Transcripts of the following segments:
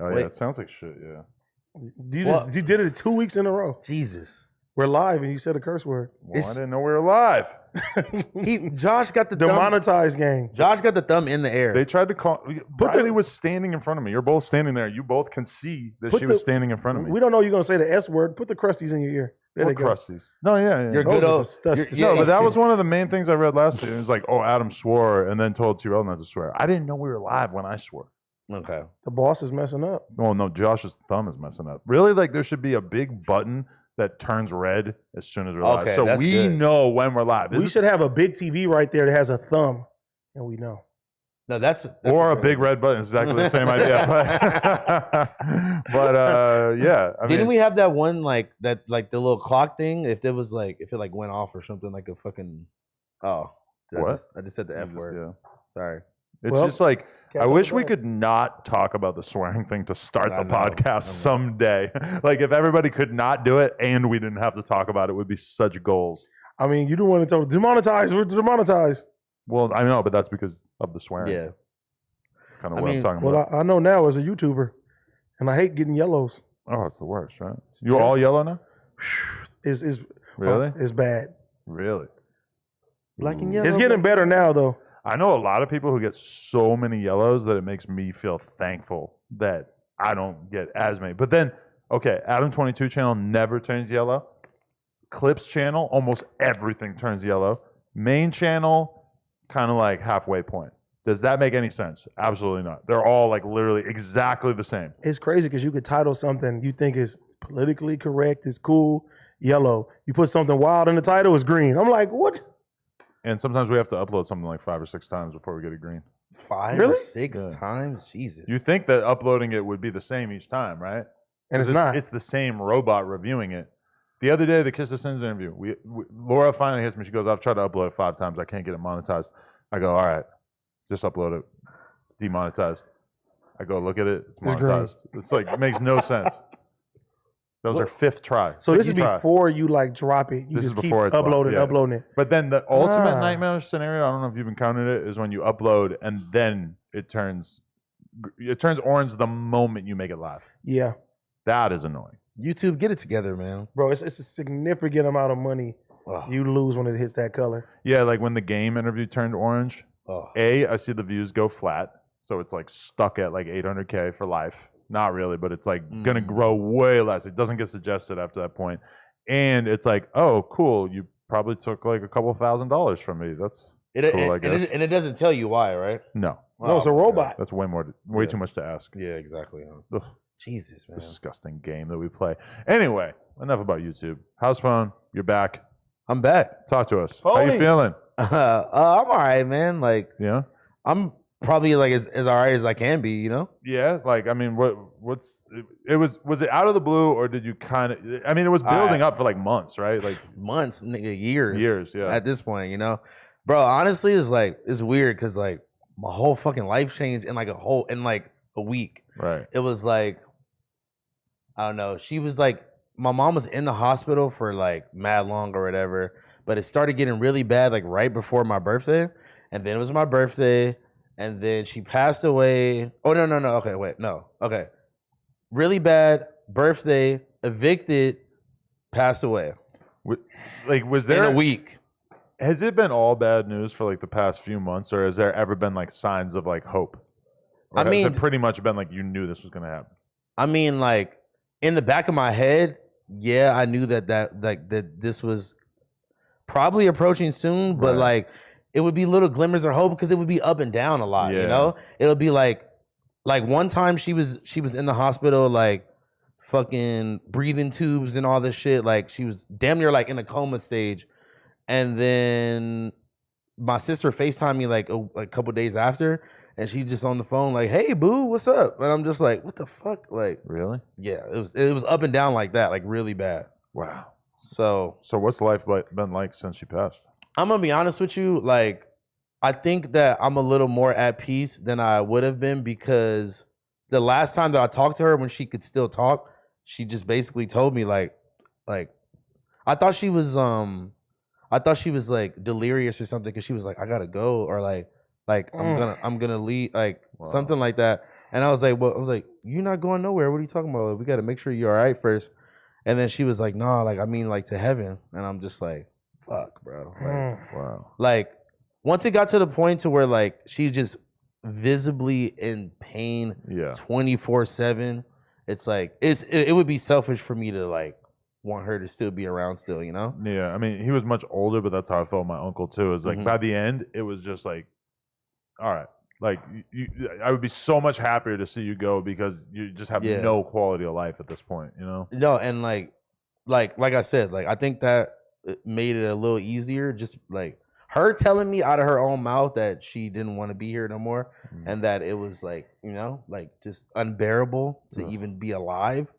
Oh yeah, it sounds like shit. Yeah. You did it 2 weeks in a row. Jesus. We're live and you said a curse word. Well, I didn't know we were live. Josh got the demonetized game. Josh got the thumb in the air. They tried to call. Riley was standing in front of me. You're both standing there. You both can see that she was standing in front of me. We don't know you're gonna say the S word. Put the crusties in your ear. There What crusties? No, yeah. You're good. No, but that was one of the main things I read last year. It was like, oh, Adam swore and then told Tyrell not to swear. I didn't know we were live when I swore. Okay. The boss is messing up. Oh no, Josh's thumb is messing up. Really, like there should be a big button that turns red as soon as we're live. So we know when we're live. We should have a big TV right there that has a thumb, and we know. No, that's or a big red button. It's exactly the same idea. But yeah. Didn't we have that one like the little clock thing? If it was like if it like went off or something like a fucking what? I just said the F word. Yeah. Sorry. It's just like I wish we could not talk about the swearing thing to start the podcast someday. Like if everybody could not do it and we didn't have to talk about it, would be such goals. I mean, you don't want to tell demonetize. We're demonetized. Well, I know, but that's because of the swearing. Yeah. That's kind of what I'm talking about. Well, I know now as a YouTuber, and I hate getting yellows. Oh, it's the worst, right? You're all yellow now? It's really? It's bad. Really? Black and yellow. It's getting better now, though. I know a lot of people who get so many yellows that it makes me feel thankful that I don't get as many. But then, okay, Adam 22 channel never turns yellow. Clips channel, almost everything turns yellow. Main channel, kind of like halfway point. Does that make any sense? Absolutely not. They're all like literally exactly the same. It's crazy because you could title something you think is politically correct, is cool, yellow. You put something wild in the title, it's green. I'm like, what? And sometimes we have to upload something like 5 or 6 times before we get a green. 5 or 6 times? Jesus. You think that uploading it would be the same each time, right? And it's not. It's the same robot reviewing it. The other day, the Kiss of Sins interview, Laura finally hits me. She goes, I've tried to upload it 5 times. I can't get it monetized. I go, all right, just upload it. Demonetized. I go, look at it. It's monetized. It's like, it makes no sense. That was our 5th try. So this is before you like drop it. You this just is keep before uploading it. But then the ultimate nightmare scenario, I don't know if you've encountered it, is when you upload and then it turns orange the moment you make it live. Yeah. That is annoying. YouTube, get it together, man. Bro, it's a significant amount of money you lose when it hits that color. Yeah, like when the game interview turned orange, I see the views go flat. So it's like stuck at like 800K for life. Not really, but it's like going to grow way less. It doesn't get suggested after that point. And it's like, oh, cool. You probably took like a couple $1,000s from me. That's cool, I guess. And it doesn't tell you why, right? No. No, it's a robot. That's way too much to ask. Yeah, exactly. Ugh. Jesus, man. Disgusting game that we play. Anyway, enough about YouTube. House phone, you're back. I'm back. Talk to us. How you feeling? I'm all right, man. Like, yeah, I'm probably like as all right as I can be, you know? Yeah, like I mean, was it out of the blue, or did you kind of? I mean, it was building up for like months, right? Like months, nigga, years, yeah. At this point, you know, bro. Honestly, it's weird because like my whole fucking life changed in like a week. Right. It was like, I don't know. She was like, my mom was in the hospital for like mad long or whatever, but it started getting really bad like right before my birthday, and then it was my birthday. And then she passed away. Oh, no. Okay, wait, no. Okay. Really bad, birthday, evicted, passed away. Like, was there... In a week. Has it been all bad news for like the past few months, or has there ever been like signs of like hope? Or has it pretty much been like you knew this was going to happen? I mean, like, in the back of my head, yeah, I knew that this was probably approaching soon, but like... It would be little glimmers of hope because it would be up and down a lot, you know? It'll be like one time she was in the hospital, like fucking breathing tubes and all this shit. Like she was damn near like in a coma stage. And then my sister FaceTimed me like a couple days after, and she just on the phone like, "Hey boo, what's up?" And I'm just like, "What the fuck?" Like, really? Yeah, it was up and down like that, like really bad. Wow. So what's life been like since she passed? I'm gonna be honest with you. Like, I think that I'm a little more at peace than I would have been because the last time that I talked to her when she could still talk, she just basically told me like I thought she was like delirious or something because she was like, I gotta go, or like I'm gonna leave, like something like that. And I was like, you're not going nowhere. What are you talking about? We got to make sure you're all right first. And then she was like, no, like, I mean, like, to heaven. And I'm just like, fuck, bro. Like, Wow. like, once it got to the point to where, like, she's just visibly in pain 24/7, it's like, it would be selfish for me to, like, want her to still be around still, you know? Yeah, I mean, he was much older, but that's how I felt my uncle, too. Is like, by the end, it was just like, all right. Like, I would be so much happier to see you go because you just have no quality of life at this point, you know? No, and like I said, like, I think that it made it a little easier. Just like her telling me out of her own mouth that she didn't want to be here no more, and that it was like, you know, like just unbearable to even be alive.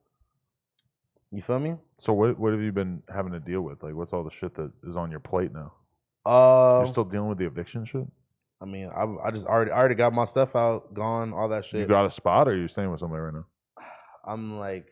You feel me? So what have you been having to deal with? Like, what's all the shit that is on your plate now? You're still dealing with the eviction shit? I mean, I just already got my stuff out, gone, all that shit. You got a spot, or are you staying with somebody right now? I'm like,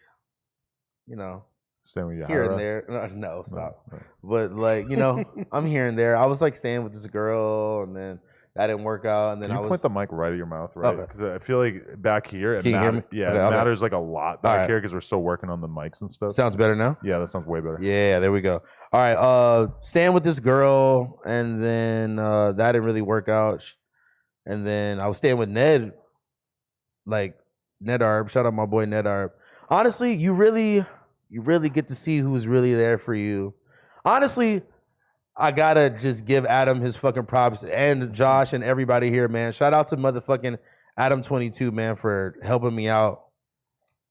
you know, staying with your here and there. No, stop. No. But like, you know, I'm here and there. I was like staying with this girl, and then that didn't work out. And then Can you point the mic right at your mouth, right? Because I feel like back here, it Can you hear me? Yeah, Okay, it matters like a lot back here because we're still working on the mics and stuff. Sounds better now? Yeah, that sounds way better. Yeah, there we go. All right, staying with this girl, and then that didn't really work out. And then I was staying with Ned, like Ned Arb. Shout out my boy Ned Arb. Honestly, you really get to see who's really there for you. Honestly, I gotta just give Adam his fucking props, and Josh and everybody here, man. Shout out to motherfucking Adam22, man, for helping me out.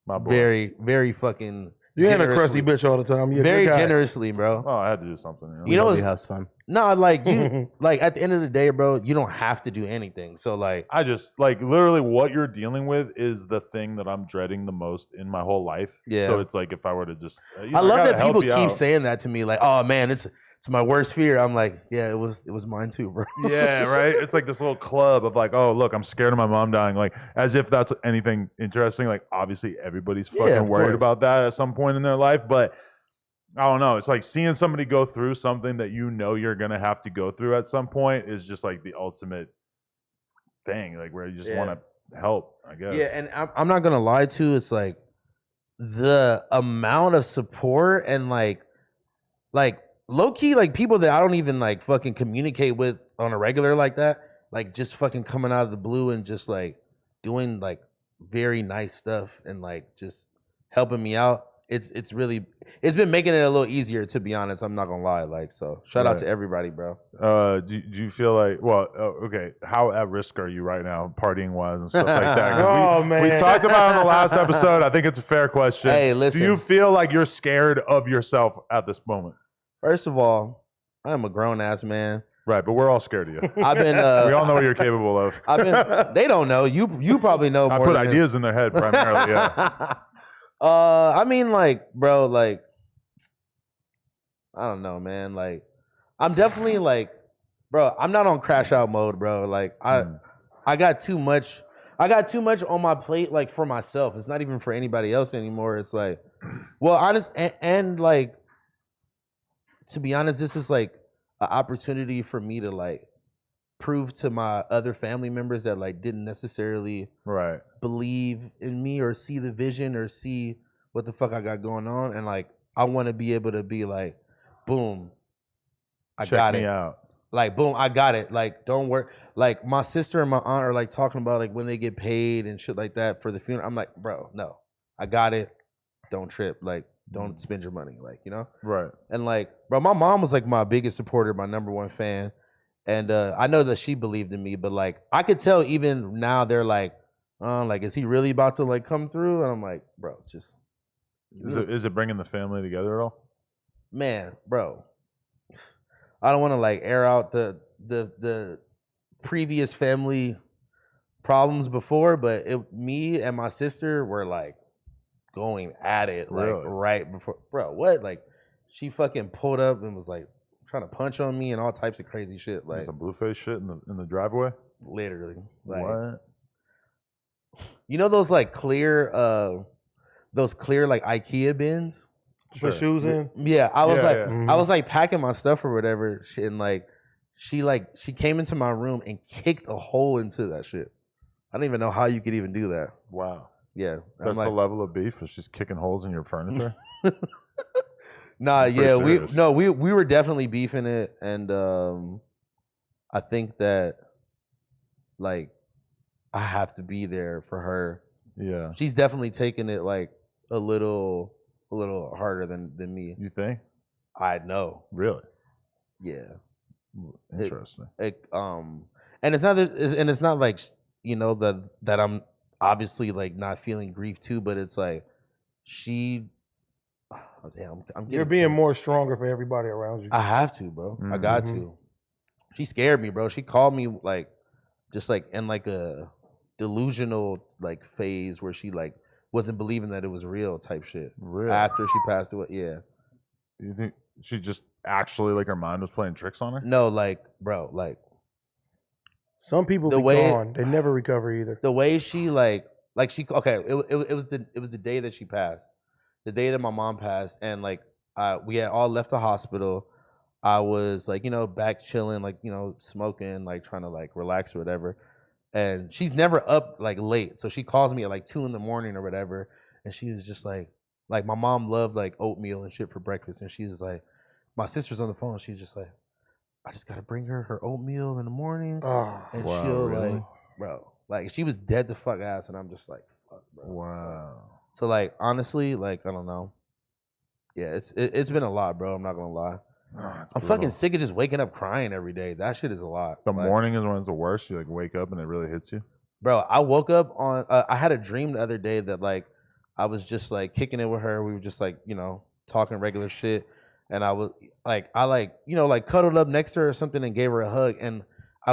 My boy. Very, very fucking. You ain't a crusty bitch all the time. You're very a good guy. generously, bro. Oh, I had to do something. You know, Nobody has fun. no, like you, like at the end of the day, bro, you don't have to do anything. So like, I just like literally what you're dealing with is the thing that I'm dreading the most in my whole life. Yeah. So it's like if I were to just, I love that people keep out. saying that to me, like, oh man, it's my worst fear. I'm like, yeah, it was mine too, bro. Yeah, right. It's like this little club of like, oh look, I'm scared of my mom dying. Like as if that's anything interesting. Like obviously everybody's fucking worried about that at some point in their life, but I don't know. It's like seeing somebody go through something that you know you're gonna have to go through at some point is just like the ultimate thing. Like where you just want to help, I guess. Yeah, and I'm not gonna lie too. It's like the amount of support and like low key, like people that I don't even like fucking communicate with on a regular like that, like just fucking coming out of the blue and just like doing like very nice stuff and like just helping me out. It's been making it a little easier, to be honest. I'm not gonna lie. Like, so shout out to everybody, bro. Do you feel like, okay, how at risk are you right now, partying wise and stuff like that? 'Cause man. We talked about it in the last episode. I think it's a fair question. Hey, listen. Do you feel like you're scared of yourself at this moment? First of all, I'm a grown ass man. Right, but we're all scared of you. I've been. We all know what you're capable of. They don't know. You probably know more. I put ideas in their head primarily. Yeah. I mean, like, bro, like, I don't know, man. Like, I'm definitely like, bro, I'm not on crash out mode, bro. Like, I got too much. I got too much on my plate, like for myself. It's not even for anybody else anymore. It's like, well, honest and like, to be honest, this is like an opportunity for me to like prove to my other family members that like didn't necessarily believe in me or see the vision or see what the fuck I got going on, and like I want to be able to be like, boom, I got it. Check me out. Like, boom, I got it. Like, don't worry. Like, my sister and my aunt are like talking about like when they get paid and shit like that for the funeral. I'm like, bro, no, I got it. Don't trip. Like, don't spend your money. Like, you know? Right. And like, bro, my mom was like my biggest supporter, my number one fan. And I know that she believed in me, but like, I could tell even now they're like, is he really about to like come through? And I'm like, bro, just. Is it bringing the family together at all? Man, bro. I don't want to like air out the previous family problems before, but me and my sister were like going at it like right before. Bro, what? Like she fucking pulled up and was like trying to punch on me and all types of crazy shit. Like some blueface shit in the driveway. Literally. Like, what? You know those like clear like IKEA bins? Put shoes in. Yeah, I was like packing my stuff or whatever, shit, and like she came into my room and kicked a hole into that shit. I don't even know how you could even do that. Wow. Yeah. That's the level of beef. Is she's kicking holes in your furniture. Nah, Pretty yeah, serious. we were definitely beefing it, and I think that like I have to be there for her. Yeah. She's definitely taking it like a little harder than me. You think? I know. Really? Yeah. Interesting. And it's not and it's not like that I'm obviously like not feeling grief too, but it's like she. Oh, damn, You're being more stronger for everybody around you. I have to, bro. I got Mm-hmm. to. She scared me, bro. She called me like, just like in like a delusional like phase where she like wasn't believing that it was real type shit. Really? After she passed away, yeah. You think she just actually like her mind was playing tricks on her? No, like, bro, like Some people The be way- gone. They never recover either. the way she like she okay. It was the day that she passed, the day that my mom passed, and like we had all left the hospital. I was like, back chilling, like, smoking, like trying to like relax or whatever. And she's never up like late. So she calls me at like 2 a.m. or whatever. And she was just like my mom loved like oatmeal and shit for breakfast. And she was like, my sister's on the phone. She's just like, I just got to bring her oatmeal in the morning. Oh, And wow, she'll really? like, bro, like she was dead to fuck ass. And I'm just like, fuck, bro. Wow. So like, honestly, like, I don't know. Yeah, it's been a lot, bro. I'm not going to lie. I'm fucking sick of just waking up crying every day. That shit is a lot. The Like, morning is when it's the worst. You like wake up and it really hits you. bro, I woke up on. I had a dream the other day that like I was just like kicking it with her. We were just like talking regular shit, and I was like like cuddled up next to her or something and gave her a hug, and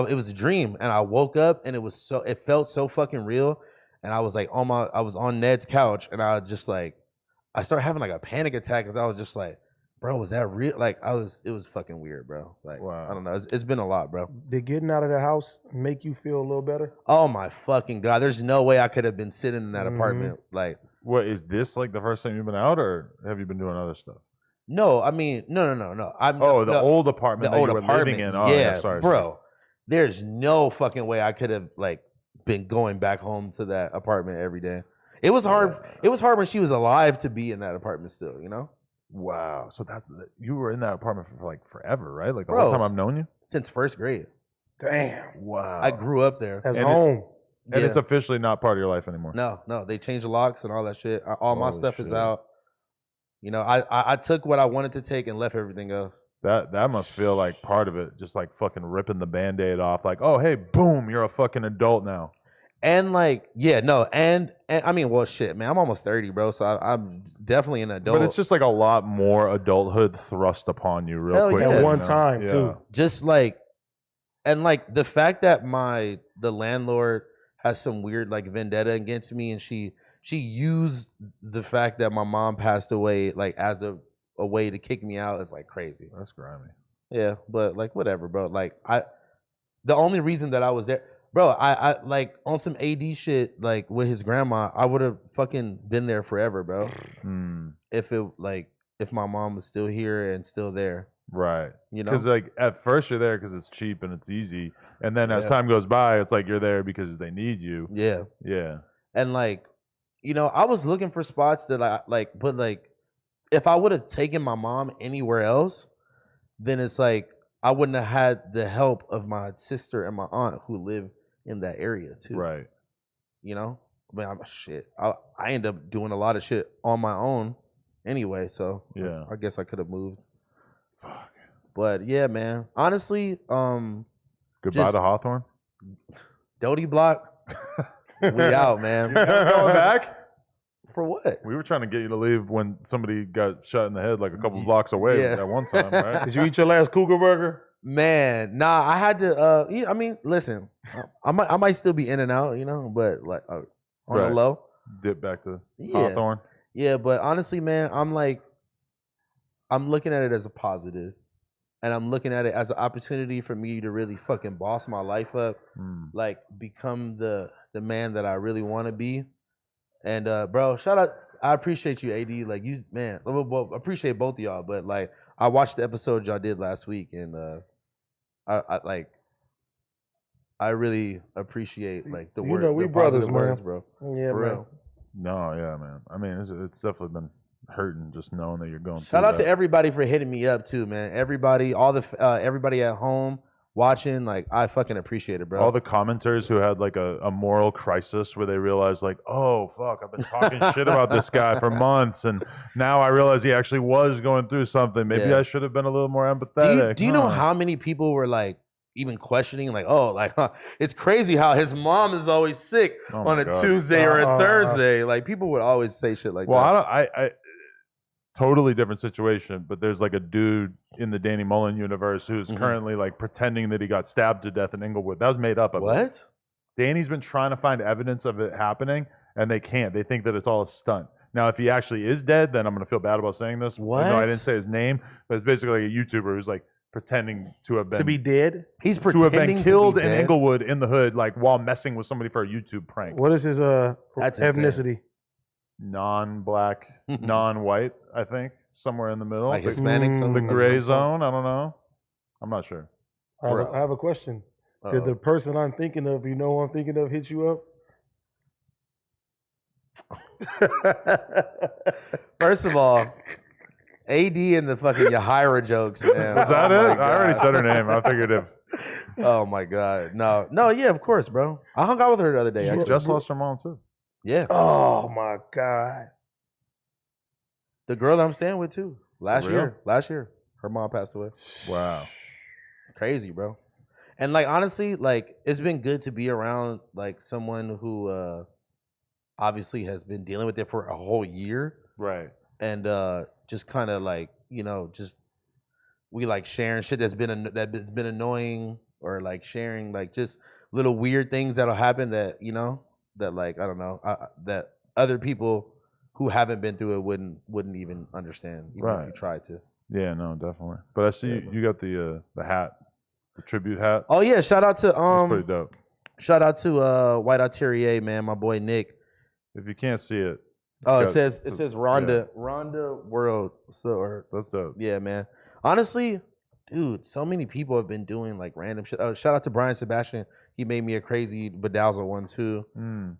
it was a dream, and I woke up and it felt so fucking real, and I was like I was on Ned's couch, and I just like I started having like a panic attack because I was just like, bro, was that real? Like it was fucking weird, bro. Like, Wow. I don't know. It's been a lot, bro. did getting out of the house make you feel a little better? Oh my fucking God. There's no way I could have been sitting in that apartment. Like, What is this like the first time you've been out, or have you been doing other stuff? no, I mean, no. The old apartment that you were living in. Oh, yeah, sorry, bro. There's no fucking way I could have like been going back home to that apartment every day. It was hard. Yeah. It was hard when she was alive to be in that apartment still, Wow. So you were in that apartment for like forever, right? Like the Bro, whole time I've known you. Since first grade. Damn. Wow. I grew up there. That's And home. and Yeah. it's officially not part of your life anymore. No, they changed the locks and all that shit. All my Holy stuff is shit. out. I took what I wanted to take and left everything else. That must feel like part of it, just like fucking ripping the Band-Aid off. Like, oh hey, boom, you're a fucking adult now. And like, yeah, no, and I mean, well, shit, man, I'm almost 30, bro. So I'm definitely an adult. But it's just like a lot more adulthood thrust upon you real Hell quick. yeah. At you one time, too. just like, and like the fact that the landlord has some weird like vendetta against me, and she used the fact that my mom passed away like as a way to kick me out is like crazy. That's grimy. Yeah, but like whatever, bro. Like the only reason that I was there, bro, I like on some AD shit, like with his grandma, I would have fucking been there forever, bro. If my mom was still here and still there, Right. you know? Because like at first you're there because it's cheap and it's easy, and then as Yeah. time goes by, it's like you're there because they need you. Yeah, Yeah. and like, I was looking for spots that I like, but like, if I would have taken my mom anywhere else, then it's like I wouldn't have had the help of my sister and my aunt who live in that area too. Right. I mean, I end up doing a lot of shit on my own anyway, so Yeah. I guess I could have moved. Fuck. But yeah, man. Honestly, Goodbye to Hawthorne. Doty Block, we out, man. Going back? For what? We were trying to get you to leave when somebody got shot in the head like a couple blocks away Yeah. at one time, right? Did you eat your last cougar burger? Man, nah, I had to I mean, listen, I might still be in and out, but like on the Right. low. Dip back to Yeah. Hawthorne. Yeah, but honestly, man, I'm looking at it as a positive. And I'm looking at it as an opportunity for me to really fucking boss my life up, like become the man that I really want to be. And bro, shout out, I appreciate you, AD. Like you, man, well, appreciate both of y'all. But like, I watched the episode y'all did last week, and I like, I really appreciate like the You word, know, we the brothers, positive man. words, bro. Yeah, For man. real. No, yeah, man. I mean, it's definitely been hurting just knowing that you're going through Shout out that. to everybody for hitting me up too, man. Everybody, all the everybody at home watching, like I fucking appreciate it, bro. All the commenters who had like a moral crisis where they realized like, oh fuck, I've been talking shit about this guy for months, and now I realize he actually was going through something. Maybe Yeah. I should have been a little more empathetic. Do you know how many people were like even questioning, like, oh, like it's crazy how his mom is always sick Oh on my a God. Tuesday or a Thursday. Like people would always say shit like Well, that. I totally different situation, but there's like a dude in the Danny Mullen universe who's currently like pretending that he got stabbed to death in Inglewood. That was made up. I believe. What? Danny's been trying to find evidence of it happening, and they can't. They think that it's all a stunt. Now, if he actually is dead, then I'm going to feel bad about saying this. What? No, I didn't say his name, but it's basically like a YouTuber who's like pretending to have been To be dead? He's to pretending have been killed to be in dead? Inglewood in the hood, like while messing with somebody for a YouTube prank. What is his That's insane. ethnicity? Non-black, non-white, I think, somewhere in the middle. Like the, Hispanic, Mm. some the of gray some sort? zone. I don't know. I'm not sure. I have a question. Did the person I'm thinking of, who I'm thinking of, hit you up? First of all, AD and the fucking Yahira jokes, man. Was that Oh it? my I already God. said her name. I figured if Oh my God. No, yeah, of course, bro. I hung out with her the other day, she actually. just lost her mom too. Yeah. Oh my God. The girl that I'm staying with too. Last real? year. Her mom passed away. Wow. Crazy, bro. And like honestly, like it's been good to be around like someone who obviously has been dealing with it for a whole year. Right. And just kind of like, just we like sharing shit that's been annoying, or like sharing like just little weird things that'll happen that that like I don't know that other people who haven't been through it wouldn't even understand, even if Right. you tried to. Yeah, no, definitely. But I see you got the hat, the tribute hat. Oh yeah, shout out to It's pretty dope. shout out to White Artillery, man, my boy Nick. If you can't see it, Oh, it's it got- says Rhonda World. So that's dope. yeah, man. Honestly, dude, so many people have been doing like random shit. Oh, shout out to Brian Sebastian. He made me a crazy bedazzle one too. Mm.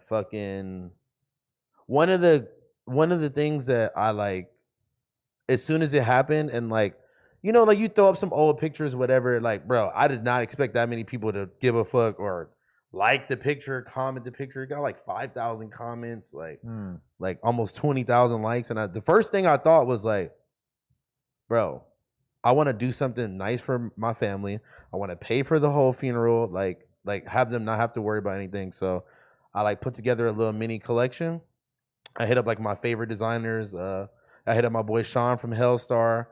Fucking one of the things that I like, as soon as it happened, and like, like you throw up some old pictures, whatever, like, bro, I did not expect that many people to give a fuck or like the picture, comment the picture. It got like 5,000 comments, like almost 20,000 likes. And the first thing I thought was like, bro, I want to do something nice for my family. I want to pay for the whole funeral, like have them not have to worry about anything. So I like put together a little mini collection. I hit up like my favorite designers. I hit up my boy Sean from Hellstar,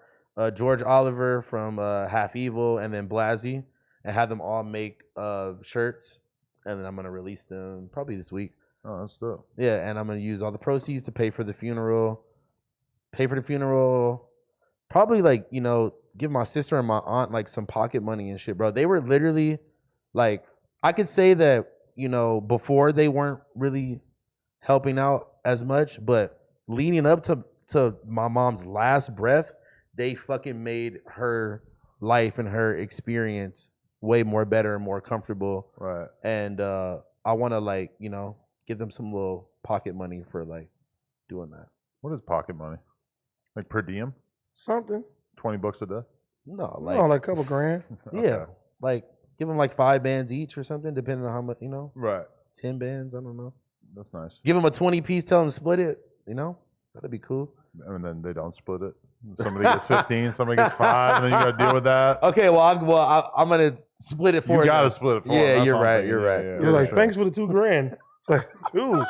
George Oliver from Half Evil, and then Blasey, and have them all make shirts. And then I'm gonna release them probably this week. Oh, that's dope. Yeah, and I'm gonna use all the proceeds to pay for the funeral. Probably like, give my sister and my aunt like some pocket money and shit, bro. They were literally like, I could say that, before they weren't really helping out as much, but leading up to my mom's last breath, they fucking made her life and her experience way more better and more comfortable. Right. And I want to like, give them some little pocket money for like doing that. What is pocket money? Like per diem? Something. $20 a day? No, Like, like a couple grand. yeah, like give them like 5 bands each or something, depending on how much, Right. 10 bands, I don't know. That's nice. Give them a 20 piece, tell them to split it, that'd be cool. And then they don't split it. Somebody gets 15, somebody gets 5, and then you got to deal with that. Okay, well, I'm gonna split it for You got to them. split it for Yeah, them. That's you're what I'm right, thinking. you're right. You're Yeah, like, sure. thanks for the $2 grand. It's like, two.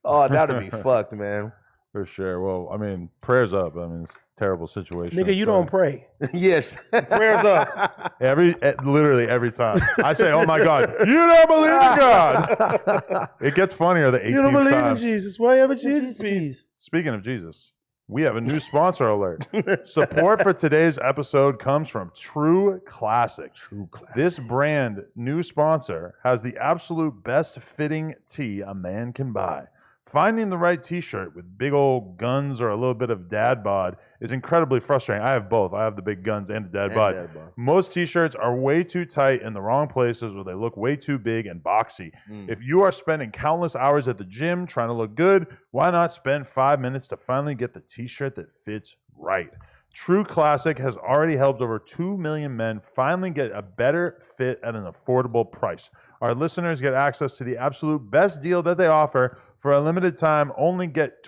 Oh, that'd be fucked, man. For sure. Well, I mean, prayers up. I mean, it's a terrible situation. Nigga, you don't pray. Yes. Prayers up. Literally every time. I say, oh my God, you don't believe in God. It gets funnier the 18th You don't believe time. in Jesus. Whatever Jesus peace. Speaking of Jesus, we have a new sponsor alert. Support for today's episode comes from True Classic. This brand new sponsor has the absolute best fitting tee a man can buy. Finding the right t-shirt with big old guns or a little bit of dad bod is incredibly frustrating. I have both. I have the big guns and the dad bod. Most t-shirts are way too tight in the wrong places, or they look way too big and boxy. If you are spending countless hours at the gym trying to look good, why not spend 5 minutes to finally get the t-shirt that fits right? True Classic has already helped over 2 million men finally get a better fit at an affordable price. Our listeners get access to the absolute best deal that they offer. For a limited time, you get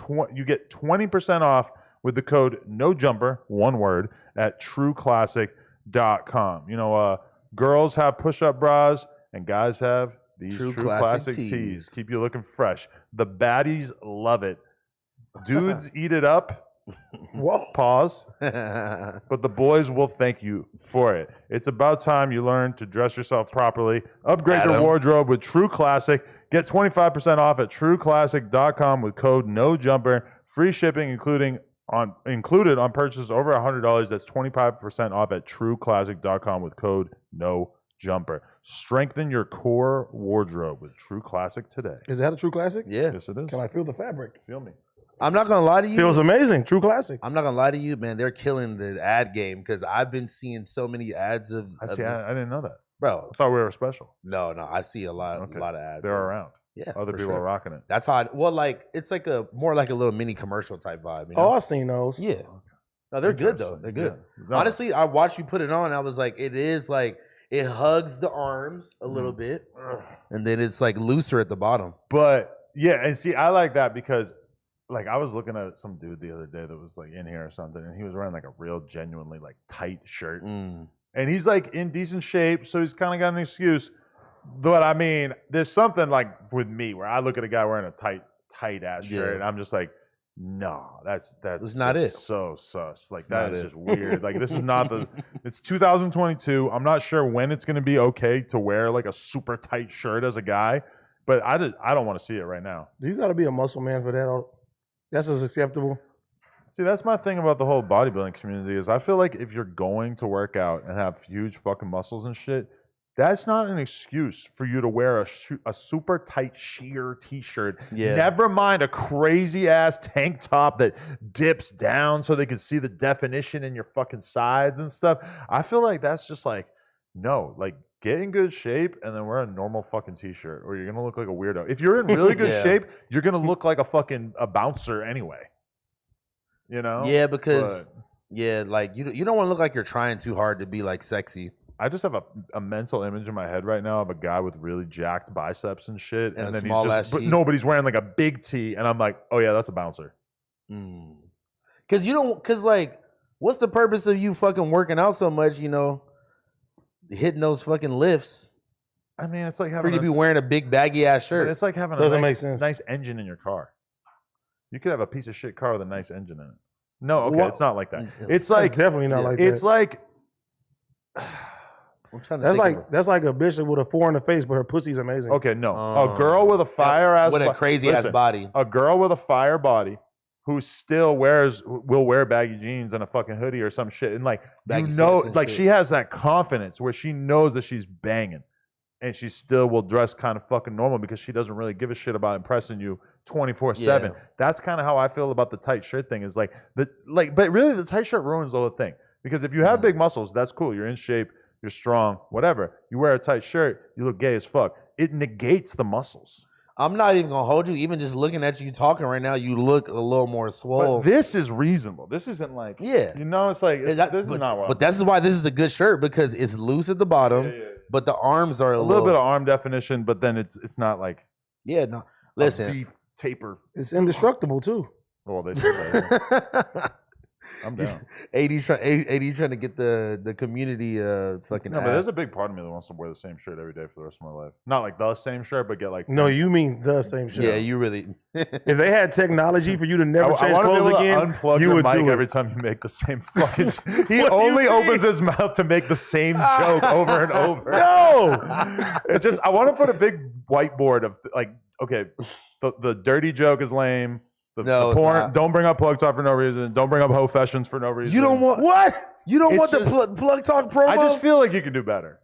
20% off with the code NOJUMPER, one word, at trueclassic.com. You know, girls have push-up bras and guys have these True Classic tees. Keep you looking fresh. The baddies love it. Dudes eat it up. Whoa. Pause. But the boys will thank you for it. It's about time you learn to dress yourself properly. Upgrade your wardrobe with True Classic. Get 25% off at trueclassic.com with code NOJUMPER. Free shipping included on purchases over $100. That's 25% off at trueclassic.com with code NOJUMPER. Strengthen your core wardrobe with True Classic today. Is that a True Classic? Yeah. Yes, it is. Can I feel the fabric? Feel me. I'm not gonna lie to you. Feels amazing. True Classic. I'm not gonna lie to you, man. They're killing the ad game because I've been seeing so many ads of. I didn't know that. Bro, I thought we were special. No, I see a lot of ads. They're around. Yeah, other people are rocking it. That's how. It's like more like a little mini commercial type vibe. You know? Oh, I've seen those. Yeah. No, they're good though. They're good. Yeah. No. Honestly, I watched you put it on. I was like, it hugs the arms a little bit, and then it's like looser at the bottom. But yeah, and see, I like that because. Like I was looking at some dude the other day that was like in here or something, and he was wearing like a real genuinely like tight shirt, and he's like in decent shape, so he's kind of got an excuse. But I mean, there's something like with me where I look at a guy wearing a tight ass shirt, and I'm just like, no, that's not it. So sus. Like that is just weird. Like this is not the. It's 2022. I'm not sure when it's going to be okay to wear like a super tight shirt as a guy, but I don't want to see it right now. Do you got to be a muscle man for that? That's what's acceptable. See, that's my thing about the whole bodybuilding community is I feel like if you're going to work out and have huge fucking muscles and shit, that's not an excuse for you to wear a super tight sheer t-shirt. Yeah. Never mind a crazy ass tank top that dips down so they can see the definition in your fucking sides and stuff. I feel like that's just like, no, like get in good shape and then wear a normal fucking t-shirt or you're going to look like a weirdo. If you're in really good shape, you're going to look like a bouncer anyway. You know? Yeah, because like you don't want to look like you're trying too hard to be like sexy. I just have a mental image in my head right now of a guy with really jacked biceps and shit. And then small he's ass just, nobody's wearing like a big tee. And I'm like, oh yeah, that's a bouncer. Cause like, what's the purpose of you fucking working out so much, hitting those fucking lifts? I mean, it's like for having you to be wearing a big baggy ass shirt. It's like having nice engine in your car. You could have a piece of shit car with a nice engine in it. No, okay, it's not like that. It's like definitely not like that. It's like that's like a bitch with a 4 in the face, but her pussy's amazing. Okay, no, a girl with a fire ass with a crazy ass body. A girl with a fire body who still will wear baggy jeans and a fucking hoodie or some shit, and like she has that confidence where she knows that she's banging, and she still will dress kind of fucking normal because she doesn't really give a shit about impressing you 24/7. That's kind of how I feel about the tight shirt thing. Is but really the tight shirt ruins the whole thing because if you have big muscles, that's cool. You're in shape, you're strong, whatever. You wear a tight shirt, you look gay as fuck. It negates the muscles. I'm not even gonna hold you. Even just looking at you talking right now, you look a little more swole. But this is reasonable. This isn't like it's like this is not what. But this is why this is a good shirt because it's loose at the bottom, but the arms are a little bit of arm definition. But then it's not like no. Listen, a V taper. It's indestructible too. Well, they say I'm down. 80's trying to get the community fucking. No, but there's a big part of me that wants to wear the same shirt every day for the rest of my life. Not like the same shirt, but get like. No, you mean the same shirt. Yeah, you really. If they had technology for you to never change clothes again, unplug you your would mic do it. every time you make the same fucking. He only opens his mouth to make the same joke over and over. No, I want to put a big whiteboard of like, okay, the dirty joke is lame. The porn, don't bring up plug talk for no reason. Don't bring up hoe fashions for no reason. You don't want what? You don't want the plug talk promo? I just feel like you can do better.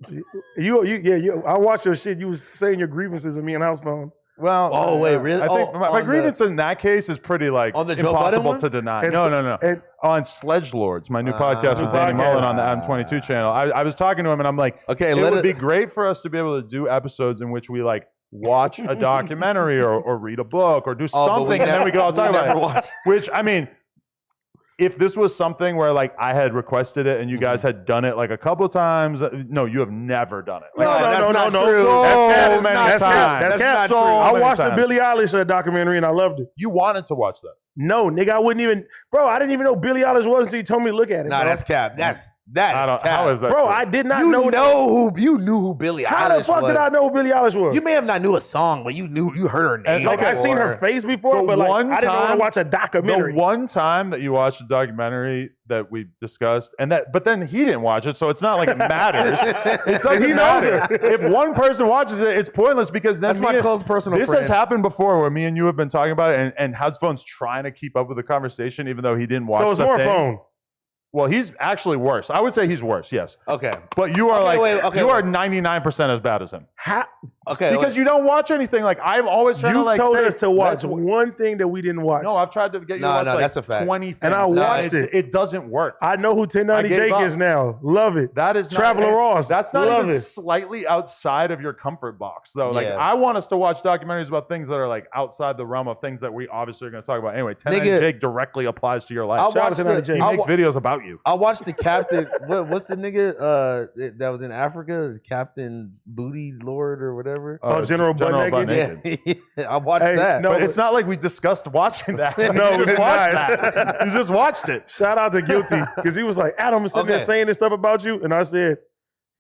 I watched your shit. You was saying your grievances of me and House Phone. Well, Oh, wait, really? I think Oh, my on grievance in that case is pretty like On the Joe Budden impossible one? to deny. And No, so- no, no. and- On Sledge Lords, my new podcast with Danny podcast. Mullen on the Adam 22 channel. I was talking to him and I'm like, Okay, it let would it- be great for us to be able to do episodes in which we like watch a documentary or read a book or do Oh, but something, and then we could all talk never about it. watched- Which I mean, if this was something where like I had requested it and you guys had done it like a couple of times, no, you have never done it. Like, No. that's So many many times. times. That's cap. so I many watched the times. Billie Eilish documentary and I loved it. You wanted to watch that. No, nigga, I wouldn't even. Bro, I didn't even know Billie Eilish was until you told me to look at it. Nah, bro. that's cap. That I is don't. cap. How is that? Bro, true? I did not You know. you knew who Billie Eilish How the fuck was. did I know who Billie Eilish was? You may have not knew a song, but you heard her name. Like I seen her before. face before, The but like one I didn't want to time- watch a documentary. The one time that you watched a documentary that we discussed, but then he didn't watch it, so it's not like it matters. It doesn't He knows matter. it. If one person watches it, it's pointless because then That's my close personal This friend. has happened before where me and you have been talking about it, and Headphone's trying to keep up with the conversation, even though he didn't watch So it's the more thing. phone. Well, he's actually worse. I would say he's worse, yes. Okay. But you are Okay, you are wait. 99% as bad as him. How, Okay. Because you don't watch anything. Like I'm always trying to you like told say, us to watch let's- one thing that we didn't watch. No, I've tried to get you No, to watch no, like that's a fact. 20 things. And I watched it. It doesn't work. I know who 1090 I gave Jake up. is now. Love it. That is not, Traveler Ross. That's not Love even it. slightly outside of your comfort box, though. Like Yeah. I want us to watch documentaries about things that are like outside the realm of things that we obviously are going to talk about. Anyway, 10 Nigga, Jake directly applies to your life. I'll Shout out watch to 1090 the. Jake. he I'll makes wa- videos about you. I watched the captain. What's the nigga that was in Africa? Captain Booty Lord or whatever. General Butt Naked? Yeah, I watched Hey, that. no, But it's not like we discussed watching that. No, you it's just watched not. that. You just watched it. Shout out to Guilty because he was like, Adam was sitting there Okay. saying this stuff about you, and I said,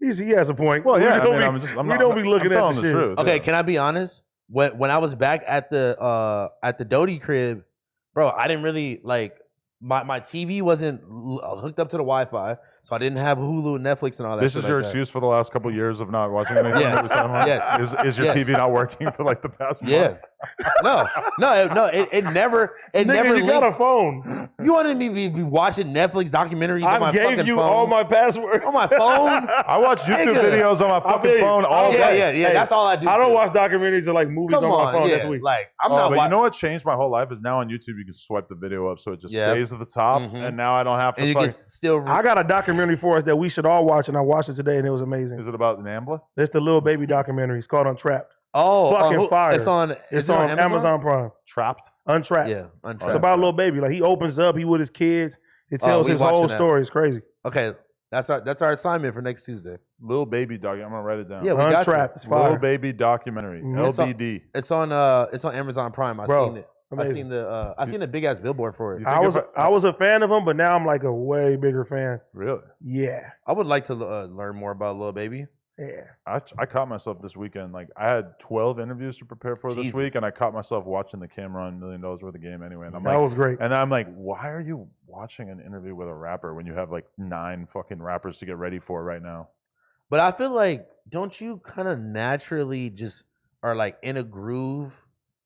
he has a point. Well, yeah. we don't I'm be looking at telling the the shit. truth. Okay, yeah. can I be honest? When I was back at the Doty crib, bro, I didn't really like my TV wasn't hooked up to the Wi-Fi, so I didn't have Hulu and Netflix and all that. This shit is your like that. excuse for the last couple of years of not watching anything. Yes. every time, huh? Yes. Is your Yes. TV not working for like the past Yeah. month? No. It never. It Nigga, never. you got a linked. phone. You wanted me to be watching Netflix documentaries on I my gave fucking you phone. all my passwords. on my phone. I watch YouTube Nigga. videos on my fucking phone all yeah, day. yeah. That's all I do. I don't too. watch documentaries or like movies Come on my phone. yeah. That's weak. Like I'm Oh, not. but wa- you know what changed my whole life is now on YouTube you can swipe the video up so it just Yeah. stays at the top, Mhm. and now I don't have to. and you can still. I got a documentary for us that we should all watch, and I watched it today, and it was amazing. Is it about Nambla? It's the Little Baby documentary. It's called Untrapped. fucking fucking fire. It's on. It's is it on Amazon Prime. Trapped? Untrapped. Yeah, It's Untrapped. about a little baby. Like he opens up, he with his kids. It tells we his watching whole that. story. It's crazy. Okay, that's our assignment for next Tuesday. Little baby dog. I'm gonna write it down. Yeah, we got Untrapped. you. It's Little fire. baby documentary. Mhm. It's on- LBD. It's on Amazon Prime. I Bro, seen it. amazing. I seen a big ass billboard for it. You think I was a fan of him, but now I'm like a way bigger fan. Really? Yeah. I would like to learn more about Lil Baby. Yeah. I caught myself this weekend. Like I had 12 interviews to prepare for this Jesus. week, and I caught myself watching the Cameron $1 Million worth of game anyway. And I'm That like, was great. and I'm like, why are you watching an interview with a rapper when you have like 9 fucking rappers to get ready for right now? But I feel like, don't you kind of naturally just are like in a groove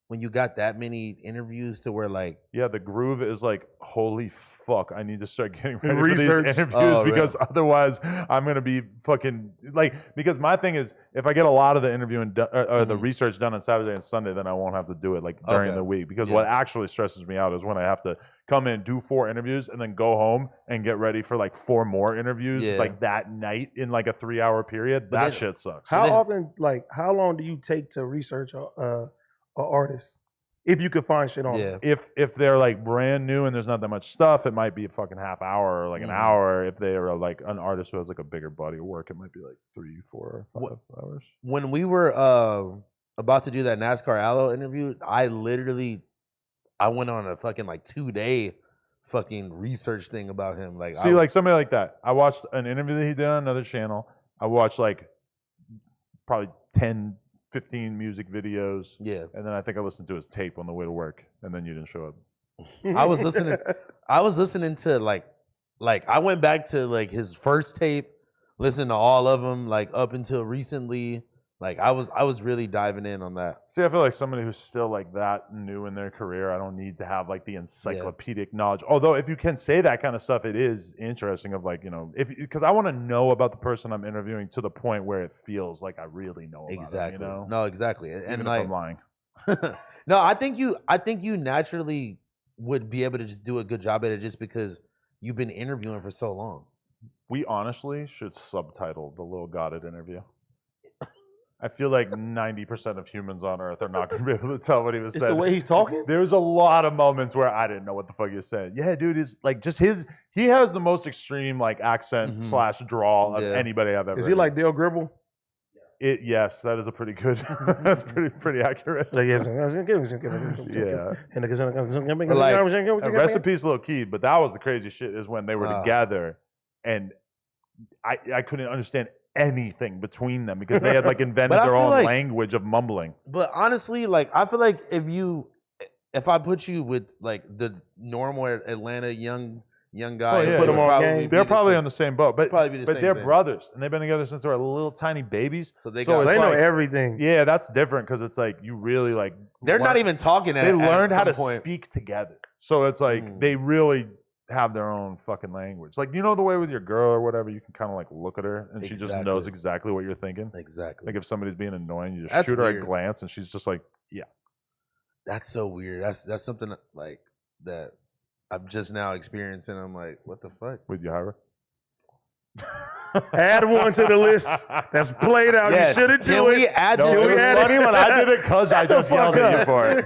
when you got that many interviews to where like, Yeah, the groove is like, holy fuck, I need to start getting ready Research. for these interviews Oh, because otherwise I'm going to be fucking like, because my thing is if I get a lot of the interviewing or the Mhm. research done on Saturday and Sunday, then I won't have to do it like during Okay. the week because Yeah. what actually stresses me out is when I have to come in, do 4 interviews and then go home and get ready for like 4 more interviews Yeah. like that night in like a 3-hour period. But That then- shit sucks. How then- often, like, how long do you take to research an artist? If you could find shit on them. yeah. If they're like brand new and there's not that much stuff, it might be a fucking half hour or like an Mhm. hour. If they are like an artist who has like a bigger body of work, it might be like 3, 4, 5 What- hours. When we were about to do that NASCAR Allo interview, I went on a fucking like 2-day fucking research thing about him. Like, See, like somebody like that. I watched an interview that he did on another channel. I watched like probably 10, 15 music videos. yeah, And then I think I listened to his tape on the way to work. And then you didn't show up. I was listening to like I went back to like his first tape, listened to all of them like up until recently. Like I was really diving in on that. See, I feel like somebody who's still like that new in their career, I don't need to have like the encyclopedic knowledge. Although if you can say that kind of stuff, it is interesting of like, you know, because I want to know about the person I'm interviewing to the point where it feels like I really know about Exactly. them, you know? No, exactly. Even And if like I'm lying. No, I think you naturally would be able to just do a good job at it just because you've been interviewing for so long. We honestly should subtitle the Lil Goddard interview. I feel like 90% of humans on Earth are not going to be able to tell what he was It's saying. the way he's talking. There's a lot of moments where I didn't know what the fuck he was saying. Yeah, dude, is like just he has the most extreme like accent / drawl of anybody I've ever. Is he like Dale Gribble? Yes, that is a pretty good. That's pretty accurate. Like, yeah. Rest in peace, Lil Keed. But that was the crazy shit. Is when they were together, and I couldn't understand anything between them because they had like invented their own language of mumbling. But honestly, like I feel like if I put you with like the normal Atlanta young guy, yeah, put them on game. They're probably on the same boat, but they're thing. brothers and they've been together since they were little tiny babies. So they know everything. Yeah, that's different because it's like you really like. They're not even talking. They learned how to speak together, so it's like they really have their own fucking language. Like, you know, the way with your girl or whatever, you can kind of like look at her and she just knows exactly what you're thinking. Exactly. Like if somebody's being annoying, you just shoot her a glance and she's just like, yeah. That's so weird. That's something like that I'm just now experiencing. I'm like, what the fuck? Would you hire her? Add one to the list that's played out. Yes. You shouldn't do Can it. we add No, this? it was funny when I did it because I just yelled at you for it.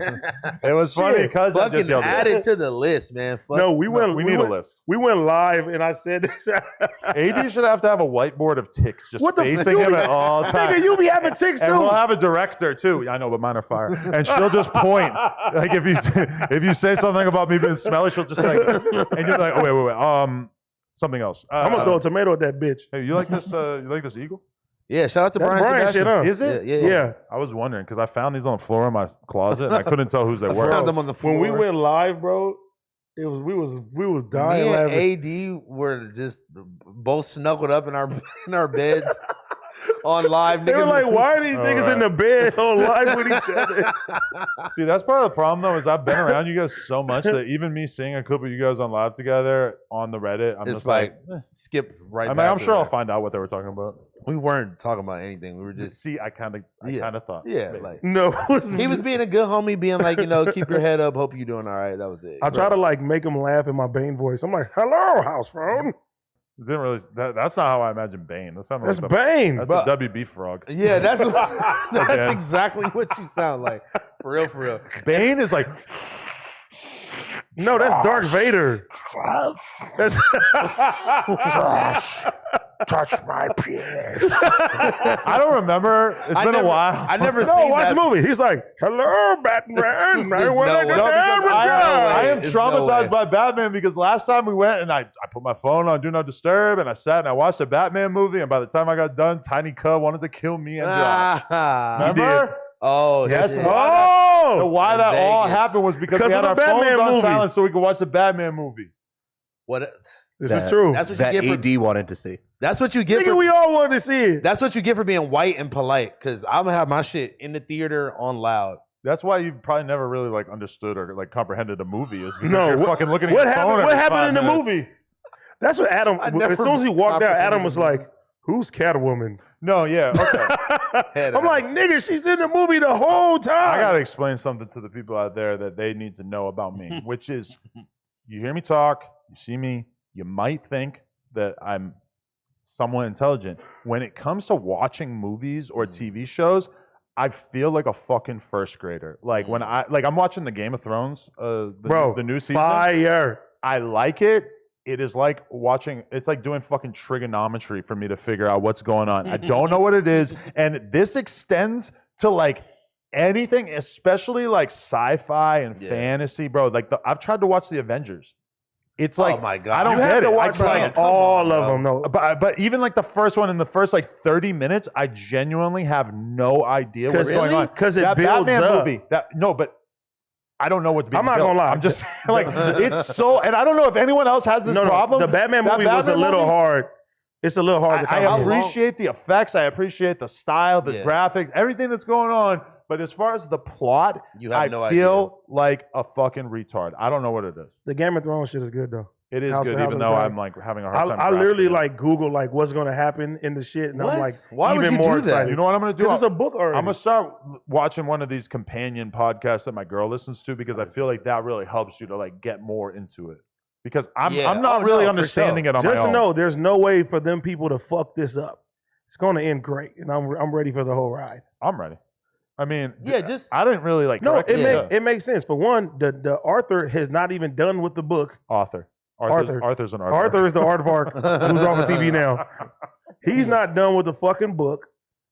It was funny because I just yelled add at you. it to the list, man. Fuck. No, we need a list. We went live, and I said, AD should have to have a whiteboard of ticks just facing him at all times. Nigga, you be having ticks too. And we'll have a director too. I know, but mine are fire. And she'll just point. Like if you say something about me being smelly, she'll just be like, and you're like, oh wait. Something else. I'm gonna throw a tomato at that bitch. Hey, you like this? You like this eagle? Yeah, shout out to That's Brian Brian shit, Sebastian. huh? Is it? Yeah. I was wondering because I found these on the floor in my closet and I couldn't tell whose they were. Found them on the floor. When we went live, bro, we was dying Me laughing. and AD were just both snuggled up in our beds on live. They were like, why are these niggas in the bed on live with each other? See, that's part of the problem though, is I've been around you guys so much that even me seeing a clip of you guys on live together on the Reddit, I'm it's just like skip right. I mean, I'm sure I'll find out what they were talking about. We weren't talking about anything. We were just See, I kind of thought. yeah, maybe. like No, he was being a good homie, being like, keep your head up. Hope you're doing all right. That was it. I try to like make him laugh in my Bane voice. I'm like, hello, house phone. Didn't really. That's not how I imagine Bane. That's That's Bane. That's the WB frog. Yeah, that's exactly what you sound like. For real. Bane is like. No, that's Darth Vader. That's Touch my penis. I don't remember. It's been a while. I never no. seen Watch that. the movie. He's like, hello, Batman. There's no way. No, because I am There's no traumatized way. by Batman because last time we went and I put my phone on Do Not Disturb and I sat and I watched a Batman movie and by the time I got done, Tiny Cub wanted to kill me and Josh. Remember? Oh, Yes. yes. So why that all Vegas. happened was because we Because had of our the phones Batman on movie. silent so we could watch the Batman movie. What? This is true. That's what That you get AD wanted to see. That's what you get Nigga, for. we all wanted to see it. That's what you get for being white and polite. Because I'm gonna have my shit in the theater on loud. That's why you probably never really like understood or like comprehended a movie is because No, you're what- fucking looking at What your phone happened? What every happened 5 in the minutes. movie? That's what Adam. never As soon as he walked out, comprehended Adam was the movie. like, "Who's Catwoman?" No, yeah, okay. I'm like, "Nigga, she's in the movie the whole time." I gotta explain something to the people out there that they need to know about me, which is you hear me talk, you see me, you might think that I'm somewhat intelligent. When it comes to watching movies or TV shows, I feel like a fucking first grader. Like when I'm watching the Game of Thrones, Bro, the new season. fire. I like it. It is like watching, it's like doing fucking trigonometry for me to figure out what's going on. I don't know what it is. And this extends to like anything, especially like sci-fi and fantasy, bro. Like I've tried to watch the Avengers. It's like, Oh my God. I don't You have get to it. watch I like can't. all of them. No, But even like the first one in the first like 30 minutes, I genuinely have no idea what's going on. 'Cause it that builds Batman up. movie. But I don't know what's being I'm not built. gonna lie. I'm just saying, like it's so, and I don't know if anyone else has this no, problem. The Batman That movie was a Batman little movie, hard. It's a little hard to I comprehend. appreciate the effects. I appreciate the style, the graphics, everything that's going on. But as far as the plot, You have I no feel like a fucking retard. I don't know what it is. The Game of Thrones shit is good though. It is House good, of even the though Dragon. I'm like having a hard time. I literally grasping it. like Google like what's going to happen in the shit, and What? I'm like Why would even you more do that? excited. You know what I'm gonna do? Because it's a book already. I'm gonna start watching one of these companion podcasts that my girl listens to because I feel like that really helps you to like get more into it. Because I'm not really understanding it on Just my own. know there's no way for them people to fuck this up. It's going to end great, and I'm ready for the whole ride. I'm ready. I mean, I didn't really like. No, Yeah. it makes sense. For one, the Arthur has not even done with the book. Arthur's an Arthur. Arthur is the aardvark who's off of TV now. He's not done with the fucking book.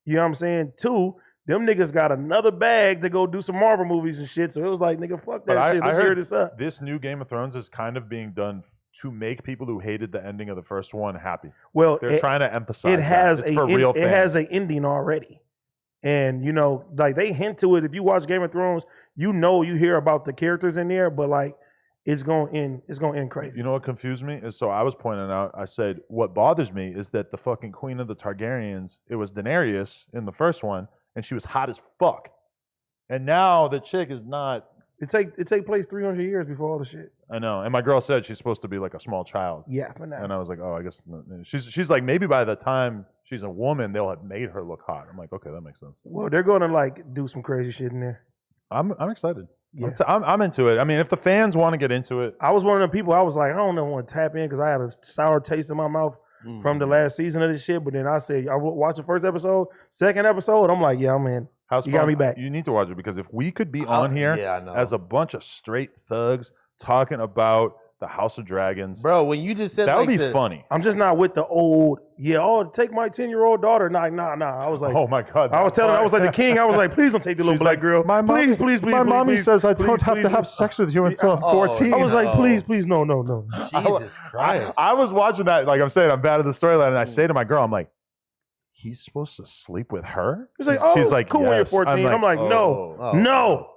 You know what I'm saying? Two, them niggas got another bag to go do some Marvel movies and shit. So it was like, nigga, fuck that shit. Let's hear this up. This new Game of Thrones is kind of being done to make people who hated the ending of the first one happy. Well, They're trying to emphasize it has it's for real fans. It has an ending already. And you know, like they hint to it. If you watch Game of Thrones, you hear about the characters in there, but like it's gonna end crazy. You know what confused me is I was pointing out, I said what bothers me is that the fucking queen of the Targaryens, it was Daenerys in the first one, and she was hot as fuck. And now the chick is not. It take place 300 years before all the shit. I know. And my girl said she's supposed to be like a small child. Yeah, for now. And I was like, oh, I guess she's like, maybe by the time she's a woman, they'll have made her look hot. I'm like, okay, that makes sense. Well, they're gonna like do some crazy shit in there. I'm excited. Yeah. I'm into it. I mean, if the fans want to get into it, I was one of the people. I was like, I don't know, want to tap in because I had a sour taste in my mouth from the last season of this shit. But then I said, I watched the first episode, second episode. I'm like, yeah, I'm in. You got me back. You need to watch it because if we could be on here I know. as a bunch of straight thugs talking about the House of Dragons, Bro, when you just said that would like be funny. I'm just not with the old. Yeah, take my 10-year-old daughter. Nah. I was like, Oh my god! I was like the king. I was like, please don't take the little She's black like, girl. My mommy, please. My mommy please, says I please, don't have please, to have please. sex with you until I'm 14. I was like, No. please, no. Jesus Christ. I was watching that. Like I'm saying, I'm bad at the storyline, and I say to my girl, I'm like, he's supposed to sleep with her? She's like, oh, she's like, cool when you're yes. 14. I'm like, no.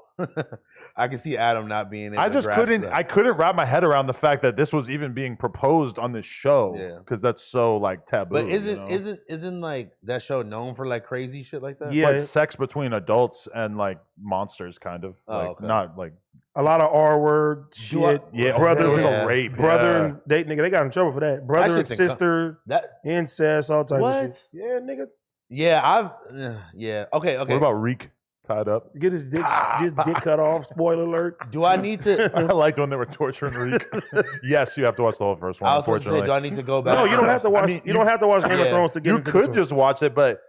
I can see Adam not being able I to just grasp couldn't. that. I couldn't wrap my head around the fact that this was even being proposed on this show. Yeah. Because that's so like taboo. But you know? isn't like that show known for like crazy shit like that? Yeah. like sex between adults and like monsters, kind of. Oh, Like okay. not like A lot of R word shit. yeah. brothers there was and- a rape. Brother yeah. and they got in trouble for that. Brother and shit's in sister, That incest, all types What? of shit. Yeah, nigga. yeah. Okay. What about Reek tied up? Get his dick cut off. Spoiler alert. Do I need to? I liked when they were torturing Reek. Yes, you have to watch the whole first one. I was going to say, Unfortunately, do I need to go back? No, you don't have to watch. I mean, you don't have to watch Game of Yeah. Thrones to get you into could this just watch it, but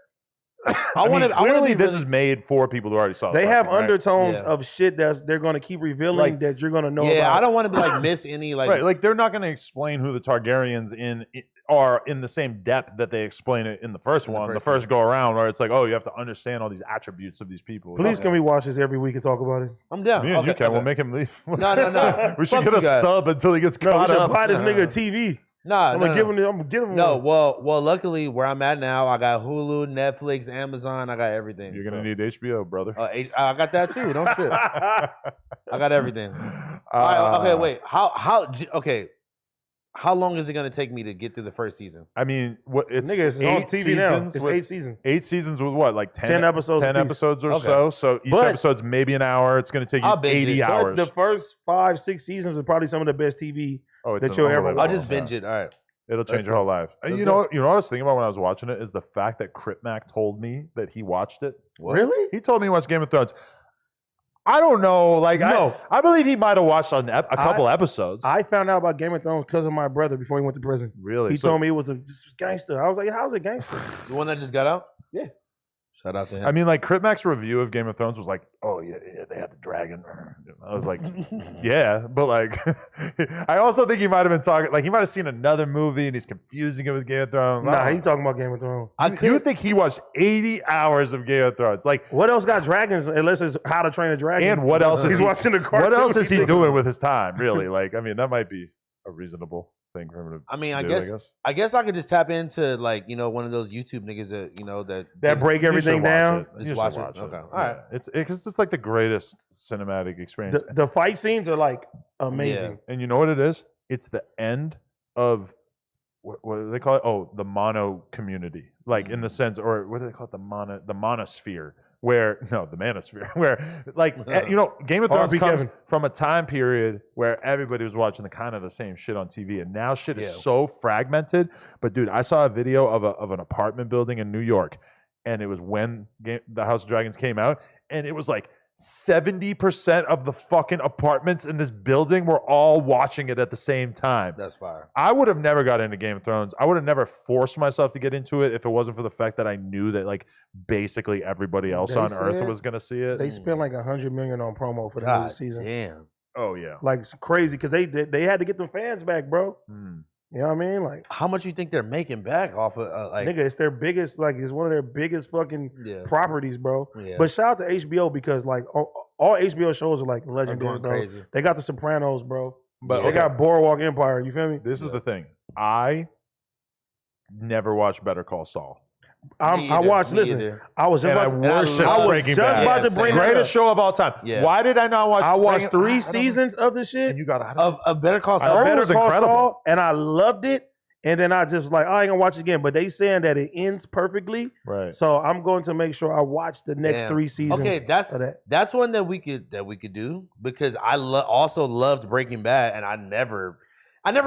I wanna- mean, I wanna clearly be this really- is made for people who already saw. They the have first one, right? undertones Yeah. of shit they're going to keep revealing Like- that you're going to know Yeah, about. I don't want to be like miss any like. Right, like they're not going to explain who the Targaryens are in the same depth that they explain it in the first one, the first go around, where it's like, oh, you have to understand all these attributes of these people. Please, can we watch this every week and talk about it? I'm down. Me and you Okay, can. okay. We'll make him leave. No. We should Fuck get you a guys. sub until he gets No, we caught should up. buy this nigga a TV. Nah, I'm gonna give him. No, well, luckily where I'm at now, I got Hulu, Netflix, Amazon. I got everything. You're gonna need HBO, brother. I got that too. Don't trip. I got everything. All right, okay, wait. Okay. How long is it gonna take me to get through the first season? I mean, what it's Nigga, it's on 8 TV now. seasons It's with- 8 seasons. 8 seasons with what, like 10 episodes 10 apiece. episodes or Okay. so. So each But- episode's maybe an hour. It's going to take you I'll binge 80 it. But hours. The first 5-6 seasons are probably some of the best TV. Oh, it's that you'll ever unbelievable. I'll just binge it. All right. It'll change Let's your whole life. And Let's you do know, it. you know what I was thinking about when I was watching it is the fact that Cripmac told me that he watched it. Really? He told me he watched Game of Thrones. I don't know. Like, No. I believe he might have watched a couple episodes. I found out about Game of Thrones because of my brother before he went to prison. Really? He So- told me it was a gangster. I was like, how's it gangster? The one that just got out? Yeah. Shout out to him. I mean, like Cripmac's review of Game of Thrones was like, "Oh yeah, they had the dragon." I was like, "Yeah," but like, I also think he might have been talking like he might have seen another movie and he's confusing it with Game of Thrones. Nah, he talking about Game of Thrones. You think he watched 80 hours of Game of Thrones? Like, What else got dragons unless it's How to Train a Dragon? and what else is He's he, watching the cartoon. what else is he doing with his time? Really? Like, I mean, that might be a reasonable thing for him to. I mean, I do, guess I could just tap into like, one of those YouTube niggas that That break You everything should watch down. it. Just You should watch it. watch it. Okay. All Yeah. right. It's like the greatest cinematic experience. The fight scenes are like amazing. And you know what it is? It's the end of what do they call it? Oh, the mono community. Like in the sense, or what do they call it? The monosphere, where the Manosphere, where like Game of Thrones R.I.P. comes Kevin. from a time period where everybody was watching the kind of the same shit on TV, and now shit is so fragmented. But dude, I saw a video of an apartment building in New York, and it was when the House of Dragons came out, and it was like 70% of the fucking apartments in this building were all watching it at the same time. That's fire. I would have never got into Game of Thrones. I would have never forced myself to get into it if it wasn't for the fact that I knew that like basically everybody else on Earth was gonna see it. They spent like $100 million on promo for the new season. Damn. Oh yeah. Like it's crazy because they had to get them fans back, bro. You know what I mean? Like, how much you think they're making back off of like? Nigga, it's their biggest. Like, it's one of their biggest fucking properties, bro. Yeah. But shout out to HBO because like all HBO shows are like legendary, bro. Crazy. They got The Sopranos, bro. But they got Boardwalk Empire. You feel me? This is the thing. I never watched Better Call Saul. I watched. Listen, I was just about to bring greatest show of all time. Yeah. Why did I not watch? I watched 3 seasons of the shit. And you got of Better Call Saul. Better Call Saul, and I loved it. And then I just like, I ain't gonna watch it again. But they saying that it ends perfectly. Right. So I'm going to make sure I watch the next 3 seasons. Okay, that's one that we could do because I also loved Breaking Bad, and I never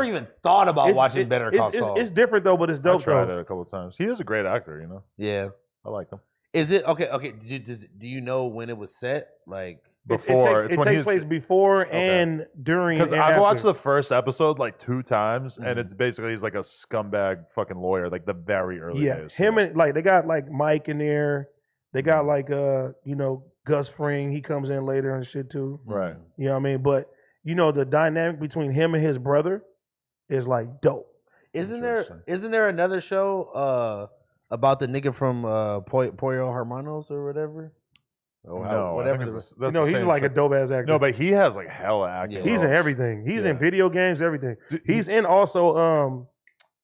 even thought about watching Better Call Saul. It's different though, but it's dope. I tried it a couple of times. He is a great actor, you know. Yeah, I like him. Is it okay? Okay, do you know when it was set? Like before it takes place before and during. Because I've watched the first episode like 2 times, and it's basically he's like a scumbag fucking lawyer, like the very early days. Him and like they got like Mike in there. They got like Gus Fring. He comes in later and shit too. Right. You know what I mean? But the dynamic between him and his brother is like dope. Isn't there another show about the nigga from Pollo Hermanos or whatever? Oh, no, whatever. He's like a dope ass actor. No, but he has like hella acting. He's in everything. He's in video games, everything. He's in also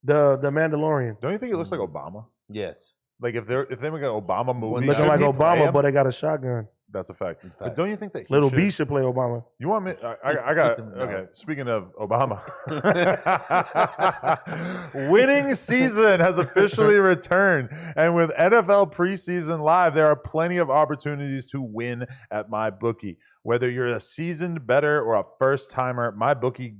the Mandalorian. Don't you think he looks like Obama? Yes. Like if they make an Obama movie, looking like Obama, but they got a shotgun. That's a fact. But don't you think that Little B should play Obama? You want me? I got okay. Speaking of Obama, winning season has officially returned, and with NFL preseason live, there are plenty of opportunities to win at MyBookie. Whether you're a seasoned bettor or a first timer, MyBookie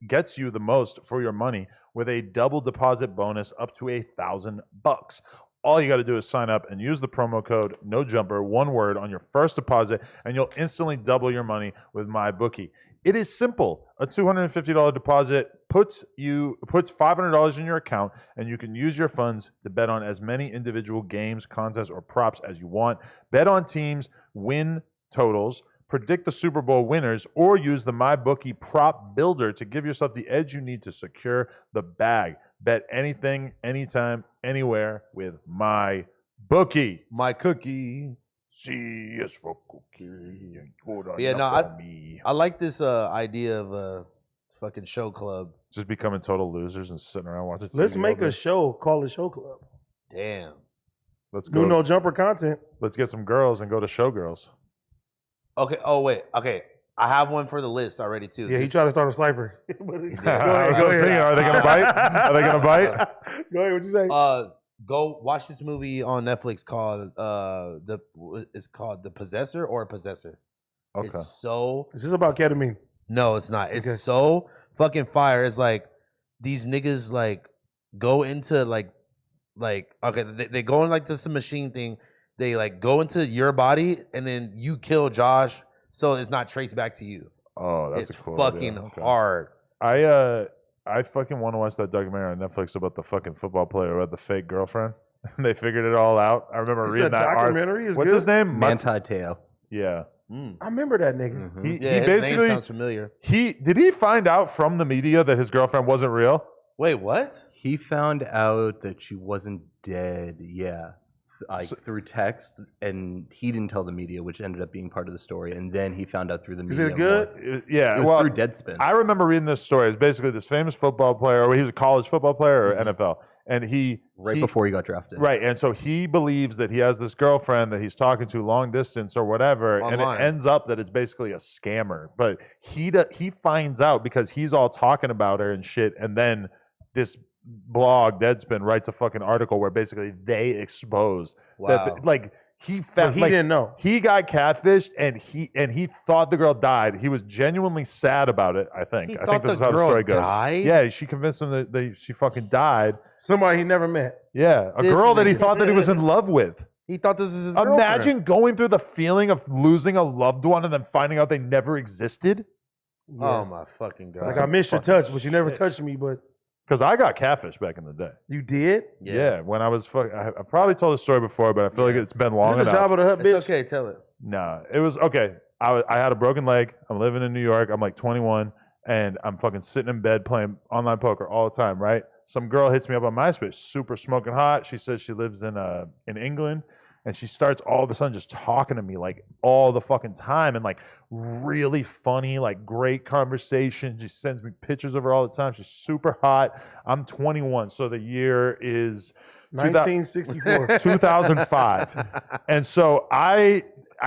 gets you the most for your money with a double deposit bonus up to $1,000. All you got to do is sign up and use the promo code NOJUMPER, one word, on your first deposit, and you'll instantly double your money with MyBookie. It is simple. A $250 deposit puts $500 in your account, and you can use your funds to bet on as many individual games, contests, or props as you want. Bet on teams, win totals, predict the Super Bowl winners, or use the MyBookie prop builder to give yourself the edge you need to secure the bag. Bet anything, anytime, anywhere with MyBookie. My cookie. C is for cookie. Yeah, no, I like this idea of a fucking show club. Just becoming total losers and sitting around watching TV. Let's make a show called the Show Club. Damn. Let's go. No Jumper content. Let's get some girls and go to Showgirls. Okay. Oh wait. Okay. I have one for the list already too. Yeah, he tried to start a cipher. Go ahead. Are they gonna bite? Are they gonna bite? Go ahead. What you say? Go watch this movie on Netflix called it's called The Possessor or Possessor. Okay. It's so. Is this about ketamine? No, it's not. It's so fucking fire. It's like these niggas like go into like okay, they go in like to some machine thing. They like go into your body and then you kill Josh. So it's not traced back to you. Oh, that's it's a cool fucking hard. I fucking want to watch that documentary on Netflix about the fucking football player who had the fake girlfriend. And they figured it all out. I remember reading that documentary. What's his name? Manti Te'o. Yeah. I remember that nigga. Mm-hmm. He his basically name sounds familiar. Did he find out from the media that his girlfriend wasn't real? Wait, what? He found out that she wasn't dead. Yeah. Through text, and he didn't tell the media, which ended up being part of the story. And then he found out through the media. Is it good? Yeah, it was through Deadspin. I remember reading this story. It's basically this famous football player, or he was a college football player or NFL, and before he got drafted. Right, and so he believes that he has this girlfriend that he's talking to long distance or whatever, online. And it ends up that it's basically a scammer. But he finds out because he's all talking about her and shit, and then this blog Deadspin writes a fucking article where basically they expose that, like, he But he didn't know. He got catfished, and he thought the girl died. He was genuinely sad about it. I think. I think this is how the story goes. Died? Yeah, she convinced him that she fucking died. Somebody he never met. Yeah, a This girl that he nigga. thought that he was in love with. He thought this was his girlfriend. Imagine going through the feeling of losing a loved one and then finding out they never existed. Oh my fucking god! Like I missed your touch, but you never touched me. But Because I got catfish back in the day. you did. Yeah, when I was I probably told this story before, but I feel like it's been long Is this a enough. job of the hut, bitch? It's okay. Tell it. Nah, it was okay. I had a broken leg. I'm living in New York. I'm like 21, and I'm fucking sitting in bed playing online poker all the time. Right? Some girl hits me up on MySpace, super smoking hot. She says she lives in England, and she starts all of a sudden just talking to me like all the fucking time, and like really funny, like great conversation. She sends me pictures of her all the time. She's super hot. I'm 21, so the year is 1964. 2005. And so I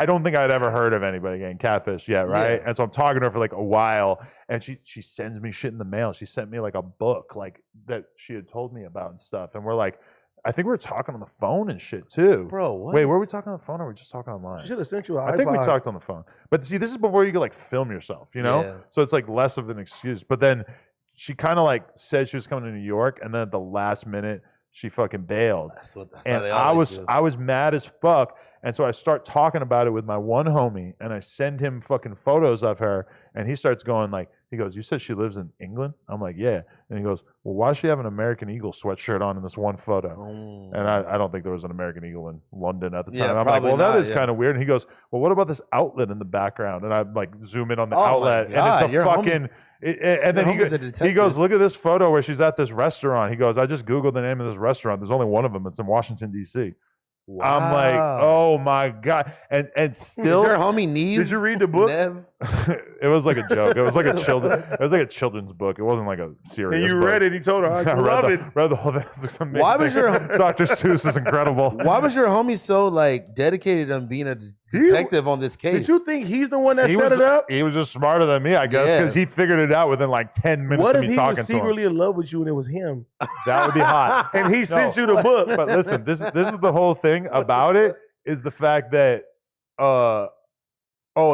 don't think I'd ever heard of anybody getting catfished yet, right? Yeah. And so I'm talking to her for like a while, and she sends me shit in the mail. She sent me like a book like that she had told me about and stuff. And we're like, I think we were talking on the phone and shit too. Bro, what? Wait, were we talking on the phone or were we just talking online? She should have sent you an I think we iPod. talked on the phone. But see, this is before you could like film yourself, you know? Yeah. So it's like less of an excuse. But then she kind of like said she was coming to New York, and then at the last minute she fucking bailed. That's how And they I always was do. mad as fuck. And so I start talking about it with my one homie, and I send him fucking photos of her, and he starts going like, he goes, "You said she lives in England?" I'm like, "Yeah." And he goes, "Well, why does she have an American Eagle sweatshirt on in this one photo?" And I don't think there was an American Eagle in London at the time. Yeah, I'm like, probably "Well, that not, is yeah. kind of weird." And he goes, "Well, what about this outlet in the background?" And I like zoom in on the Oh my outlet, and God, it's a your homie- fucking. And then your he homie's a goes, detective. "Look at this photo where she's at this restaurant." He goes, "I just Googled the name of this restaurant. There's only one of them. It's in Washington, D.C." I'm like, Wow. "Oh my God." And Is still, your homie Neve? Did you read the book? Nev? it was like a joke. It was like a children's book. It wasn't like a serious And you book. read it. He told her, I I love it. read the whole thing. It's amazing. Why was your- Dr. Seuss is incredible. Why was your homie so like dedicated on being a detective on this case? Did you think he's the one that He set was, it up? he was just smarter than me, I guess, Yeah. because he figured it out within like 10 minutes What of if me he talking was to him. secretly in love with you and it was him? That would be hot. And he sent you the book. But listen, this is the whole thing about it is the fact that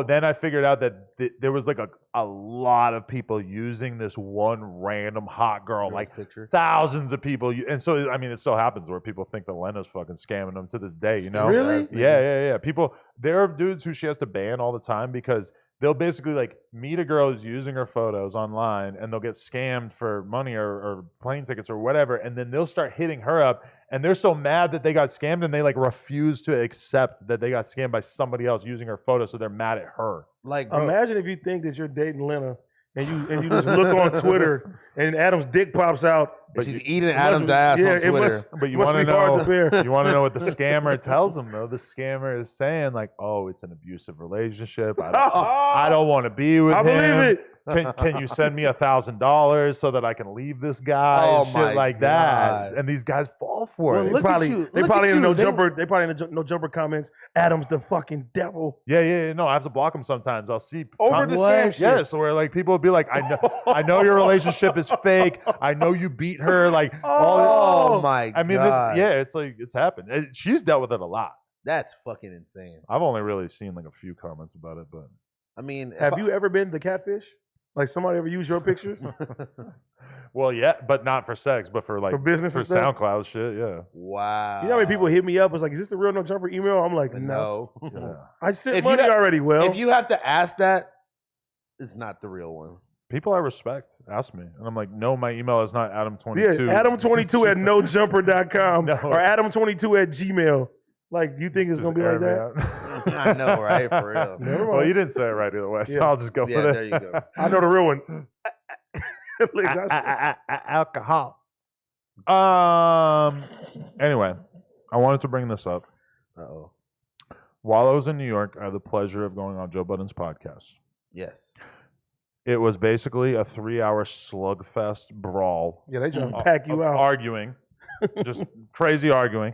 then I figured out that there was like a lot of people using this one random hot girl, like picture. thousands of people. And so, I mean, it still happens where people think that Lena's fucking scamming them to this day, you know? Really? Yeah. People, there are dudes who she has to ban all the time because they'll basically like meet a girl who's using her photos online, and they'll get scammed for money or plane tickets or whatever. And then they'll start hitting her up, and they're so mad that they got scammed, and they like refuse to accept that they got scammed by somebody else using her photo. So they're mad at her. Like, bro, Imagine if you think that you're dating Lena and you just look on Twitter and Adam's dick pops out. But she's you- eating It Adam's must- ass yeah, on it Twitter. must- But you must want to be hard know? to bear. You want to know what the scammer tells them though? The scammer is saying like, "Oh, it's an abusive relationship. I don't want to be with I him. believe it. Can you send me $1,000 so that I can leave this guy Oh and shit my like that?" God. And these guys fall for Well, it. look at you. They Look probably at in you. no They- jumper. They probably in no jumper comments. Adam's the fucking devil. Yeah. No, I have to block them sometimes. I'll see Over the What? scam shit. Yeah, so where like people will be like, I know your relationship is fake. I know you beat her. Like, Oh my I mean, God. it's like it's happened. She's dealt with it a lot. That's fucking insane. I've only really seen like a few comments about it, but I mean, Have you ever been the catfish? Like somebody ever used your pictures well, yeah, but not for sex, but for like for business for and stuff? SoundCloud shit. Yeah. Wow. You know how many people hit me up? It's like, is this the real no jumper email? I'm like, no. No. Yeah. I sent If you money got- already. Well, If you have to ask that, it's not the real one. People I respect ask me, and I'm like, no, my email is not yeah, Adam22. Adam22 at nojumper.com No. or Adam22 at Gmail. Like, you think it's Just gonna be air like me that? out. I know, right? For real. Never mind. Well, you didn't say it right either way, so Yeah. I'll just go Yeah, with it. there you go. I know the real one. Look, Josh- Alcohol. Anyway, I wanted to bring this up. Uh-oh. While I was in New York, I had the pleasure of going on Joe Budden's podcast. Yes. It was basically a 3-hour slugfest brawl. yeah, they trying to pack you of out. Arguing. Just crazy arguing.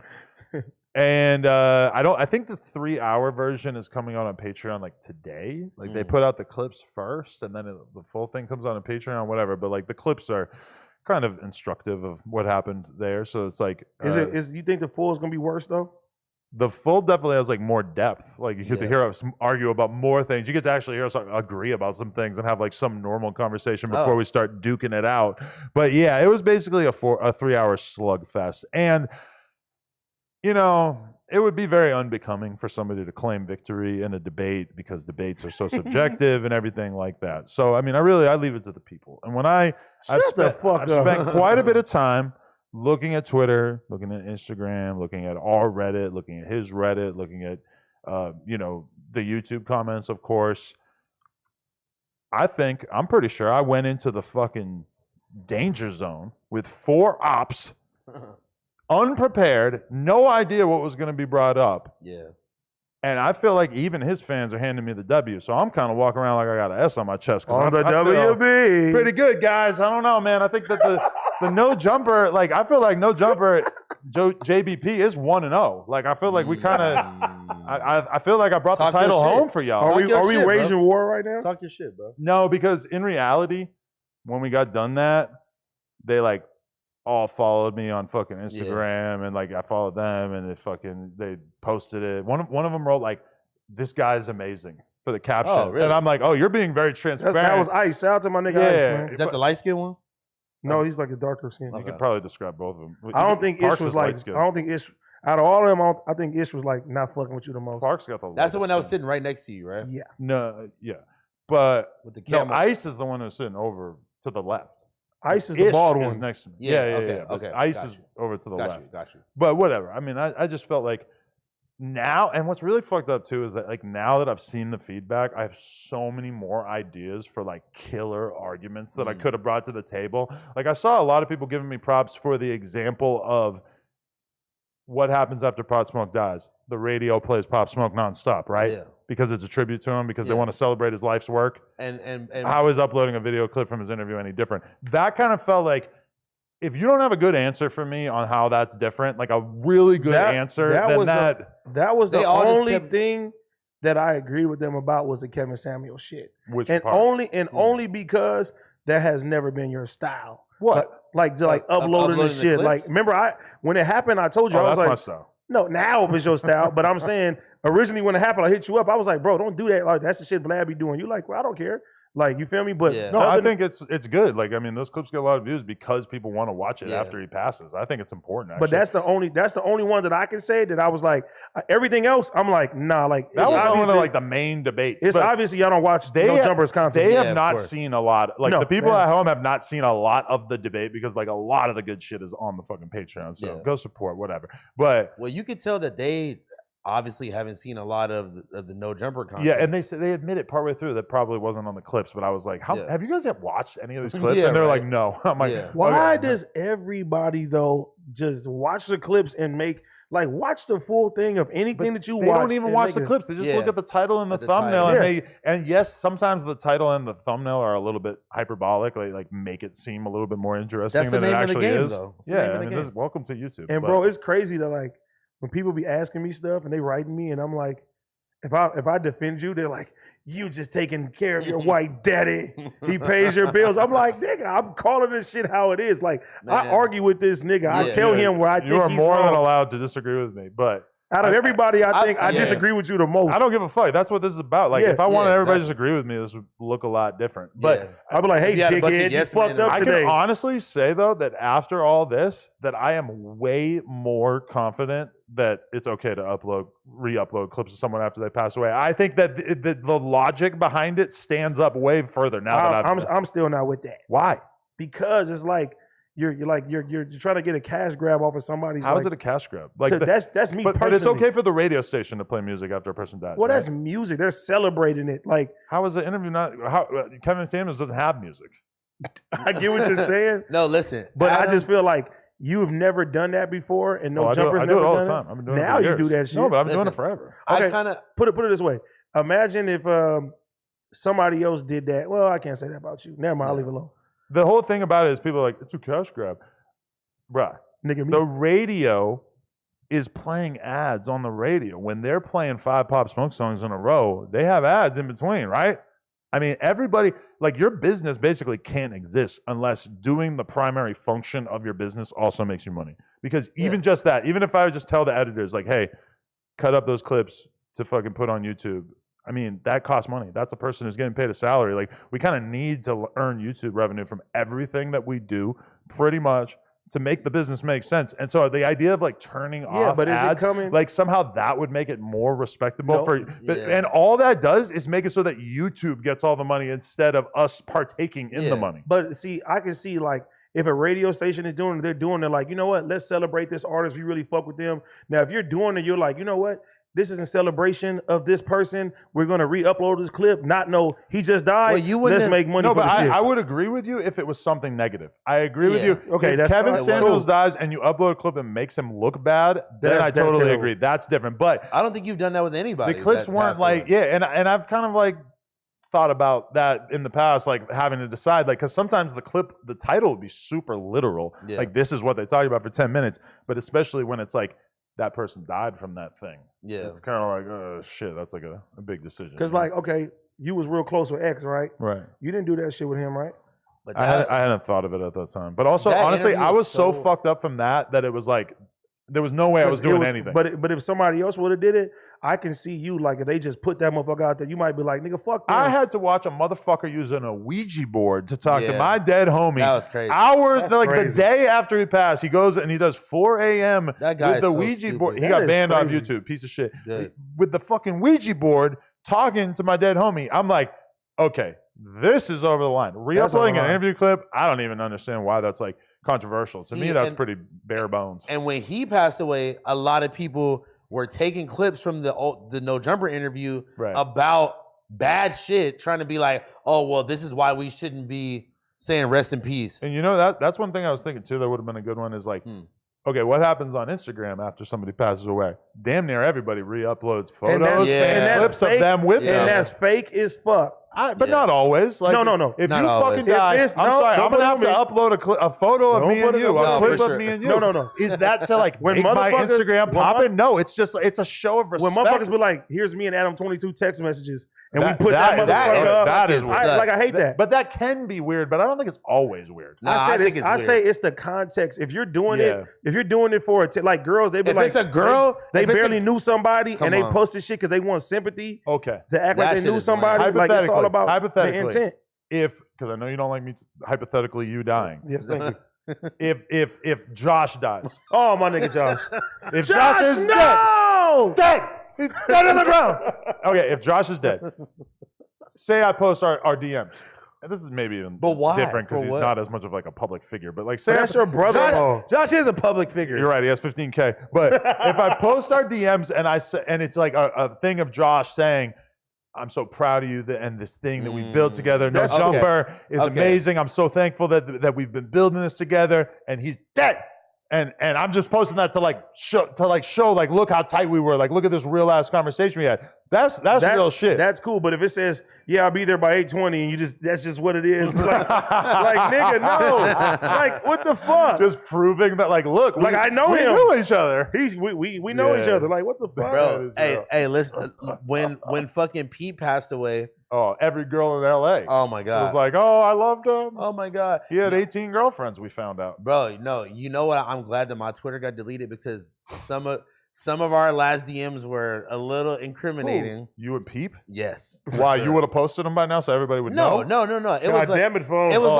And I think the 3-hour version is coming out on Patreon like today. Like they put out the clips first, and then the full thing comes out on Patreon, whatever. But like the clips are kind of instructive of what happened there. So it's like, Is you think the full is gonna be worse though? The full definitely has like more depth. Like you get to hear us argue about more things. You get to actually hear us agree about some things and have like some normal conversation before we start duking it out. But yeah, it was basically a 3-hour slugfest. And, you know, it would be very unbecoming for somebody to claim victory in a debate because debates are so subjective and everything like that. So, I mean, I leave it to the people. And when I've spent quite a bit of time looking at Twitter, looking at Instagram, looking at our Reddit, looking at his Reddit, looking at, you know, the YouTube comments, of course. I'm pretty sure I went into the fucking danger zone with 4 ops, unprepared, no idea what was going to be brought up. Yeah. And I feel like even his fans are handing me the W. So I'm kind of walking around like I got an S on my chest. On the WB. Pretty good, guys. I don't know, man. I think that the no jumper, like, I feel like no jumper, JBP is 1-0. Like, I feel like we kind of, I feel like I brought the title home for y'all. Are we waging war right now? Talk your shit, bro. No, because in reality, when we got done that, they like all followed me on fucking Instagram and like I followed them and they posted it. One of them wrote like, "This guy's amazing" for the caption. Oh, really? And I'm like, "Oh, you're being very transparent." That was Ice. Shout out to my nigga Ice, man. Is that the light skin one? No, he's like a darker skin. You could probably describe both of them. I don't think Ish was like. I don't think Ish. Out of all of them, I think Ish was like not fucking with you the most. Clark's got the. That's the one that was sitting right next to you, right? Yeah. No, yeah, but With the no, camera. Ice is the one who's sitting over to the left. Ice is the bald is one. next to me. Yeah, Yeah. But okay, Ice got is over to the left. Got you. But whatever. I mean, I just felt like now, and what's really fucked up too is that like now that I've seen the feedback, I have so many more ideas for like killer arguments that I could have brought to the table. Like I saw a lot of people giving me props for the example of what happens after Pop Smoke dies. The radio plays Pop Smoke nonstop, right? Yeah. Because it's a tribute to him, because they want to celebrate his life's work. And How is uploading a video clip from his interview any different? That kind of felt like, if you don't have a good answer for me on how that's different, like a really good answer, that was the all just only kept- thing that I agreed with them about was the Kevin Samuel shit. Which and part? only because that has never been your style. What? Like uploading the uploading shit. the Like clips? remember when it happened, I told you I was that's like, my style. no, now it's your style. But I'm saying originally when it happened, I hit you up. I was like, bro, don't do that. Like that's the shit Vlad be doing. You like, well, I don't care. Like you feel me? But Yeah. No, I think it's good. Like I mean, those clips get a lot of views because people want to watch it Yeah. after he passes. I think it's important. Actually. But that's the only one that I can say that I was like everything else. I'm like nah. Like that it's was one of obviously- like the main debates. It's but obviously y'all don't watch they No have- Jumpers content. They Yeah, have of not course. seen a lot. Like No, the people man. at home have not seen a lot of the debate because like a lot of the good shit is on the fucking Patreon. So Yeah. go support whatever. But well, you could tell that they obviously haven't seen a lot of the no jumper content. yeah, and they admit it partway through that probably wasn't on the clips. But I was like, Yeah. have you guys yet watched any of these clips? Yeah, And they're right. like, no. I'm like, Yeah. Why okay. does everybody though just watch the clips and watch the full thing of anything that you They watch? don't even and watch make the a- clips. They just look Yeah. at the title and the At the thumbnail, title. and yes, sometimes the title and the thumbnail are a little bit hyperbolic, like make it seem a little bit more interesting That's the than it name of the actually game, is. though. It's the name Yeah, of I the mean, this game. is welcome to YouTube. And but- bro, it's crazy that like when people be asking me stuff and they writing me and I'm like, if I defend you, they're like, you just taking care of your white daddy. He pays your bills. I'm like, nigga, I'm calling this shit how it is. Like I Man. argue with this nigga. I Yeah. tell him where I you think are he's more wrong. than allowed to disagree with me, but Out of everybody, I think I yeah. disagree with you the most. I don't give a fuck. That's what this is about. Like, Yeah. if I wanted Yeah, everybody to exactly. disagree with me, this would look a lot different. But Yeah. I'll be like, hey, If you had a bunch of dickhead, you yes men fucked and up I today. can honestly say though that after all this, that I am way more confident that it's okay to re-upload clips of someone after they pass away. I think that the logic behind it stands up way further now that I'm still not with that Why? because it's like you're trying to get a cash grab off of somebody's. How like, is it a cash grab? Like, so that's me but personally. it's okay for the radio station to play music after a person dies. Well, right? that's music. They're celebrating it. Like How is the interview not? How Kevin Samuels doesn't have music. I get what you're saying, No, listen. but I Adam- just feel like you've never done that before, and Oh, I do jumpers it never all done the it. time. I've been doing Now it for you years. do that shit. No, but I've been doing Listen. it forever. I Okay. kind of Put it this way. Imagine if somebody else did that. Well, I can't say that about you. Never mind. I'll leave it alone. The whole thing about it is people are like, it's a cash grab. Bruh, Nigga, me. the radio is playing ads on the radio. When they're playing 5 Pop Smoke songs in a row, they have ads in between, right? I mean, everybody, like your business basically can't exist unless doing the primary function of your business also makes you money. Because even just that, even if I would just tell the editors, like, hey, cut up those clips to fucking put on YouTube. I mean, that costs money. That's a person who's getting paid a salary. Like, we kind of need to earn YouTube revenue from everything that we do, pretty much, to make the business make sense. And so the idea of like turning off but is ads, it coming? like somehow that would make it more respectable No. and all that does is make it so that YouTube gets all the money instead of us partaking in the money. But see, I can see like if a radio station is doing it, they're doing it like, you know what, let's celebrate this artist. We really fuck with them. Now, if you're doing it, you're like, you know what? This is in celebration of this person. We're gonna re-upload this clip. Not know he just died. Well, you wouldn't let's have- make money No, for but the shit. I would agree with you if it was something negative. I agree with you. Okay, if that's Kevin fine. Samuels Cool. dies and you upload a clip and makes him look bad, then That's I totally terrible. agree. That's different. But I don't think you've done that with anybody. the clips that weren't passed like, away. and I've kind of like thought about that in the past, like having to decide, like, because sometimes the title would be super literal. Yeah. Like, this is what they talk about for 10 minutes. But especially when it's like, that person died from that thing. Yeah. It's kind of like, oh, shit, that's like a big decision. Because like, okay, you was real close with X, right? right. You didn't do that shit with him, right? But I hadn't thought of it at that time. But also, That honestly, interview I was was so so- fucked up from that it was like, there was no way I was 'Cause it doing anything. But if somebody else would have did it, I can see you like if they just put that motherfucker out there, you might be like, nigga, fuck them. I had to watch a motherfucker using a Ouija board to talk to Yeah. my dead homie. That was crazy. Hours, That's like crazy. the day after he passed, he goes and he does 4 a.m. That guy with is the so Ouija stupid. board. He That got is banned on crazy. YouTube, piece of shit. Good. With the fucking Ouija board talking to my dead homie. I'm like, okay, this is over the line. That's over Re-uploading the an line. interview clip, I don't even understand why that's like controversial. To See, me, that's and- pretty bare bones. And when he passed away, a lot of people were taking clips from the No Jumper interview Right. about bad shit, trying to be like, oh, well, this is why we shouldn't be saying rest in peace. And you know, that's one thing I was thinking too that would have been a good one is like, Hmm. okay, what happens on Instagram after somebody passes away? Damn near everybody re-uploads photos And that's- Yeah. and and clips that's of them with Yeah. them. And that's fake as fuck. But Yeah. not always. Like, No. If Not you always. fucking die, If it's- I'm no, sorry, don't I'm gonna have put to it on upload a photo of Don't me put and it you, on a me. clip No, of for sure. me and you. No. Is that to like When make my motherfuckers- Instagram when popping? No, it's a show of When respect. motherfuckers be like, here's me and Adam 22 text messages, and That- we put that, that- motherfucker that is- up. that is weird. I hate that. But that can be weird, but I don't think it's always weird. Nah, I think it's I weird. say it's the context. If you're doing Yeah. if you're doing it for like girls, they be If like, it's a girl, they if it's barely a- knew somebody Come and they on. posted shit because they want sympathy Okay. to act That like they shit knew is somebody. lame. Like it's all Hypothetically- about the hypothetically. intent. Because I know you don't like me, hypothetically, you dying. Yes, thank you. If Josh dies, Oh, my nigga Josh. if Josh is no! dead, he's dead on the ground. Okay, if Josh is dead, say I post our DMs. And this is maybe even But why? different because For he's what? not as much of like a public figure. But like, say But that's I- your brother. Josh is a public figure. You're right. He has 15K. But if I post our DMs and I say, and it's like a thing of Josh saying, "I'm so proud of you and this thing that we built together. No That's okay. Jumper is Okay. amazing. I'm so thankful that we've been building this together." And he's dead. And I'm just posting that to show like look how tight we were. Like look at this real ass conversation we had. That's real shit. That's cool. But if it says, yeah, I'll be there by 8:20 and that's just what it is. Like nigga, no. Like, what the fuck? just proving that like look, Like, I know we him. know each other. We know each Yeah. other. Like, what the fuck? Bro, That is real. hey, listen. When fucking Pete passed away, Oh, every girl in LA oh my god, was like, "Oh, I loved him." oh my god, He had 18 girlfriends. We found out. bro. No, you know what? I'm glad that my Twitter got deleted because some of our last DMs were a little incriminating. You would peep. Yes. Why? You would have posted them by now, so everybody would No. know. It God was like damn it, phone. it was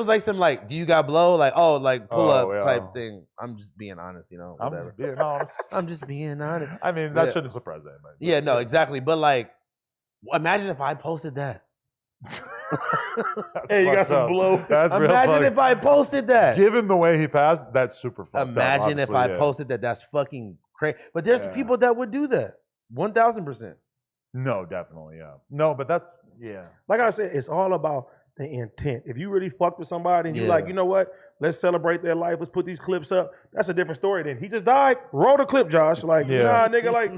like Oh. some like do you got blow like pull Oh, up yeah. type thing. I'm just being honest, I'm whatever. just being honest. I'm just being honest. I mean, that Yeah. shouldn't surprise anybody. Yeah, no, exactly. But like, imagine if I posted that. Hey, you got some blow. That's real Imagine funny. if I posted that. Given the way he passed, that's super fucked Imagine up, if I obviously, yeah. posted that. That's fucking crazy. But there's Yeah. people that would do that. 1000%. No, definitely, yeah. No, but that's yeah. Like I said, it's all about the intent. If you really fucked with somebody and you're Yeah. like, you know what? Let's celebrate their life. Let's put these clips up. That's a different story. Then he just died. Roll the clip, Josh. Like, Yeah. nah, nigga. Like,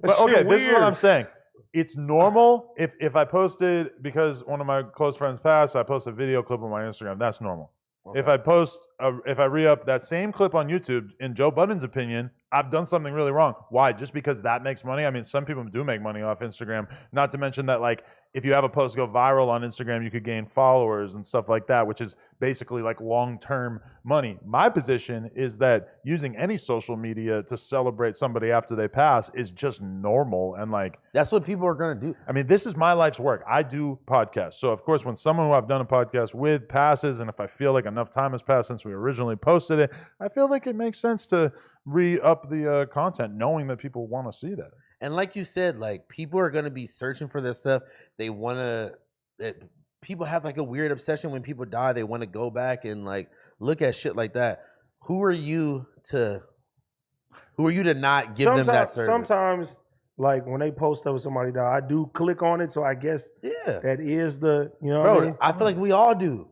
But okay, this is what weird. I'm saying. It's normal if I posted because one of my close friends passed. I post a video clip on my Instagram. That's normal. Okay. If I post, if I re-up that same clip on YouTube, in Joe Budden's opinion, I've done something really wrong. Why? Just because that makes money? I mean, some people do make money off Instagram. Not to mention that, like, if you have a post go viral on Instagram, you could gain followers and stuff like that, which is basically like long-term money. My position is that using any social media to celebrate somebody after they pass is just normal. And like, that's what people are going to do. I mean, this is my life's work. I do podcasts. So of course, when someone who I've done a podcast with passes, and if I feel like enough time has passed since we originally posted it, I feel like it makes sense to re-up the content, knowing that people want to see that. And like you said, like, people are going to be searching for this stuff. They want to, people have like a weird obsession when people die. They want to go back and like look at shit like that. Who are you to not give them that service? Sometimes, like when they post up with somebody die, I do click on it. So I guess that is the, you know, bro, what I mean? I feel like we all do.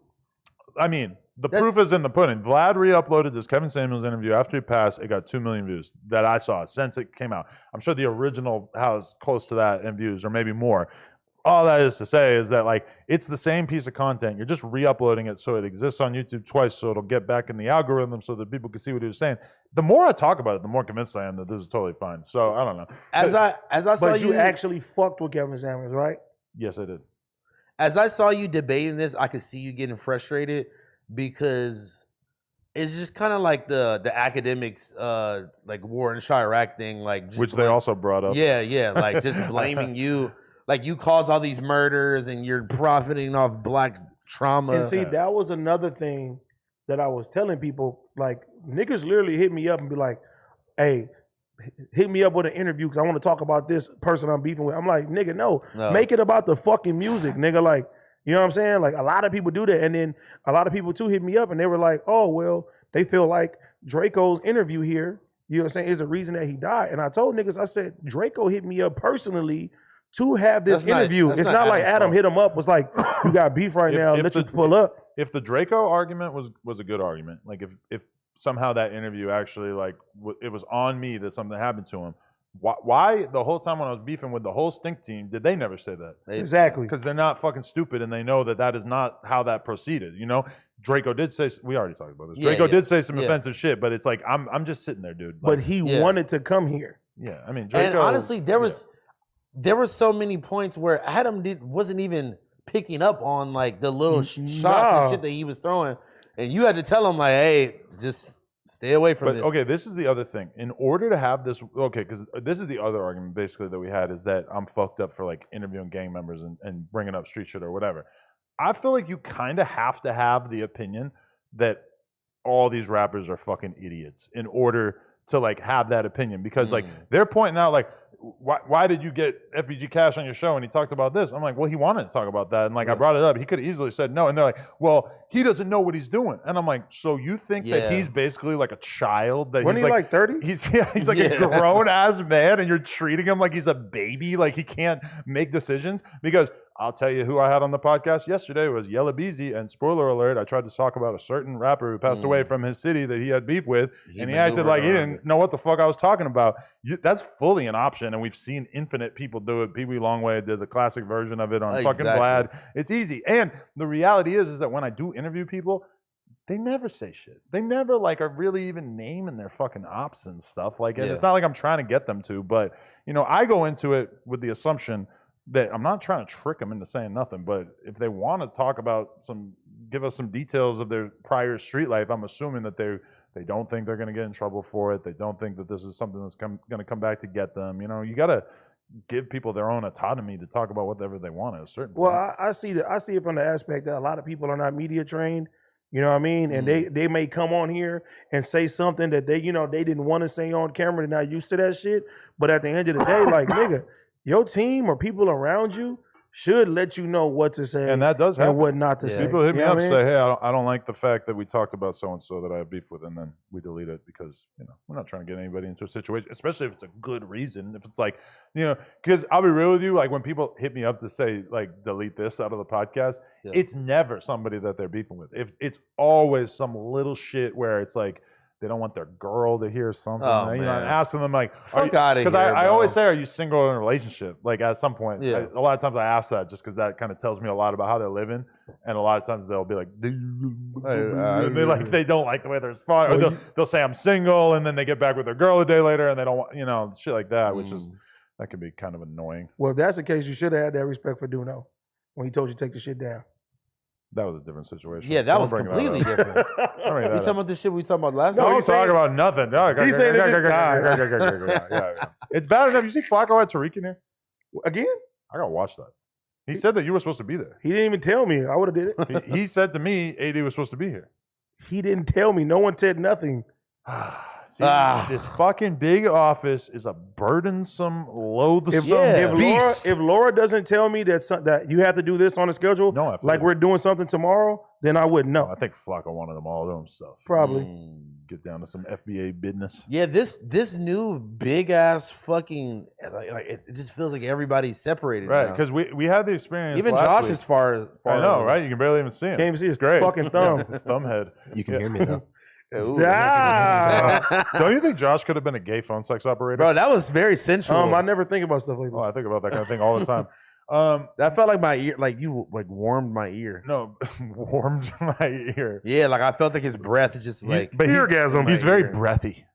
I mean, the proof is in the pudding. Vlad re-uploaded this Kevin Samuels interview after he passed. It got 2 million views that I saw since it came out. I'm sure the original has close to that in views or maybe more. All that is to say is that, like, it's the same piece of content. You're just re-uploading it so it exists on YouTube twice, so it'll get back in the algorithm so that people can see what he was saying. The more I talk about it, the more convinced I am that this is totally fine. So I don't know. As I saw you actually fucked with Kevin Samuels, right? Yes, I did. As I saw you debating this, I could see you getting frustrated because it's just kind of like the academics, like war in Chirac thing, like just which they also brought up. Yeah, like just blaming you, like you caused all these murders and you're profiting off black trauma. And see, that was another thing that I was telling people. Like, niggas literally hit me up and be like, "Hey, hit me up with an interview because I want to talk about this person I'm beefing with." I'm like, nigga, no, make it about the fucking music, nigga. Like, you know what I'm saying? Like, a lot of people do that. And then a lot of people too hit me up and they were like, oh, well, they feel like Draco's interview here, you know what I'm saying, is the reason that he died. And I told niggas, I said, Draco hit me up personally to have this interview. It's not like Adam hit him up, was like, you got beef right now, let you pull up. If the Draco argument was a good argument, like if somehow that interview actually, like, it was on me that something happened to him, why the whole time when I was beefing with the whole Stink team, did they never say that? Exactly. Because they're not fucking stupid and they know that that is not how that proceeded, you know? Draco did say, we already talked about this. Draco did say some offensive shit, but it's like, I'm just sitting there, dude. Like, but he wanted to come here. Yeah, I mean, Draco. And honestly, there were so many points where Adam wasn't even picking up on like the little shots and shit that he was throwing. And you had to tell him like, hey, just stay away from this. Okay, this is the other thing. In order to have this, because this is the other argument basically that we had, is that I'm fucked up for like interviewing gang members and bringing up street shit or whatever. I feel like you kind of have to have the opinion that all these rappers are fucking idiots in order to like have that opinion, because like they're pointing out like, why did you get FBG Cash on your show and he talked about this? I'm like, well, he wanted to talk about that. And like, I brought it up. He could have easily said no. And they're like, well, he doesn't know what he's doing. And I'm like, so you think that he's basically like a child? That Wasn't he's he like 30? He's like a grown ass man and you're treating him like he's a baby, like he can't make decisions? Because I'll tell you who I had on the podcast yesterday was Yella Beezy, and spoiler alert, I tried to talk about a certain rapper who passed away from his city that he had beef with, and he acted like he didn't know what the fuck I was talking about. That's fully an option, and we've seen infinite people do it. Pee Wee Longway did the classic version of it on fucking Vlad. It's easy. And the reality is that when I do interview people, they never say shit. They never like are really even naming their fucking ops and stuff. Like, and it's not like I'm trying to get them to, but you know, I go into it with the assumption that I'm not trying to trick them into saying nothing, but if they want to talk about give us some details of their prior street life, I'm assuming that they don't think they're going to get in trouble for it. They don't think that this is something that's going to come back to get them. You know, you got to give people their own autonomy to talk about whatever they want at a certain point. Well, I see it from the aspect that a lot of people are not media trained. You know what I mean? And they may come on here and say something that they didn't want to say on camera. They're not used to that shit. But at the end of the day, like, nigga, your team or people around you should let you know what to say, and that does happen. And what not to say. People hit me up and say, hey, I don't like the fact that we talked about so-and-so that I have beef with, and then we delete it because, you know, we're not trying to get anybody into a situation, especially if it's a good reason. If it's like, you know, because I'll be real with you, like when people hit me up to say, like, delete this out of the podcast, it's never somebody that they're beefing with. If it's always some little shit where it's like, they don't want their girl to hear something. Oh, you know, man. and asking them like, Fuck outta because here, I bro. always say, are you single in a relationship? Like at some point, Yeah. a lot of times I ask that just because that kind of tells me a lot about how they're living, and a lot of times they'll be like, and they don't like the way they're responding, or they'll say I'm single, and then they get back with their girl a day later, and they don't want, you know, shit like that, which is that can be kind of annoying. Well, if that's the case, you should have had that respect for Duno when he told you to take the shit down. That was a different situation. Yeah, that Don't was bring completely up. different. Don't bring that You up. talking about this shit we talking about last No, night? he's talking about nothing. He said It's bad enough. You see Flacco had Tariq in here? Again? I gotta watch that. He said that you were supposed to be there. He didn't even tell me. I would have did it. He said to me, AD was supposed to be here. He didn't tell me. No one said nothing. See, this fucking big office is a burdensome, loathsome beast. If Laura doesn't tell me that you have to do this on a schedule, No, I feel like it. we're doing something tomorrow, then I wouldn't know. I think Flacco wanted them all to himself. Probably. Get down to some FBA business. Yeah, this new big ass fucking like it just feels like everybody's separated. Right, now. because we had the experience Even last Josh week. is far. I know, right? You can barely even see him. Can't even see his Great. fucking thumb. His thumb head. You can hear me though. Ooh. Ah. Don't you think Josh could have been a gay phone sex operator? Bro, that was very sensual. I never think about stuff like Oh, that. I think about that kind of thing all the time. That felt like my ear, like you like warmed my ear. No, warmed my ear. Yeah, like I felt like his breath is just like But Eargasm. He's very ear. breathy.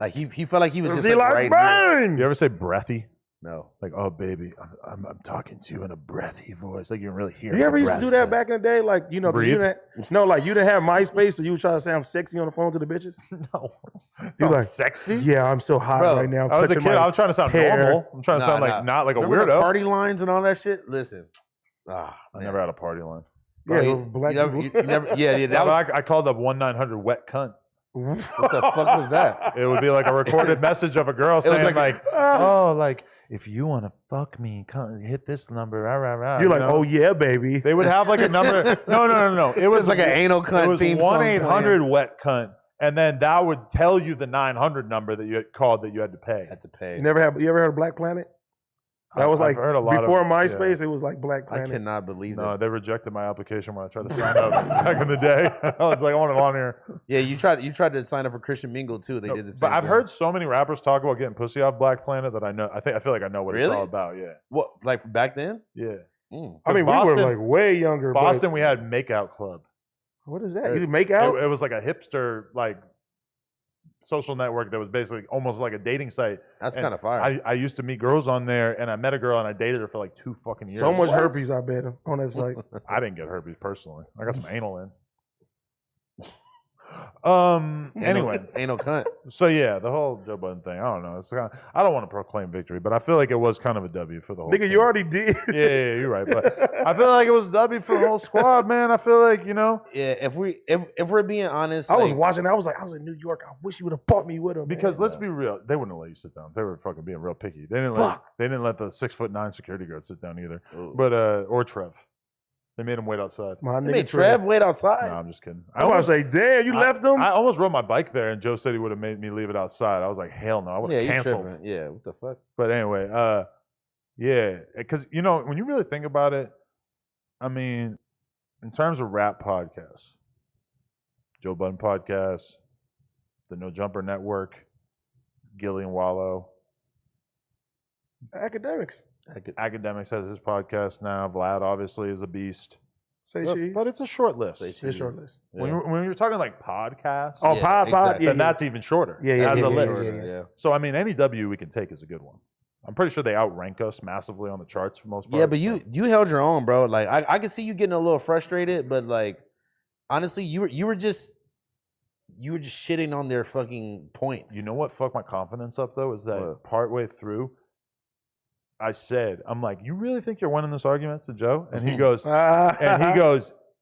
like he felt like he was just See, like like right here. burn. You ever say breathy? No. Like, oh baby, I'm talking to you in a breathy voice. Like you can really hear. You the ever used to breath. do that back in the day? Like, you know, 'cause you Breathe? you didn't have MySpace, so you would try to sound sexy on the phone to the bitches? No, You sounds like, sexy. Yeah, I'm so hot Bro, right now. I'm I was a touching kid. my I was trying to sound hair. normal. I'm trying to sound like not like a Remember the weirdo. party lines and all that shit. Listen, I never had a party line. Yeah, Bro, with black you never, people. you never, yeah, that No, was, but I called up 1-900 wet cunt. what the fuck was that? It would be like a recorded message of a girl saying like, oh, like if you want to fuck me, come hit this number. Rah, rah, rah, You're like, know? oh yeah, baby. They would have like a number. No. It was like an anal cunt It was theme song 1-800 wet cunt, and then that would tell you the 900 number that you had called that you had to pay. Had to pay. You ever heard of Black Planet? That was I've like heard a lot before of, MySpace. It was like Black I Planet. cannot believe No, it. they rejected my application when I tried to sign up back in the day. I was like, I want it on here. Yeah, you tried to sign up for Christian Mingle too. They did the same. But I've thing. heard so many rappers talk about getting pussy off Black Planet that I feel like I know what it's Really? all about. Yeah, what like back then. yeah. I mean, Boston- we were like way younger. but- Boston, we had Makeout Club. What is that? You make out? It was like a hipster like social network that was basically almost like a dating site. That's And kind of fire. I used to meet girls on there, and I met a girl and I dated her for like 2 fucking years. So much herpes, I bet, on that site. I didn't get herpes personally. I got some anal in. Anyway, anal cunt. so yeah, the whole Joe Budden thing. I don't know. It's kind of, I don't want to proclaim victory, but I feel like it was kind of a W for the whole. Nigga, team. you already did. Yeah, you're right. But I feel like it was a W for the whole squad, man. I feel like Yeah, if we're being honest, I was like, watching. I was in New York. I wish you would have brought me with him. because man. let's be real, they wouldn't let you sit down. They were fucking being real picky. They didn't let the 6'9" security guard sit down either. Ooh. But or Trev, they made him wait outside. My they nigga made Trev wait outside. No, I'm just kidding. I'm about to say, damn, you left them. I almost rode my bike there, and Joe said he would have made me leave it outside. I was like, hell no, I would have you canceled. tripping. Yeah, what the fuck? But anyway, yeah, because you know when you really think about it, I mean, in terms of rap podcasts, Joe Budden podcast, the No Jumper Network, Gillian Wallow, Academics. Academics has his podcast now. Vlad obviously is a beast, Say cheese. but it's a short list. It's short list. When you're talking like podcasts, Oh, pod. exactly. Yeah, then that's even shorter. Yeah, as yeah, a yeah, list. yeah. So I mean, any W we can take is a good one. I'm pretty sure they outrank us massily on the charts for most part. Yeah, but you held your own, bro. Like I can see you getting a little frustrated, but like honestly, you were just shitting on their fucking points. You know what fucked my confidence up though is that What? partway through, I said, "I'm like, you really think you're winning this argument to Joe?" And he goes,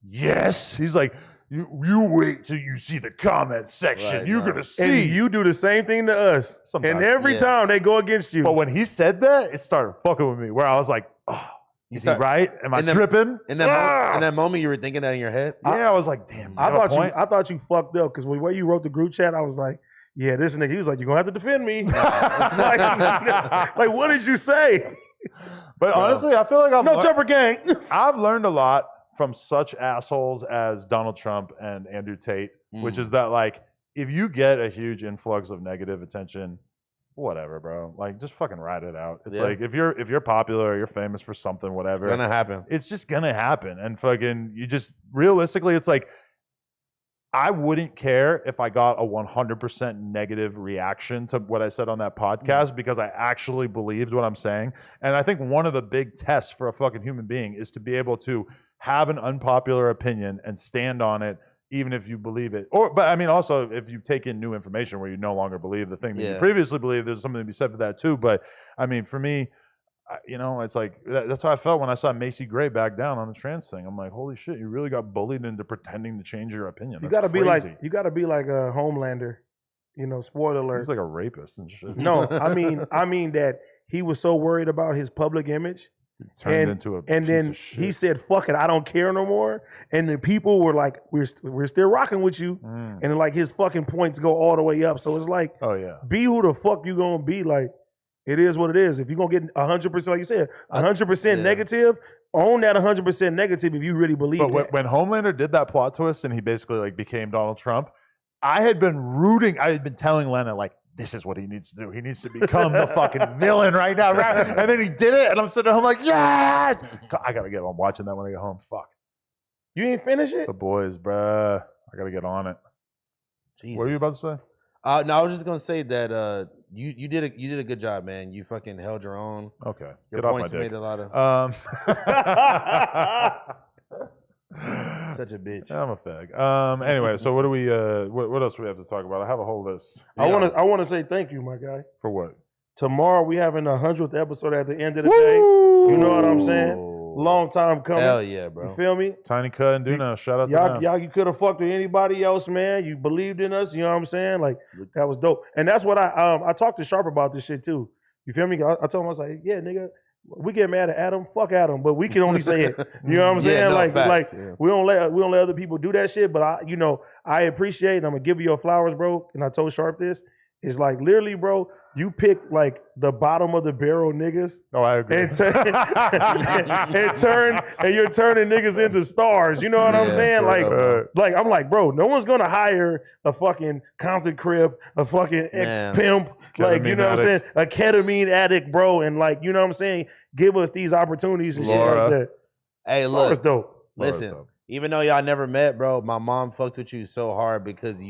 "Yes." He's like, "You wait till you see the comment section. Right, you're no. gonna see." And you do the same thing to us. Sometimes, and every yeah. time they go against you. But when he said that, it started fucking with me. Where I was like, "Oh, You is start- he right? Am I in the- tripping?" in that moment, you were thinking that in your head. Yeah, I was like, "Damn." Does he I have a thought point? I thought you fucked up because the way you wrote the group chat, I was like, yeah, this nigga. He was like, you're gonna have to defend me. like, what did you say? But honestly, I feel like No jumper gang. I've learned a lot from such assholes as Donald Trump and Andrew Tate, which is that like if you get a huge influx of negative attention, whatever, bro. Like, just fucking ride it out. It's like if you're popular or you're famous for something, whatever, It's gonna happen. It's just gonna happen. And fucking, you just realistically, it's like, I wouldn't care if I got a 100% negative reaction to what I said on that podcast because I actually believed what I'm saying. And I think one of the big tests for a fucking human being is to be able to have an unpopular opinion and stand on it, even if you believe it. But I mean, also, if you take in new information where you no longer believe the thing that you previously believed, there's something to be said for that too. But I mean, for me, it's like, that's how I felt when I saw Macy Gray back down on the trans thing. I'm like, holy shit, you really got bullied into pretending to change your opinion. You gotta be like a Homelander, spoiler alert. He's like a rapist and shit. No, I mean that he was so worried about his public image. Turned into a and piece then of shit. he said, fuck it, I don't care no more. And the people were like, we're still rocking with you. And then, like, his fucking points go all the way up. So it's like, oh yeah, be who the fuck you gonna be. Like, it is what it is. If you're gonna get 100%, like you said, 100% negative, own that 100% negative if you really believe it. But when Homelander did that plot twist and he basically like became Donald Trump, I had been telling Lena, like, this is what he needs to do. He needs to become the fucking villain right now. Right? And then he did it, and I'm sitting at home like, yes! I gotta get on watching that when I get home. Fuck. You ain't finished it? The boys, bruh. I gotta get on it. Jesus. What were you about to say? No, I was just gonna say that you did a good job, man. You fucking held your own. Okay. Your Get points off my dick. made a lot of. Such a bitch. I'm a fag. Anyway, so what do we? What else do we have to talk about? I have a whole list. I want to say thank you, my guy. For what? Tomorrow we having 100th episode at the end of the day. You know what I'm saying? Long time coming. Hell yeah, bro. You feel me? Tiny Cut and Duno. Shout out to them. Y'all, you could have fucked with anybody else, man. You believed in us. You know what I'm saying? Like, that was dope. And that's what I talked to Sharp about this shit too. You feel me? I told him, I was like, yeah, nigga, we get mad at Adam, fuck Adam, but we can only say it. You know what I'm saying? No, like, facts, we don't let other people do that shit. But I appreciate, and I'm gonna give you your flowers, bro. And I told Sharp this. It's like, literally, bro, you picked like the bottom of the barrel niggas. Oh, I agree. And you're turning niggas into stars. You know what I'm saying? Like I'm like, bro, no one's gonna hire a fucking Compton Crip, a fucking ex-pimp, like, you know what I'm saying? A ketamine addict, bro, and like, you know what I'm saying? Give us these opportunities and shit like that. Hey, look. Laura's dope. Listen, even though y'all never met, bro, my mom fucked with you so hard because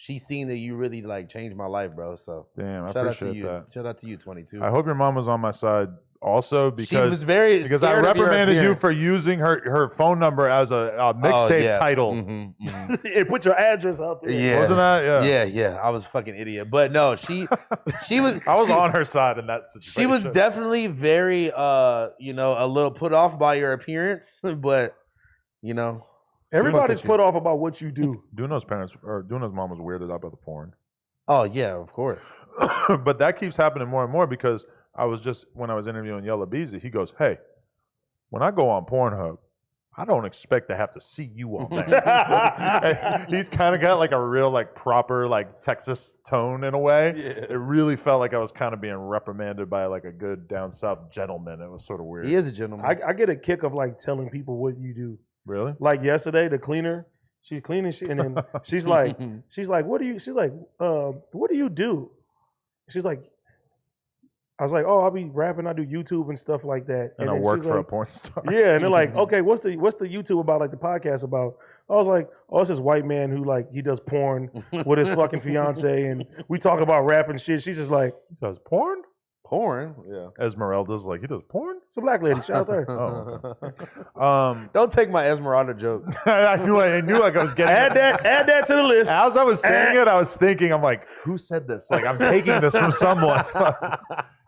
she seen that you really like changed my life, bro. So damn, I shout out to appreciate you. that. Shout out to you, 22. I hope your mom was on my side also because she was very because I reprimanded you for using her phone number as a mixtape title. And put your address out there. Yeah. Wasn't that? Yeah. I was a fucking idiot. But no, she was I was on her side in that situation. She was definitely very a little put off by your appearance, but everybody's put off about what you do. Duno's mom was weirded out by the porn. Oh yeah, of course. But that keeps happening more and more because when I was interviewing Yella Beezy, he goes, "Hey, when I go on Pornhub, I don't expect to have to see you all day." He's kind of got like a real like proper like Texas tone in a way. Yeah. It really felt like I was kind of being reprimanded by like a good down south gentleman. It was sort of weird. He is a gentleman. I get a kick of like telling people what you do. Really? Like yesterday, the cleaner, she's cleaning shit, and then she's like, what do you do? She's like, I was like, oh, I'll be rapping, I do YouTube and stuff like that. And I work for a porn star. Yeah, and they're like, okay, what's the YouTube about, like the podcast about? I was like, oh, it's this white man who like, he does porn with his fucking fiance, and we talk about rap and shit. She's just like, he does porn? Porn? Yeah. Esmeralda's like, he does porn? It's a black lady. Shout out there. Don't take my Esmeralda joke. I knew like I was getting add that to the list. As I was saying it, I was thinking, I'm like, who said this? Like, I'm taking this from someone.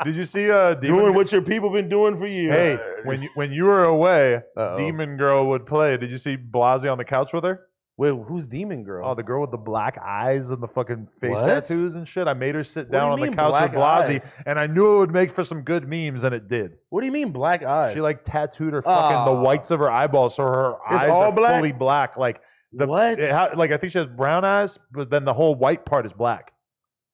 Did you see doing what your people been doing for years? Hey, when you were away, Demon Girl would play. Did you see Blasey on the couch with her? Wait, who's Demon Girl? Oh, the girl with the black eyes and the fucking face tattoos and shit. I made her sit down on the couch with Blasey, and I knew it would make for some good memes, and it did. What do you mean black eyes? She like tattooed her fucking the whites of her eyeballs, so her eyes are fully black. Like what? Like I think she has brown eyes, but then the whole white part is black.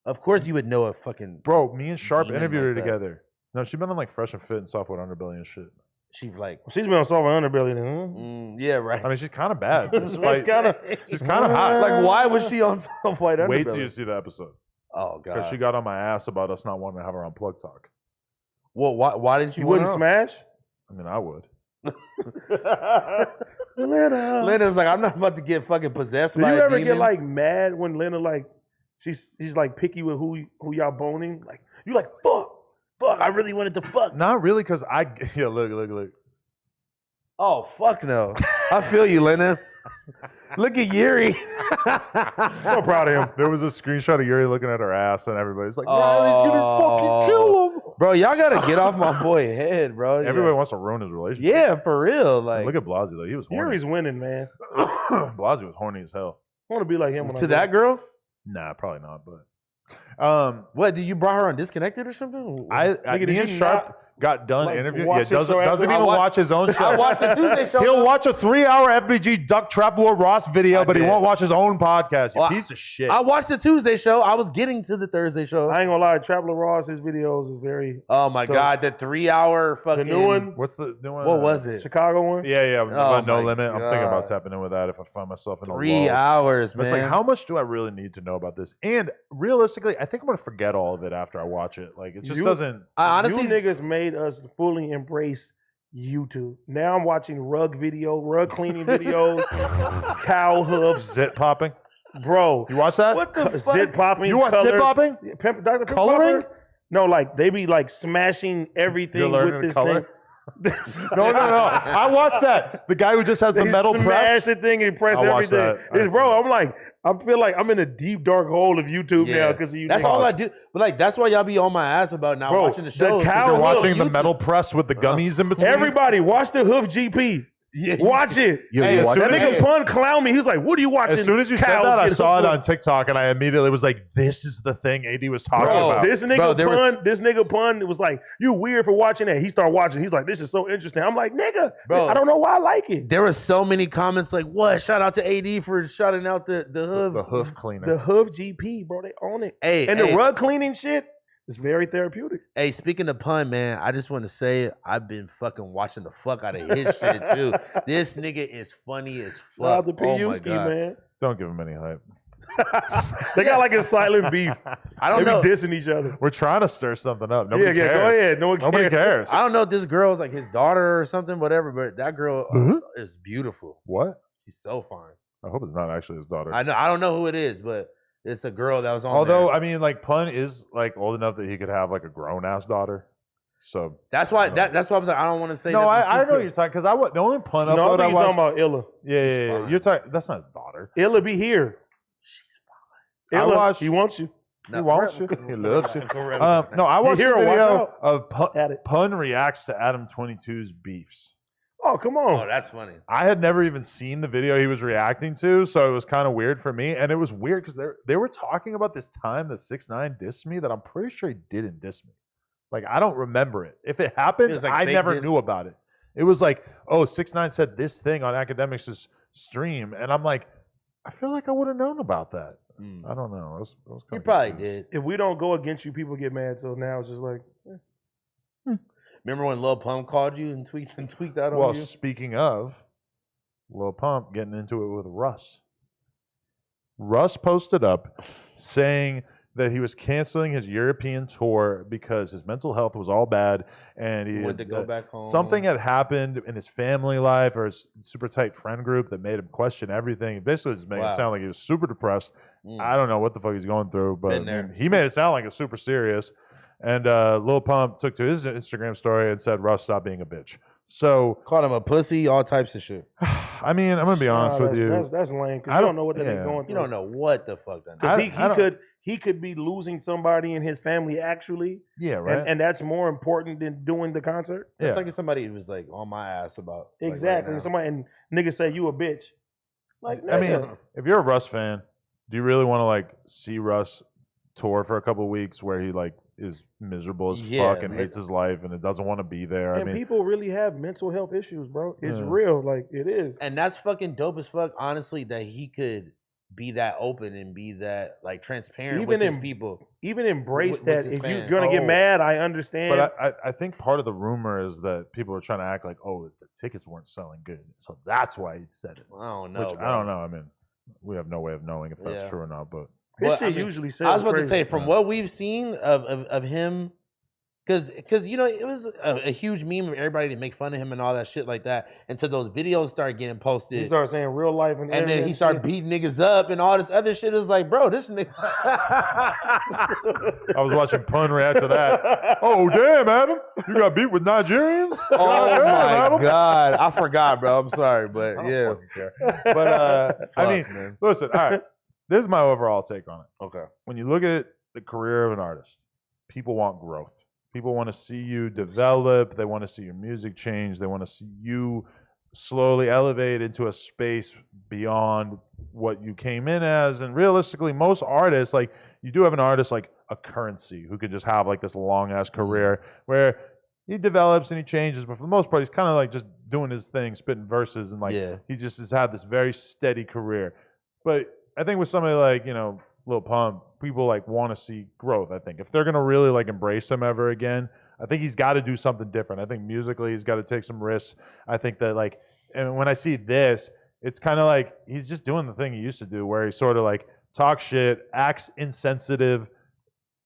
Of course, you would know a fucking bro. Me and Sharp interviewed her together. No, she's been on like Fresh and Fit and Softwood Underbelly and shit. She's like, She's been on Soft Underbelly then. yeah, right. I mean, she's kind of bad. It's Despite, kinda- she's kind of hot. Like, why was she on Soft White Underbelly? Wait till you see the episode. Oh Because god. she got on my ass about us not wanting to have her on Plug Talk. Well, why didn't you? You want wouldn't her on? smash? I mean, I would. Lena. Lena's like, I'm not about to get fucking possessed Do by you a ever demon. get like mad when Lena like she's like picky with who y'all boning? Like you like fuck, I really wanted to fuck. Not really, because yeah, look. Oh fuck no! I feel you, Lena. Look at Yuri. So proud of him. There was a screenshot of Yuri looking at her ass, and everybody's like, Riley's gonna fucking kill him. Bro, y'all gotta get off my boy head, bro. Everybody wants to ruin his relationship. Yeah, for real. Like Look at Blasey, though. He was horny. Yuri's winning, man. Blasey was horny as hell. I want to be like him. When to that girl. Nah, probably not, but What did you brought her on Disconnected or something? Nigga, did me you and Sharp not, got done like, interviewing. watch Yeah, his show doesn't after? even I watched- watch his own show. I watched the Tuesday show. He'll watch a 3-hour FBG Duck Trap Lord Ross video, but he did. won't watch his own podcast. You Well, piece of shit. I watched the Tuesday show. I was getting to the Thursday show. I ain't gonna lie, Traveler Ross, his videos is very Oh my god, the 3-hour the fucking new one, What's the new one? What was it? Chicago one. Yeah, Oh No my Limit. I'm thinking about God. tapping in with that if I find myself in a 3 lull. hours, But man. it's like, how much do I really need to know about this? And realistically, I think I'm gonna forget all of it after I watch it. Like, it just You- doesn't. I honestly, you niggas made us fully embrace YouTube. Now I'm watching rug cleaning videos, cow hoofs, Zit popping. bro. You watch that? what the Zit fuck? popping. You watch color. zit popping? Yeah, Dr. Pimp Coloring? Popper? No, like they be like smashing everything You're learning with to this color? thing. No. I watched that. The guy who just has the They metal smash press. the thing and press I watched everything. that. I It's, bro, saw I'm like, I feel like I'm in a deep dark hole of YouTube Yeah. now because of you. That's niggas. all I do. But like, that's why y'all be on my ass about not Bro, watching the the shows. 'cause cow you're You're hoof. watching the YouTube. metal press with the gummies in between. Everybody, watch the Hoof GP. Yeah, Watch it. You Hey, watch That as nigga soon Pun clown me. He was like, "What are you watching?" As soon as you said cows that, I get saw it hoofed on TikTok, and I immediately was like, "This is the thing AD was talking Bro, about." This nigga Bro, there was- this nigga Pun was like, "You weird for watching that." He started watching. He's like, "This is so interesting." I'm like, "Nigga, Bro. I don't know why I like it." There were so many comments like, "What? Shout out to AD for shouting out the hoof." the hoof cleaner. The Hoof GP, bro, they own it. Hey, And hey, the rug cleaning shit is very therapeutic. hey, speaking of Pun, man, I just want to say I've been fucking watching the fuck out of his shit too. This nigga is funny as Shout out fuck. to Oh my Piuski, God. man. Don't give him any hype. They got like a silent beef. I don't They know. be dissing each other. We're trying to stir something up. Nobody Yeah, cares. go ahead. No one Nobody cares. I don't know if this girl is like his daughter or something, whatever. But that girl Mhm. is beautiful. What? She's so fine. I hope it's not actually his daughter. I know. I don't know who it is, but it's a girl that was on. Although, there. I mean, like, Pun is like old enough that he could have like a grown ass daughter. So that's why. That's why I was like, I don't want to say. no, nothing I know too what quick. you're talking because the only Pun No, I upload I think you're watched. talking about Illa. Yeah. fine. You're talking. That's not his daughter. Illa be here. She's fine. I Illa, watched- he wants you. He wants you. He loves you. Go right No, I watched hero, a watch video out. of at it. Pun reacts to Adam 22's beefs. Oh, come Oh, on. that's funny. I had never even seen the video he was reacting to, so it was kind of weird for me. And it was weird because they were talking about this time that 6ix9ine dissed me that I'm pretty sure he didn't diss me. Like, I don't remember it. If it happened, It was like I fake never diss? knew about it. It was like, oh, 6ix9ine said this thing on Academics' stream. And I'm like, I feel like I would have known about that. I don't know. It was You kinda probably confused. did. If we don't go against you, people get mad. So now it's just like, Remember when Lil Pump called you and tweaked that on Well, you? speaking of Lil Pump getting into it with Russ. Russ posted up saying that he was canceling his European tour because his mental health was all bad and he Wanted to had, go back home. something had happened in his family life or his super tight friend group that made him question everything. It basically just made it Wow. sound like he was super depressed. Mm. I don't know what the fuck he's going through, but Been there. I mean, he made it sound like it's super serious. And Lil Pump took to his Instagram story and said, Russ, stop being a bitch. So, Called him a pussy, all types of shit. I mean, I'm going to be honest with you. That's lame because I you don't- don't know what they're yeah. going through. You don't know what the fuck that. Because I don't- he could be losing somebody in his family actually, Yeah, right. and that's more important than doing the concert. It's yeah. like if somebody was like on my ass about like, Exactly. right now. Somebody and niggas say you a bitch. Like, I mean, nigga. if you're a Russ fan, do you really want to like see Russ tour for a couple of weeks where he like is miserable as Yeah, fuck and like- hates his life and it doesn't want to be there? I and mean, people really have mental health issues, bro. It's Yeah. real. Like it is. And that's fucking dope as fuck, honestly, that he could be that open and be that like transparent Even with his in- people. Even embrace With that. his If you're fans. gonna get Oh. mad, I understand. But I think part of the rumor is that people are trying to act like, oh, the tickets weren't selling good, so that's why he said it. I don't know. Which bro. I don't know. I mean, we have no way of knowing if that's Yeah. true or not. But His But, shit I mean, usually I sells was about crazy. to say, from what we've seen of him, because you know it was a huge meme of everybody to make fun of him and all that shit like that, until those videos started getting posted. He started saying real life and And then he started beating niggas up and all this other shit. It was like, bro, this nigga. I was watching Pun react to that. Oh damn, Adam, you got beat with Nigerians? Oh God damn, my Adam. God. I forgot, bro. I'm sorry, but I don't yeah. fucking care. But I Fuck, mean, man. listen. All right, this is my overall take on it. Okay. When you look at the career of an artist, people want growth. People want to see you develop. They want to see your music change. They want to see you slowly elevate into a space beyond what you came in as. And realistically, most artists, like you do have an artist like a Currency who could just have like this long ass career where he develops and he changes, but for the most part, he's kind of like just doing his thing, spitting verses, and like he just has had this very steady career. But I think with somebody like, you know, Lil Pump, people like want to see growth. I think if they're gonna really like embrace him ever again, I think he's got to do something different. I think musically he's got to take some risks. I think that like, and when I see this, it's kind of like he's just doing the thing he used to do, where he sort of like talks shit, acts insensitive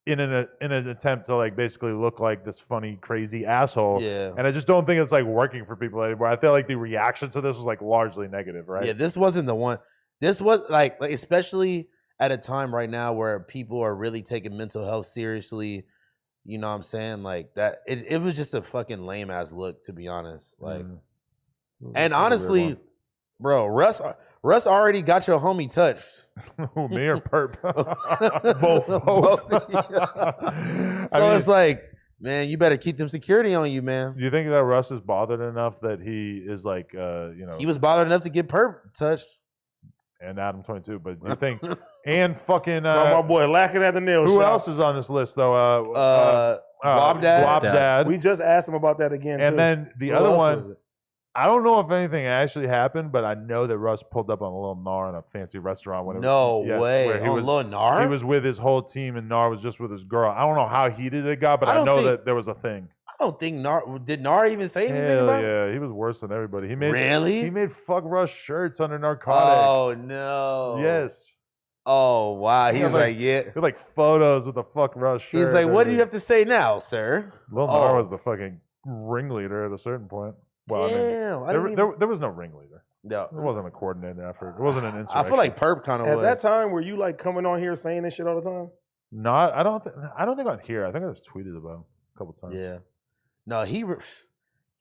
in an attempt to like basically look like this funny, crazy asshole. Yeah. And I just don't think it's like working for people anymore. I feel like the reaction to this was like largely negative, right? Yeah, this wasn't the one. This was like especially at a time right now where people are really taking mental health seriously. You know what I'm saying? Like that, it was just a fucking lame ass look, to be honest. Like, and honestly, bro, Russ already got your homie touched. Who, me or Perp? Both. So I mean, it's like, man, you better keep them security on you, man. do you think that Russ is bothered enough that he is like, you know, He was bothered enough to get Perp touched. and Adam 22, but do you think, and fucking, my boy lacking at the nail who shop. else is on this list though? Wob Dad? Wob Dad. We just asked him about that again. And too. then the Who other else one, was it? I don't know if anything actually happened, but I know that Russ pulled up on a little Nar in a fancy restaurant. When No yes, way. where he was, Lil Nar? he was with his whole team, and Nar was just with his girl. I don't know how heated it got, but I I don't know think- that there was a thing. I don't think Nar did Nar even say anything Hell about it? yeah, he was worse than everybody. He made Really? He made fuck Russ shirts under narcotic. Oh no. Yes, Oh wow. He Yeah, was like- like, yeah. they're like photos with the fuck Russ shirt. He's like, what do you everything. have to say now, sir? Lil Nar Oh. was the fucking ringleader at a certain point. Well, I mean, Damn. I didn't there was no ringleader. no. It wasn't a coordinated effort. It wasn't an I insurrection. feel like Perp kind of at was. that time, were you like coming on here saying this shit all the time? Not. I don't think on here. I think I was tweeted about him a couple times. Yeah. No,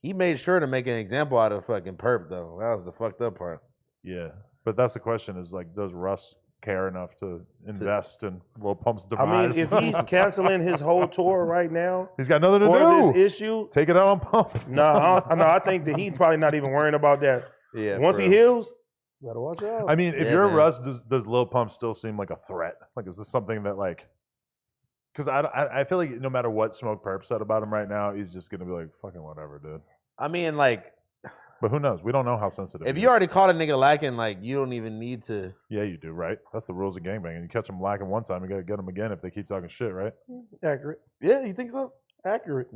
he made sure to make an example out of fucking Perp though. That was the fucked up part. Yeah. But that's the question: is like, does Russ care enough to invest in Lil Pump's I mean, demise? if he's canceling his whole tour right now he's got nothing to for do. this issue, Take it out on Pump. no, I think that he's probably not even worrying about that. Yeah. Once he heals, you gotta watch out. I mean, if Yeah, you're man. Russ, does Lil Pump still seem like a threat? Like, is this something that like? Because I feel like no matter what Smoke Perp said about him right now, he's just gonna be like, fucking whatever, dude. I mean, like, But who knows? We don't know how sensitive. if he you is. already caught a nigga lacking, like, you don't even need to. Yeah, you do, right? That's the rules of gangbanging. You catch them lacking one time, you gotta get them again if they keep talking shit, right? accurate, Yeah, you think so? accurate.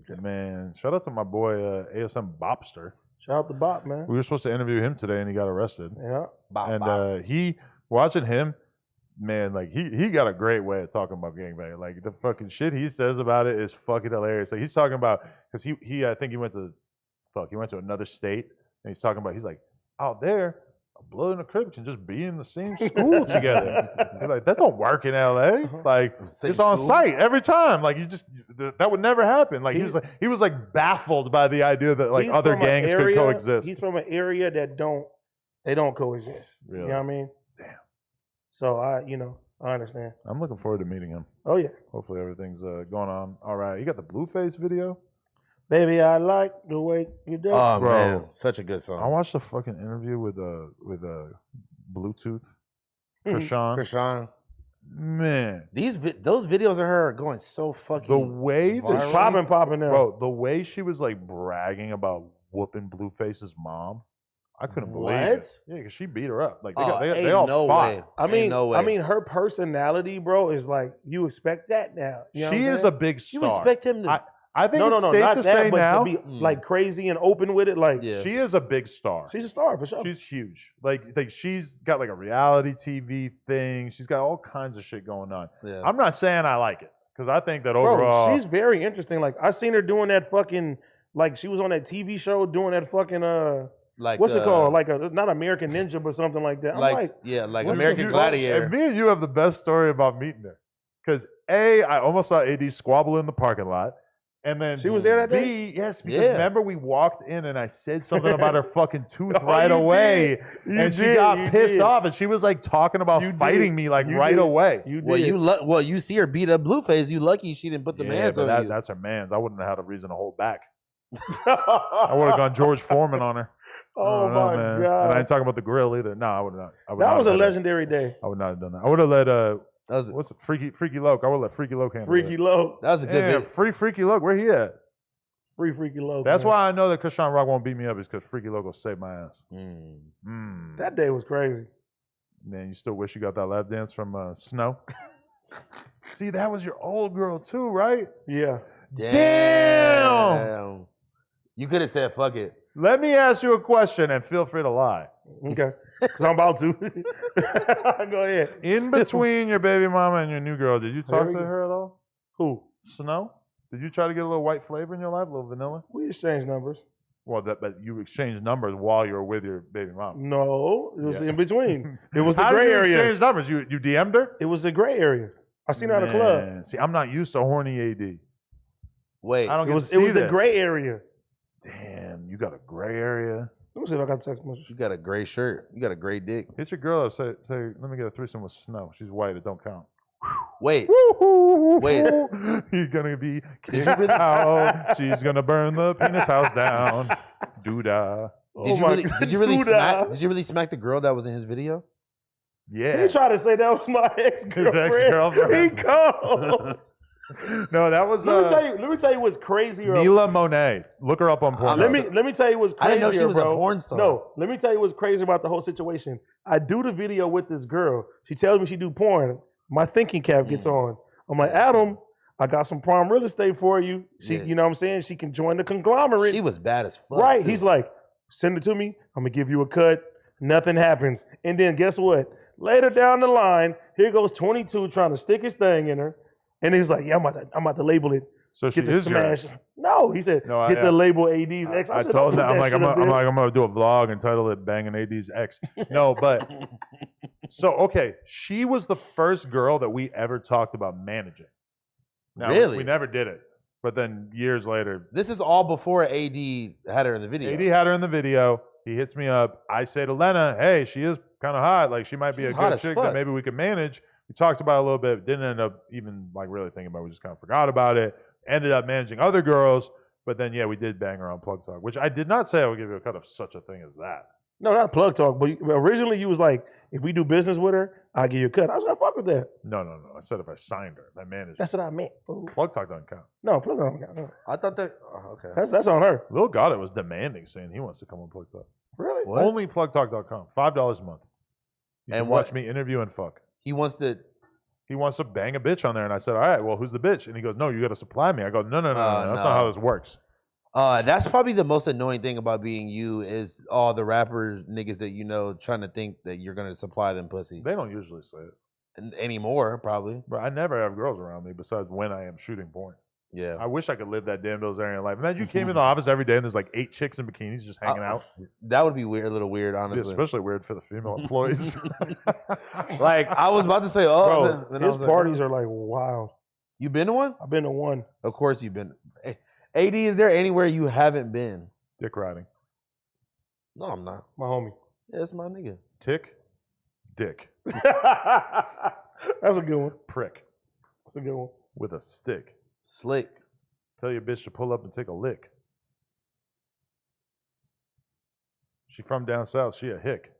Man, shout out to my boy ASM Bopster. Shout out to Bop, man. We were supposed to interview him today, and he got arrested. Yeah, Bop, And bop. he watching him, man, like he got a great way of talking about gangbanging. Like the fucking shit he says about it is fucking hilarious. Like he's talking about because he I think he went to another state, and he's talking about he's like out there. A blood and a crib can just be in the same school together. He's like, that don't work in LA. Like Same it's on school? site every time. Like that would never happen. Like he was like baffled by the idea that like He's other from an gangs could area- coexist. He's from an area that don't coexist. Really? You know what I mean? Damn. So I understand. I'm looking forward to meeting him. Oh yeah, Hopefully everything's going on all right. You got the Blueface video? baby, I like the way you do. Oh, Bro. man. Such a good I song. watched a fucking interview with Bluetooth Krishan. Krishan. Man, Those videos of her going so fucking. the way It's that viral. popping now. bro, the way she was like bragging about whooping Blueface's mom, I couldn't believe What? it. Yeah, because she beat her up. Like Oh, they ain't all no fought. way. I Ain't mean, no way. I mean, her personality, bro, is like you expect that now. You know what She I'm is saying? a big You star. expect him to? I think no, it's no, safe not to that, say but now to be like crazy and open with it. Like Yeah. she is a big star. she's a star for sure. She's huge. Like she's got like a reality TV thing. She's got all kinds of shit going on. Yeah. I'm not saying I like it because I think that Bro, overall she's very interesting. Like I seen her doing that fucking like she was on that TV show doing that fucking like what's it called? Like a not American Ninja but something like that. I'm like, like like what American the fuck? Gladiator. And me and you have the best story about meeting her. Because A, I almost saw AD squabble in the parking lot. And then She was there that day? B, yes, because Yeah. remember we walked in and I said something about her fucking tooth Oh, right you away. did. You And she did, got you pissed did. off and she was like talking about You fighting did. me like You right did. away. You did. Well, you see her beat up Blueface. You lucky she didn't put the hands but on you. that's her man's. I wouldn't have had a reason to hold back. I would have gone George Foreman on her. I Oh don't know, my man. god. And I ain't talking about the grill either. No, I would not. That was a legendary day. I would not have done that. I would have let That was what's it? Freaky Loke. I would let Freaky Loke handle Freaky it. Low. that was a good Yeah, video. free Freaky Loke. Where he at? Free Freaky Low. That's man. why I know that Krishan Rock won't beat me up is because Freaky Loke will save my ass. That day was crazy. Man, you still wish you got that lap dance from Snow? See, that was your old girl too, right? Yeah. Damn! You could have said fuck it. Let me ask you a question and feel free to lie. Okay. Because I'm about to. Go ahead. In between your baby mama and your new girl, did you talk There to we go. her at all? Who? Snow? Did you try to get a little white flavor in your life, a little vanilla? We exchanged numbers. Well, but you exchanged numbers while you were with your baby mama. No, it was Yeah. in between. It was the How did gray you area. exchange numbers? You DM'd her? It was the gray area. I seen her at a club. Man, see, I'm not used to horny AD. Wait, I don't It get was to see the this. gray area. Damn, you got a gray area. Let me see if I got a text message. you got a gray shirt. You got a gray dick. Hit your girl up. Say, let me get a threesome with Snow. She's white. It don't count. Wait, Wait. You're going to be kicked out. She's going to burn the penis house down. Doodah. did you my really? God, Did you really Doodah. smack? Did you really smack the girl that was in his video? Yeah. He tried to say that was my ex-girlfriend. ex-girlfriend. He called. No, that was Let me tell you what's crazier. Neela Monet. Look her up on porn. Let me tell you what's I crazier, didn't know she was bro. a porn star. No, let me tell you what's crazy about the whole situation. I do the video with this girl. She tells me she do porn. My thinking cap gets on. I'm like, Adam, I got some prime real estate for you. She, Yeah. you know what I'm saying? She can join the conglomerate. She was bad as fuck. right. too. He's like, send it to me. I'm gonna give you a cut. Nothing happens. And then guess what? Later down the line, here goes 22 trying to stick his thing in her. And he's like, yeah, I'm about to label it. So she Get the is smash. yours. No, he said, No, get I- the label AD's ex. I said, told "Don't them, put I'm that like, shit up there." I'm gonna do a vlog and title it "Banging AD's Ex." No, but so okay, she was the first girl that we ever talked about managing. Now, Really? we never did it, but then years later, This is all before AD had her in the video. AD had her in the video. He hits me up. I say to Lena, "Hey, she is kind of hot. Like she might be She's a hot good as chick fuck. that maybe we could manage." We talked about it a little bit. Didn't end up even like really thinking about it. We just kind of forgot about it. Ended up managing other girls. But then, yeah, we did bang her on Plug Talk, which I did not say I would give you a cut of such a thing as that. No, not plug talk. But originally you was like, if we do business with her, I'll give you a cut. I was like, fuck with that. No. I said if I signed her, if I managed her. That's what I meant. Fool. Plug Talk doesn't count. No, plug on. No. I thought that. Oh, okay. That's on her. Lil Goddard was demanding, saying he wants to come on Plug Talk. Really? What? Only plugtalk.com, $5 a month. You And can what- watch me interview and fuck. He wants to. He wants to bang a bitch on there. And I said, all right, well, who's the bitch? And he goes, no, you got to supply me. I go, no. That's no. not how this works. That's probably the most annoying thing about being you is all the rappers niggas that you know trying to think that you're gonna supply them pussy. They don't usually say it. And anymore, probably. But I never have girls around me besides when I am shooting porn. Yeah. I wish I could live that Dan Bilzerian life. Imagine you came in the office every day and there's like 8 chicks in bikinis just hanging out. That would be weird, a little weird, It'd be honestly. especially weird for the female employees. Like I was about to say, oh, Bro, then I his was like, parties are like wild. You been to one? I've been to one. Of course you've been. Hey, AD, is there anywhere you haven't been? Dick riding. No, I'm not. My homie. Yeah, that's my nigga. Tick. Dick. That's a good one. Prick. That's a good one. With a stick. Slick. Tell your bitch to pull up and take a lick. She from down south. She a hick.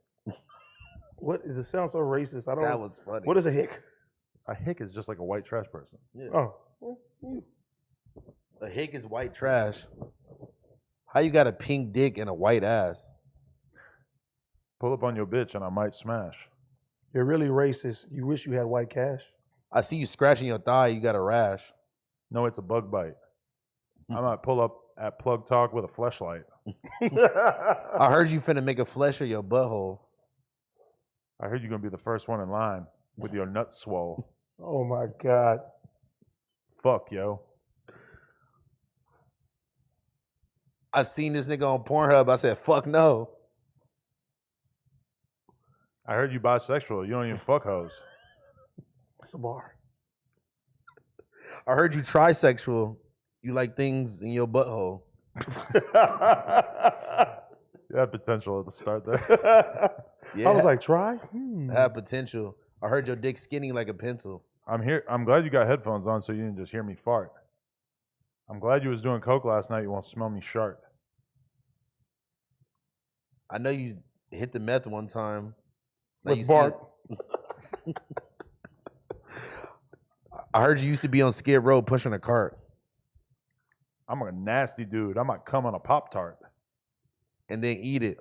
What is it? Sounds so racist. I don't. That was funny. What is a hick? A hick is just like a white trash person. Oh, well, you- A hick is white trash. How you got a pink dick and a white ass? Pull up on your bitch and I might smash. You're really racist. You wish you had white cash. I see you scratching your thigh. You got a rash. No, it's a bug bite. I might pull up at Plug Talk with a fleshlight. I heard you finna make a flesh of your butthole. I heard you're gonna be the first one in line with your nuts swole. Oh my God. Fuck, yo. I seen this nigga on Pornhub. I said, fuck no. I heard you bisexual. You don't even fuck hoes. That's a bar. I heard you trisexual. You like things in your butthole. You had potential at the start there. Yeah, I was like, try? have potential. I heard your dick skinny like a pencil. I'm here. I'm glad you got headphones on so you didn't just hear me fart. I'm glad you was doing coke last night. You won't smell me sharp. I know you hit the meth one time. Like With Bart. I heard you used to be on Skid Row pushing a cart. I'm a nasty dude. I might come on a Pop-Tart. And then eat it.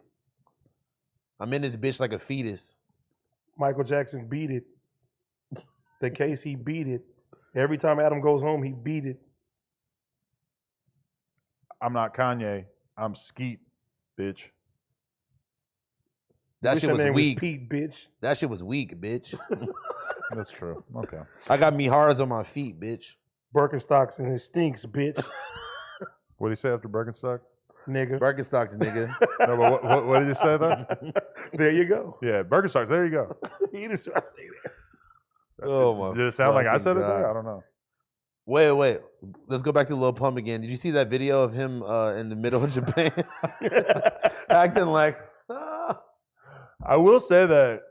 I'm in this bitch like a fetus. Michael Jackson beat it. The case he beat it. Every time Adam goes home, he beat it. I'm not Kanye. I'm Skeet, bitch. That Wish shit your was name weak. Pete, bitch. That shit was weak, bitch. That's true. Okay. I got Miharas on my feet, bitch. Birkenstocks and it stinks, bitch. What did he say after Birkenstock? Nigga. Birkenstocks, nigga. No, but what did he say though? There you go. Yeah, Birkenstocks. There you go. You just I say that. Oh my. Did it sound like I said it fucking there? God. I don't know. Wait. Let's go back to Lil Pump again. Did you see that video of him in the middle of Japan? Acting like, I will say that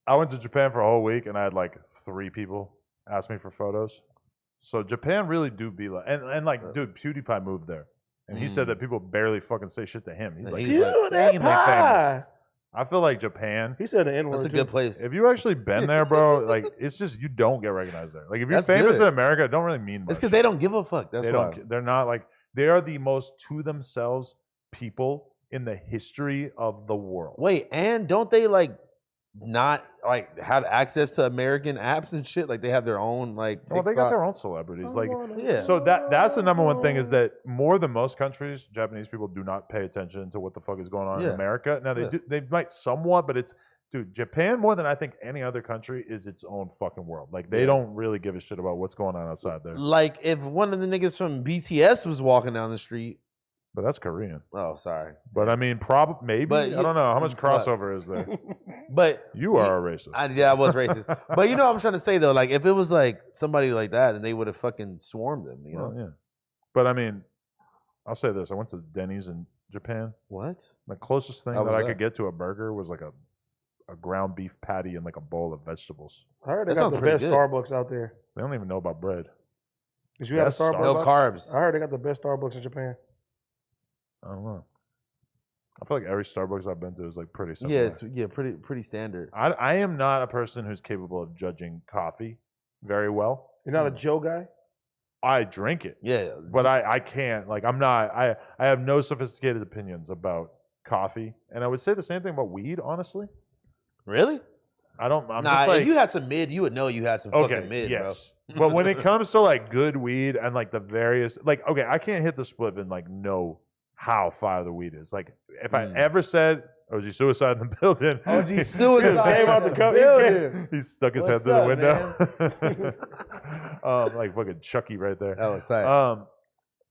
I went to Japan for a whole week and I had like 3 people ask me for photos. So Japan really do be like, and like, dude, PewDiePie moved there. And he said that people barely fucking say shit to him. He's like, He's "Dude, like, insanely famous." I feel like Japan, He said the N-word. that's a too. good place. if you actually been there, bro, like it's just you don't get recognized there. Like if you're That's famous good. in America, it don't really mean much. It's because they don't give a fuck. That's they why. don't. They're not like they are the most to themselves people in the history of the world. Wait, and don't they like not like have access to American apps and shit? Like they have their own like. Well, they got TikTok? their own celebrities. Like Yeah. so that's the number one thing is that more than most countries, Japanese people do not pay attention to what the fuck is going on in Yeah. America. Now they Yeah. do, they might somewhat, but it's dude, Japan more than I think any other country is its own fucking world. Like they Yeah. don't really give a shit about what's going on outside there. Like if one of the niggas from BTS was walking down the street. But that's Korean. Oh, sorry. But I mean, maybe But I don't know how much what? crossover is there. But You are a racist. I was racist. But you know what I'm trying to say though, like if it was like somebody like that, then they would have fucking swarmed them, you know? Well, yeah. But I mean, I'll say this: I went to Denny's in Japan. What? The closest thing How that was I that? could get to a burger was like a ground beef patty and like a bowl of vegetables. I heard they That got sounds the pretty best good. Starbucks out there. They don't even know about bread. Did you have a Best Starbucks? No carbs. I heard they got the best Starbucks in Japan. I don't know. I feel like every Starbucks I've been to is like pretty similar. Yeah, it's pretty standard. I am not a person who's capable of judging coffee very well. You're not a Joe guy? I drink it, Yeah. but I can't. Like I'm not. I have no sophisticated opinions about coffee, and I would say the same thing about weed. Honestly, Really? I don't. I'm nah, just like if you had some mid, you would know you had some fucking mid, yes. But when it comes to like good weed and like the various like okay, I can't hit the split and like know how fire the weed is. Like if I ever said OG suicide in the building, OG he suicide just came out the cup. building. He stuck his What's head through up, the window. Like fucking Chucky right there. That was tight.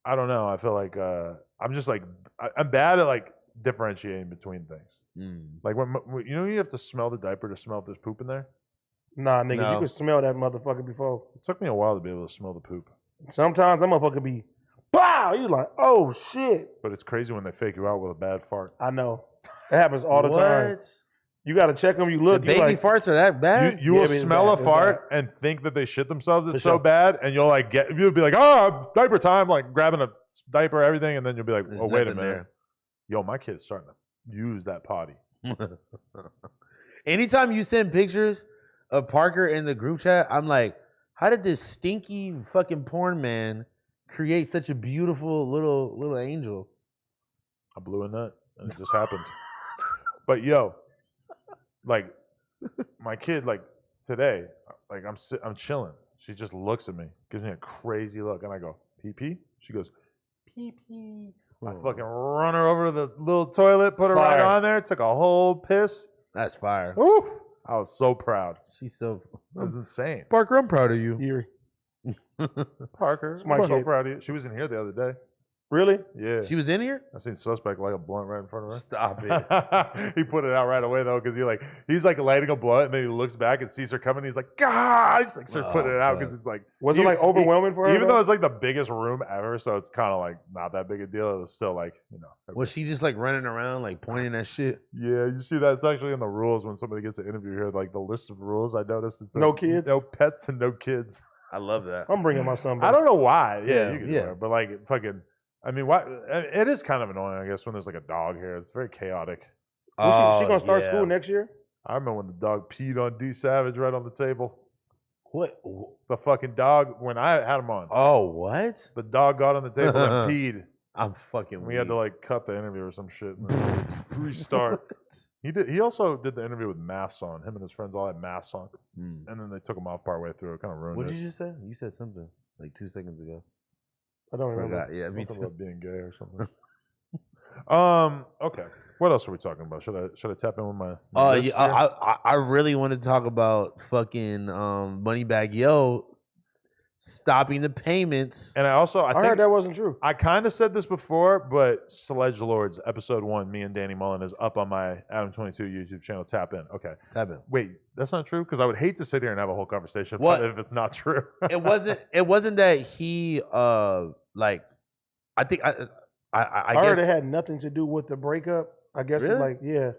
I don't know. I feel like I'm just like I'm bad at like differentiating between things. Like when you have to smell the diaper to smell if there's poop in there. Nah, nigga, No. you could smell that motherfucker before. It took me a while to be able to smell the poop, Sometimes that motherfucker be, pow! You like, oh shit. but it's crazy when they fake you out with a bad fart. I know. It happens all the time. You got to check them. You look. The baby you like, farts are that bad? You Yeah, will I mean, it's smell bad. a It's fart and think that they shit themselves. It's For so sure. bad, and you'll like you'll be like, oh, diaper time, like grabbing a diaper, everything, and then you'll be like, There's oh, wait a nothing minute, yo, my kid's starting to use that potty. Anytime you send pictures of Parker in the group chat, I'm like, how did this stinky fucking porn man create such a beautiful little angel? I blew a nut, and it just happened. But yo, like my kid, like today, like I'm chilling. She just looks at me, gives me a crazy look, and I go, pee pee. She goes, pee pee. I fucking run her over to the little toilet, put her right on there, took a whole piss. That's fire. Woo! I was so proud. She's so. It was insane. Parker, I'm proud of you. Yuri. Parker, my I'm so kid. proud of you. She was in here the other day. Really? Yeah. She was in here? I seen suspect light a blunt right in front of her. Stop it. He put it out right away though, because he's like lighting a blunt, and then he looks back and sees her coming. He's like, God! He's like, starts putting it out because it's like, Was it like overwhelming for her? Even though it's like the biggest room ever, so it's kind of like not that big a deal. It was still like, Was she just like running around, like pointing at shit? Yeah, you see that? It's actually in the rules when somebody gets an interview here. Like the list of rules, I noticed it says No kids? no pets, and no kids. I love that. I'm bringing my son back. I don't know why. Yeah, Yeah, you can yeah. do it, but like fucking. I mean, why? It is kind of annoying, I guess, when there's like a dog here. It's very chaotic. She gonna start school next year? I remember when the dog peed on D Savage right on the table. What? The fucking dog, when I had him on, Oh, what? the dog got on the table and peed. I'm fucking We had to like cut the interview or some shit and then restart. He also did the interview with masks on. Him and his friends all had masks on, and then they took him off partway through. It kind of ruined What it. did you just say? You said something like 2 seconds ago. I don't remember. Forgot. Yeah, me Something too. about being gay or something. Okay. What else are we talking about? Should I tap in with my? list Yeah, here? I really want to talk about fucking Moneybag Yo stopping the payments. And I I heard that wasn't true. I kind of said this before, but Sledge Lords episode 1, me and Danny Mullen is up on my Adam 22 YouTube channel. Tap in. Okay. Tap in. Wait, that's not true because I would hate to sit here and have a whole conversation What? if it's not true. It wasn't that he like I think I I guess heard it had nothing to do with the breakup. I guess it's Really? like, yeah.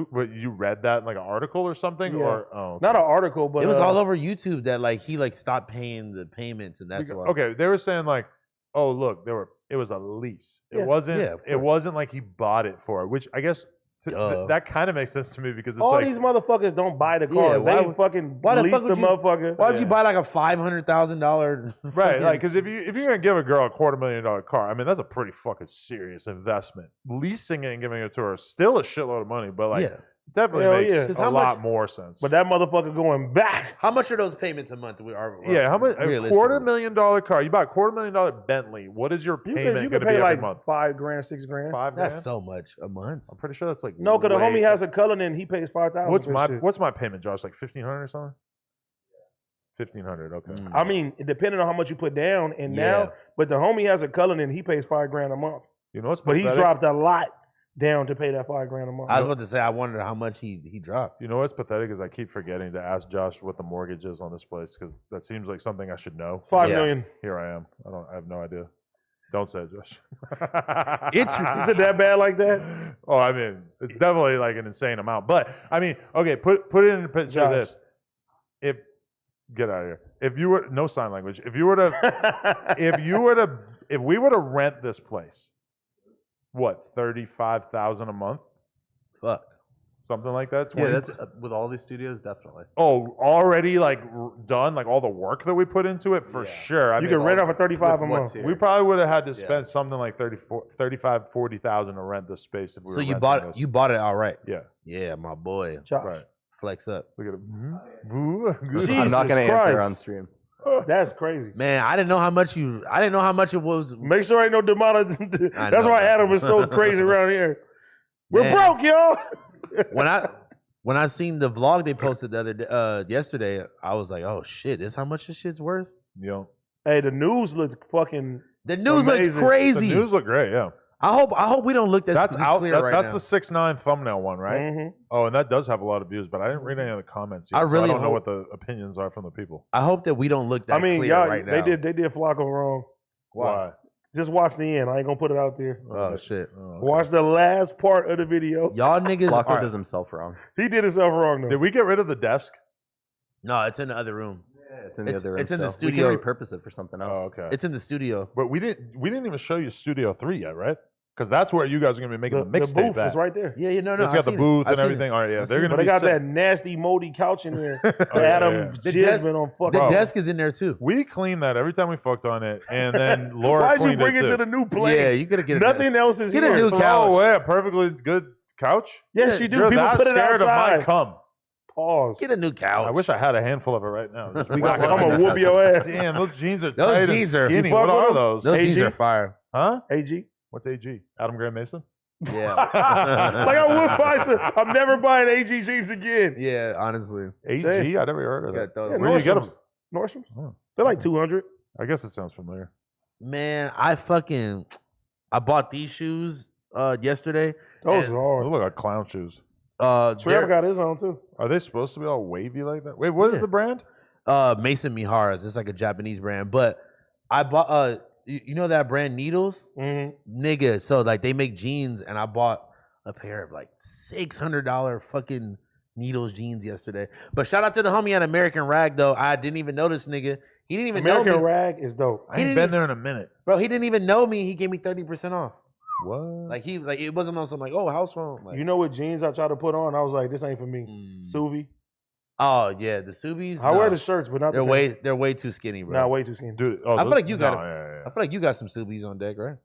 What, you read that in like an article or something? Yeah. Or okay. Not an article, but it was all over YouTube that like he like stopped paying the payments and that's why. Okay, they were saying like, oh look, it was a lease. It Yeah. wasn't. Yeah, of it wasn't like he bought it for it, which I guess that kind of makes sense to me because it's all like these motherfuckers don't buy the cars. why They would- fucking why the lease fuck the would you- motherfucker. Why would you buy like a $500,000? right, like because if you're gonna give a girl a $250,000 car, I mean that's a pretty fucking serious investment. Leasing it and giving it to her is still a shitload of money, but like yeah. definitely Hell makes yeah. 'Cause a how lot much- more sense. But that motherfucker going back. How much are those payments a month? yeah, how much? A realistically? $250,000 car. You buy a $250,000 Bentley. What is your You payment can going to pay be like every month? $5 grand, $6 grand. $5 That's grand. so much a month. I'm pretty sure that's like No, because the way- homie has a Cullinan. He pays $5,000. What's my payment, Josh? Like $1,500 or something? $1,500. Okay. Mm. I mean, depending on how much you put down, and Yeah. now, but the homie has a Cullinan. He pays $5 grand a month, You know what's but he pathetic? dropped a lot down to pay that $5 grand a month. I was about to say I wondered how much he dropped. You know what's pathetic is I keep forgetting to ask Josh what the mortgage is on this place because that seems like something I should know. $5 Yeah. million. Here I am. I have no idea. Don't say it, Josh. Is it that bad like that? Oh, I mean, it's definitely like an insane amount. But I mean, okay, put it in a picture of Josh. this. If get out of here. If you were no sign language, if we were to rent this place, what, 35,000 a month? Fuck. Something like that? Yeah, 20? that's with all these studios, definitely. Oh, already like done, like all the work that we put into it for Yeah. sure. I You mean, can rent off for $35 a with what's month. here. we probably would have had to Yeah. spend something like 40,000 to rent this space if we were So you renting bought this. you bought it outright. Yeah, Yeah, my boy. Josh, right. Flex up. Look at it. Jesus I'm not going to answer Christ. on stream. that's crazy. Man, I didn't know how much it was. Make sure ain't no demonetization. I That's know. why Adam is so crazy around here. We're Man. broke, y'all. When I seen the vlog they posted the other yesterday, I was like, oh shit, this how much this shit's worth? You know, Hey, the news looks fucking. The news looks Amazing. the crazy. news look great. Yeah, I hope we don't look that's this out. clear right That's now. the 6ix9ine thumbnail one, right? Mhm. Oh, and that does have a lot of views, but I didn't read any of the comments yet. I so really I don't know hope- what the opinions are from the people. I hope that we don't look that I mean, clear y'all, right now. they did Flacco wrong. Why? Just watch the end. I ain't gonna put it out there. Oh shit. Oh, okay. Watch the last part of the video. Y'all niggas Flacco are, does himself wrong. He did himself wrong though. Did we get rid of the desk? No, it's in the other room. Yeah, it's in the It's- other room. it's in the still. studio. We can repurpose it for something else. Oh, okay. It's in the studio. But we didn't even show you Studio 3 yet, right? Because that's where you guys are gonna be making the the mixtape. booth is right there. Yeah, no. It's got the booth and everything. All right, yeah, they're But gonna they be got sick. that nasty moldy couch in there. Oh, yeah, Adam yeah. The desk- Jisman on The fucking. Bro. desk is in there too. We cleaned that every time we fucked on it, and then Laura Why'd you cleaned bring it it too. to the new place? Yeah, you could have get Nothing else is Get a here. new couch. Oh, yeah, perfectly good couch? Yes, you do. You're People that put it scared of outside. my cum. Pause. Get a new couch. I wish I had a handful of it right now. Just We whack got it one. on I'm gonna my- whoop your ass. Damn, those jeans are Those tight jeans and are- skinny. You fuck What with are them? those? Those jeans AG? are fire. Huh? AG. What's AG? Adam Graham Mason? Yeah. Like I would find some. I'm never buying AG jeans again. Yeah, honestly. AG? Say. I never heard of Yeah, that. throw Yeah, them. Where do you get them? Nordstrom's. Oh. They're like 200. I guess it sounds familiar. Man, I bought these shoes yesterday. Those And, are They hard. look like clown shoes. Trevor they're, got his on too. Are they supposed to be all wavy like that? Wait, what is Yeah. the brand? Mason Miharas. It's like a Japanese brand, but I bought you know that brand Needles, nigga. So like they make jeans, and I bought a pair of like $600 fucking Needles jeans yesterday. But shout out to the homie at American Rag though. I didn't even know this nigga. He didn't even know American me, Rag is dope. I ain't been there in a minute. bro. He didn't even know me. He gave me 30% off. What? Like it wasn't on some like house phone. Like, You know what jeans I tried to put on? I was like, this ain't for me. Suvi. oh yeah, the Subis. I wear the shirts, but not the pants. they're way too skinny, bro. Nah, way too skinny. Dude, I feel like you got it. Yeah. I feel like you got some Subis on deck, right?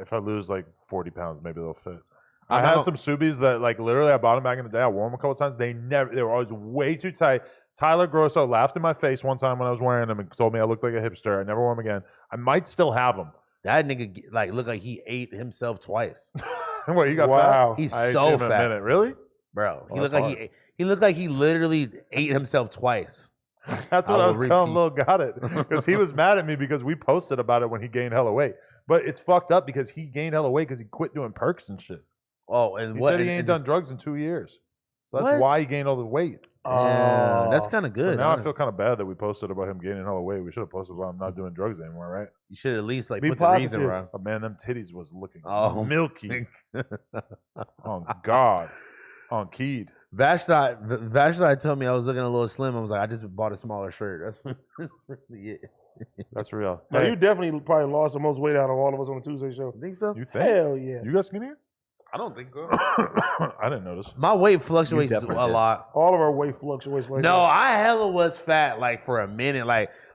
If I lose like 40 pounds, maybe they'll fit. I I had know. some Subies that like literally I bought them back in the day. I wore them a couple times. They were always way too tight. Tyler Grosso laughed in my face one time when I was wearing them and told me I looked like a hipster. I never wore them again. I might still have them. That nigga like looked like he ate himself twice, What, you got Wow. He's fat? I ain't so seen him in a fat. minute. Really? bro. Oh, He that's looked like he looked like he literally ate himself twice. That's what I I will was telling repeat. Lil Got It. Because he was mad at me because we posted about it when he gained hella weight. But it's fucked up because he gained hella weight because he quit doing perks and shit. Oh, and He what? said he and ain't done just- drugs in 2 years. So that's What? why he gained all the weight. Yeah, that's Oh. kind of So good. now I honestly. feel kind of bad that we posted about him gaining hella weight. We should have posted about him not doing drugs anymore, right? You should at least like Be put the reason positive. wrong. But man, them titties was looking Oh. milky. Oh God. On Keed. Vashti told me I was looking a little slim. I was like, I just bought a smaller shirt. That's really it. That's real. Now, Hey, you definitely probably lost the most weight out of all of us on the Tuesday show. Think so? you think? Hell yeah. You got skinnier? I don't think so. I didn't notice. My weight fluctuates a definitely did. lot. All of our weight fluctuates like No, that. I hella was fat like for a minute.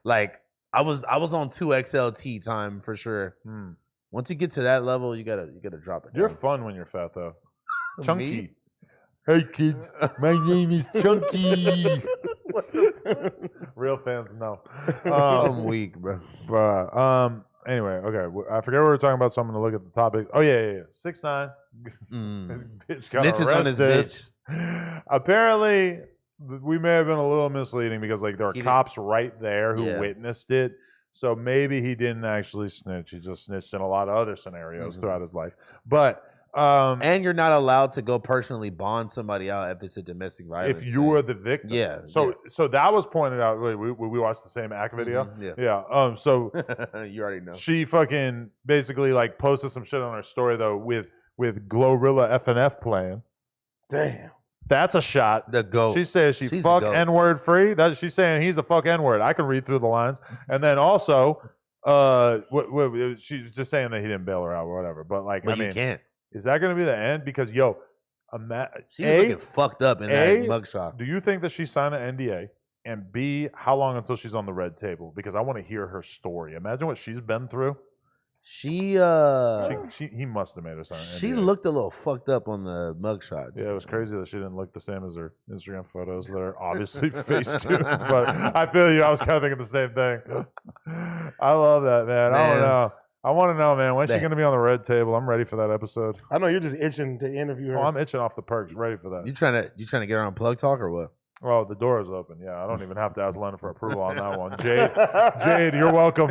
Like I was on 2XLT time for sure. Hmm. Once you get to that level, you gotta drop it. You're down. fun when you're fat, though. Me? Chunky. Hey, kids. My name is Chunky. Real fans know. I'm weak, bro. Bruh. Anyway, okay. I forget we were talking about something to look at the topic. Oh, yeah. 6'9". Mm. This bitch got Snitches on his arrested. bitch. Apparently, we may have been a little misleading because like there are He didn't- cops right there who Yeah. witnessed it. So maybe he didn't actually snitch. He just snitched in a lot of other scenarios Mhm. throughout his life. But And you're not allowed to go personally bond somebody out if it's a domestic violence. if you were the victim, Yeah, So that was pointed out. Wait, we watched the same act video. Mhm, Yeah. So you already know. she fucking basically like posted some shit on her story though with Glorilla FNF playing. Damn. That's a shot. The goat. She says she She's the fuck goat. N-word free. That she's saying he's a fuck N-word. I can read through the lines. And then also, she's just saying that he didn't bail her out or whatever. But like, but I you mean, can't. is that going to be the end? Because yo, She was looking fucked up in that mugshot. do you think that she signed an NDA? And B, how long until she's on the red table? Because I want to hear her story. Imagine what she's been through. He He must have made her sign an she NDA. looked a little fucked up on the mugshot. Yeah, it was crazy that she didn't look the same as her Instagram photos that are obviously Facetune. But I feel you. I was kind of thinking the same thing. I love that, man. I don't Man. know. I want to know, man. When's she Man. going to be on the red table? I'm ready for that episode. I know you're just itching to interview her. Oh, I'm itching off the perks. Ready for that. You trying to get her on plug talk or what? Oh, the door is open. Yeah, I don't even have to ask Leonard for approval on that one. Jade, you're welcome.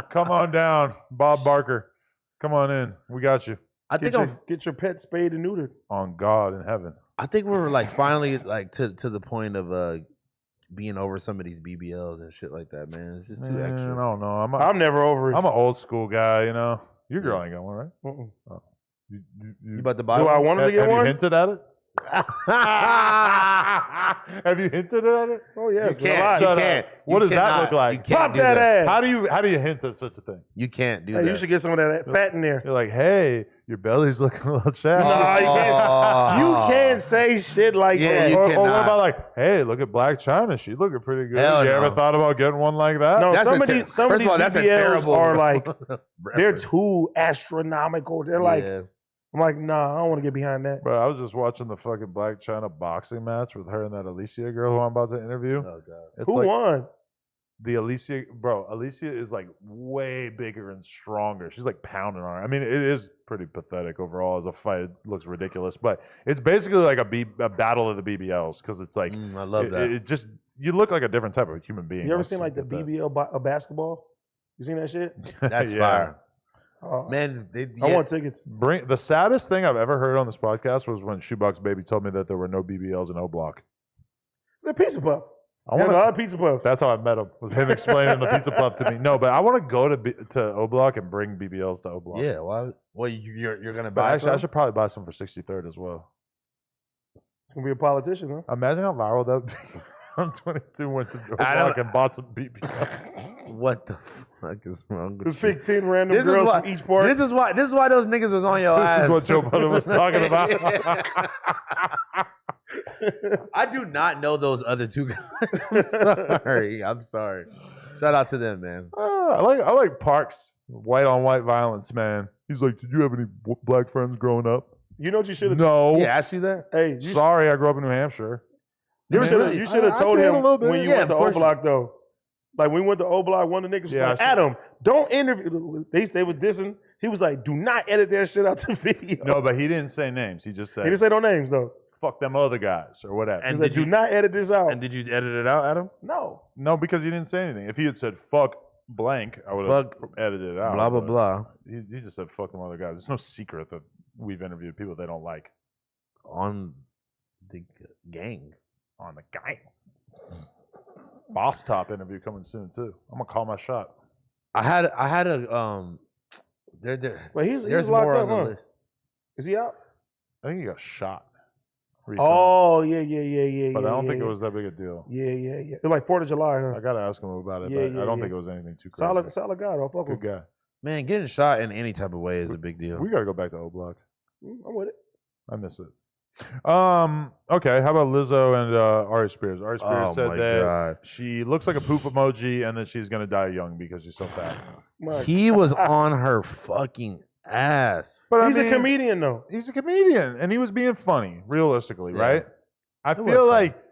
Come on down. Bob Barker. Come on in. We got you. I think Get your pet spayed and neutered. On God in heaven. I think we're like finally like to the point of being over some of these BBLs and shit like that, man. It's just too Man, extra. I don't know. I'm never over it. I'm an old school guy, you know. Your girl ain't got one, right? Mm-mm. You about to buy Do I one? want her to get Have you one? hinted at it? Have you hinted at it? Oh yes, You a can't. lot. You Shut up. can't. What You does that cannot- look like? You can't Pop do that ass. How do you hint at such a thing? You can't do Hey, that. you should get some of that fat in there. You're like, hey, your belly's looking a little chapped. No, you Oh. You can't say shit like Yeah, that. you or what cannot. about like, hey, look at Black China. She's looking pretty good. Hell you no. ever thought about getting one like that? No, That's some a of ter- these some of First these of all, that's a BBLs terrible are like they're reference. too astronomical. They're like Yeah. I'm like, nah, I don't want to get behind that. Bro, I was just watching the fucking Black China boxing match with her and that Alicia girl who I'm about to interview. Oh god. It's Who like won? the Alicia, bro. Alicia is like way bigger and stronger. She's like pounding on her. I mean, it is pretty pathetic overall as a fight. It looks ridiculous, but it's basically like a battle of the BBLs because it's like I love that. It just you look like a different type of human being. You ever once seen like the get that. BBL basketball? You seen that shit? That's Yeah. fire. Oh, Man, I want tickets. Bring the saddest thing I've ever heard on this podcast was when Shoebox Baby told me that there were no BBLs in O Block. The pizza puff. I There's want a lot of pizza puffs. That's how I met him. Was him explaining the pizza puff to me. No, but I want to go to O Block and bring BBLs to O Block. Yeah, why? Well, you're gonna But buy actually, I some? should probably buy some for 63rd as well. Gonna be a politician, huh? Imagine how viral that would be. I'm 22, went to O I Block don't- and bought some BBLs. What the fuck is wrong with Just you? pick 10 random This is girls why- from each part. This is why those niggas was on your ass. This is what Joe Budden was talking about. I do not know those other two guys. I'm sorry. Shout out to them, man. I like Parks. White on white violence, man. He's like, did you have any black friends growing up? You know what you should have No. He asked you that? Hey, you Sorry, I grew up in New Hampshire. should have I told did a him little bit. when you Yeah, went to of O course you- Block though. Like when we went to O Block, one of the niggas was Yeah, like, I saw- Adam, don't interview. They was dissing. He was like, do not edit that shit out the video. No, but he didn't say names. He just He said, didn't say no names though. fuck them other guys or whatever. He And was like, did do you- not edit this out. And did you edit it out, Adam? No. No, because he didn't say anything. If he had said fuck blank, I would have Fuck edited it out. blah, blah, but blah. He just said fuck them other guys. It's no secret that we've interviewed people they don't like On the gang. on the gang. Boss Top interview coming soon too. I'm gonna call my shot. I had a Wait, he's there's locked more up, on the huh? list. Is he out? I think he got shot recently, Oh, yeah. but I don't yeah, think yeah. it was that big a deal. Yeah. It's like 4th of July, huh? I gotta ask him about it, Yeah, but yeah, I don't yeah. think it was anything too crazy. Solid guy, though. Fuck him. Good guy. Man, getting shot in any type of way is a big deal. We gotta go back to O Block. I'm with it. I miss it. Okay, how about Lizzo and Ari Spears? Ari Spears Oh said my that God. she looks like a poop emoji and that she's gonna die young because she's so fat. Mike. He was on her fucking ass. But He's I a mean, comedian, though. He's a comedian, and he was being funny, realistically, Yeah. right? I was feel funny. like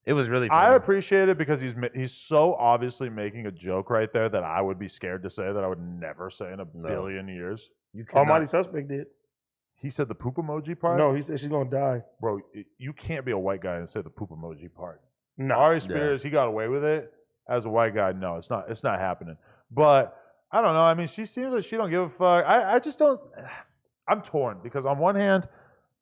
It was really I funny. appreciate it because he's so obviously making a joke right there that I would be scared to say that I would never say in a No. billion years. You cannot- Almighty Suspect did. He said the poop emoji part. No, he said she's going to die. Bro, you can't be a white guy and say the poop emoji part. No. Ari Spears, he got away with it. As a white guy, no, it's not happening. But I don't know. I mean, she seems like she don't give a fuck. I just don't. I'm torn because on one hand,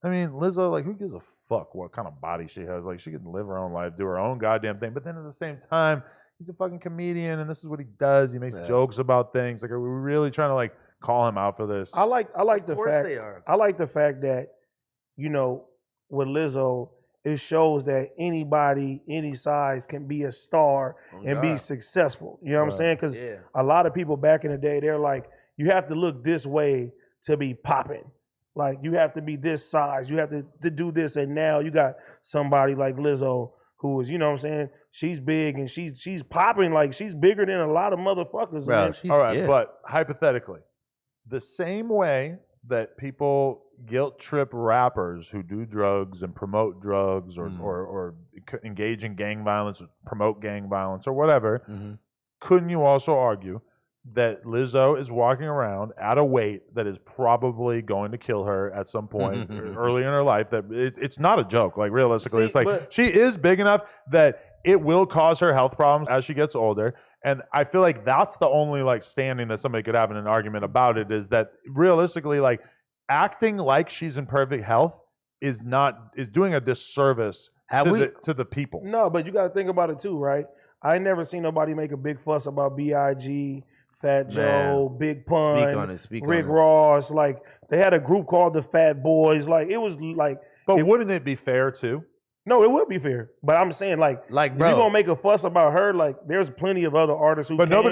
I mean, Lizzo, like, who gives a fuck what kind of body she has? Like, she can live her own life, do her own goddamn thing. But then at the same time, he's a fucking comedian, and this is what he does. He makes Yeah. jokes about things. Like, are we really trying to like call him out for this? I like the Of course fact. they are. I like the fact that, you know, with Lizzo, it shows that anybody, any size, can be a star Oh, and be God. successful. You know what I'm Right. saying? Because Yeah. a lot of people back in the day, they're like, you have to look this way to be popping. Like, you have to be this size. You have to do this. And now you got somebody like Lizzo who is, you know what I'm saying? She's big and she's popping. Like, she's bigger than a lot of motherfuckers. Bro, man. she's, All right, yeah. but hypothetically, the same way that people guilt trip rappers who do drugs and promote drugs or engage in gang violence or promote gang violence or whatever, Mhm. couldn't you also argue that Lizzo is walking around at a weight that is probably going to kill her at some point early in her life? That it's not a joke. Like, realistically, See, it's like but- she is big enough that it will cause her health problems as she gets older. And I feel like that's the only like standing that somebody could have in an argument about it, is that realistically, like, acting like she's in perfect health is doing a disservice to the people. No, but you got to think about it too, right? I never seen nobody make a big fuss about B.I.G., Fat Joe, Big Pun, Speak on it. Speak Rick on it. Ross. Like, they had a group called the Fat Boys. Like, it was like, But wouldn't it be fair too? no, it would be fair. But I'm saying, like Like, if bro. you're gonna make a fuss about her, like, there's plenty of other artists who But can.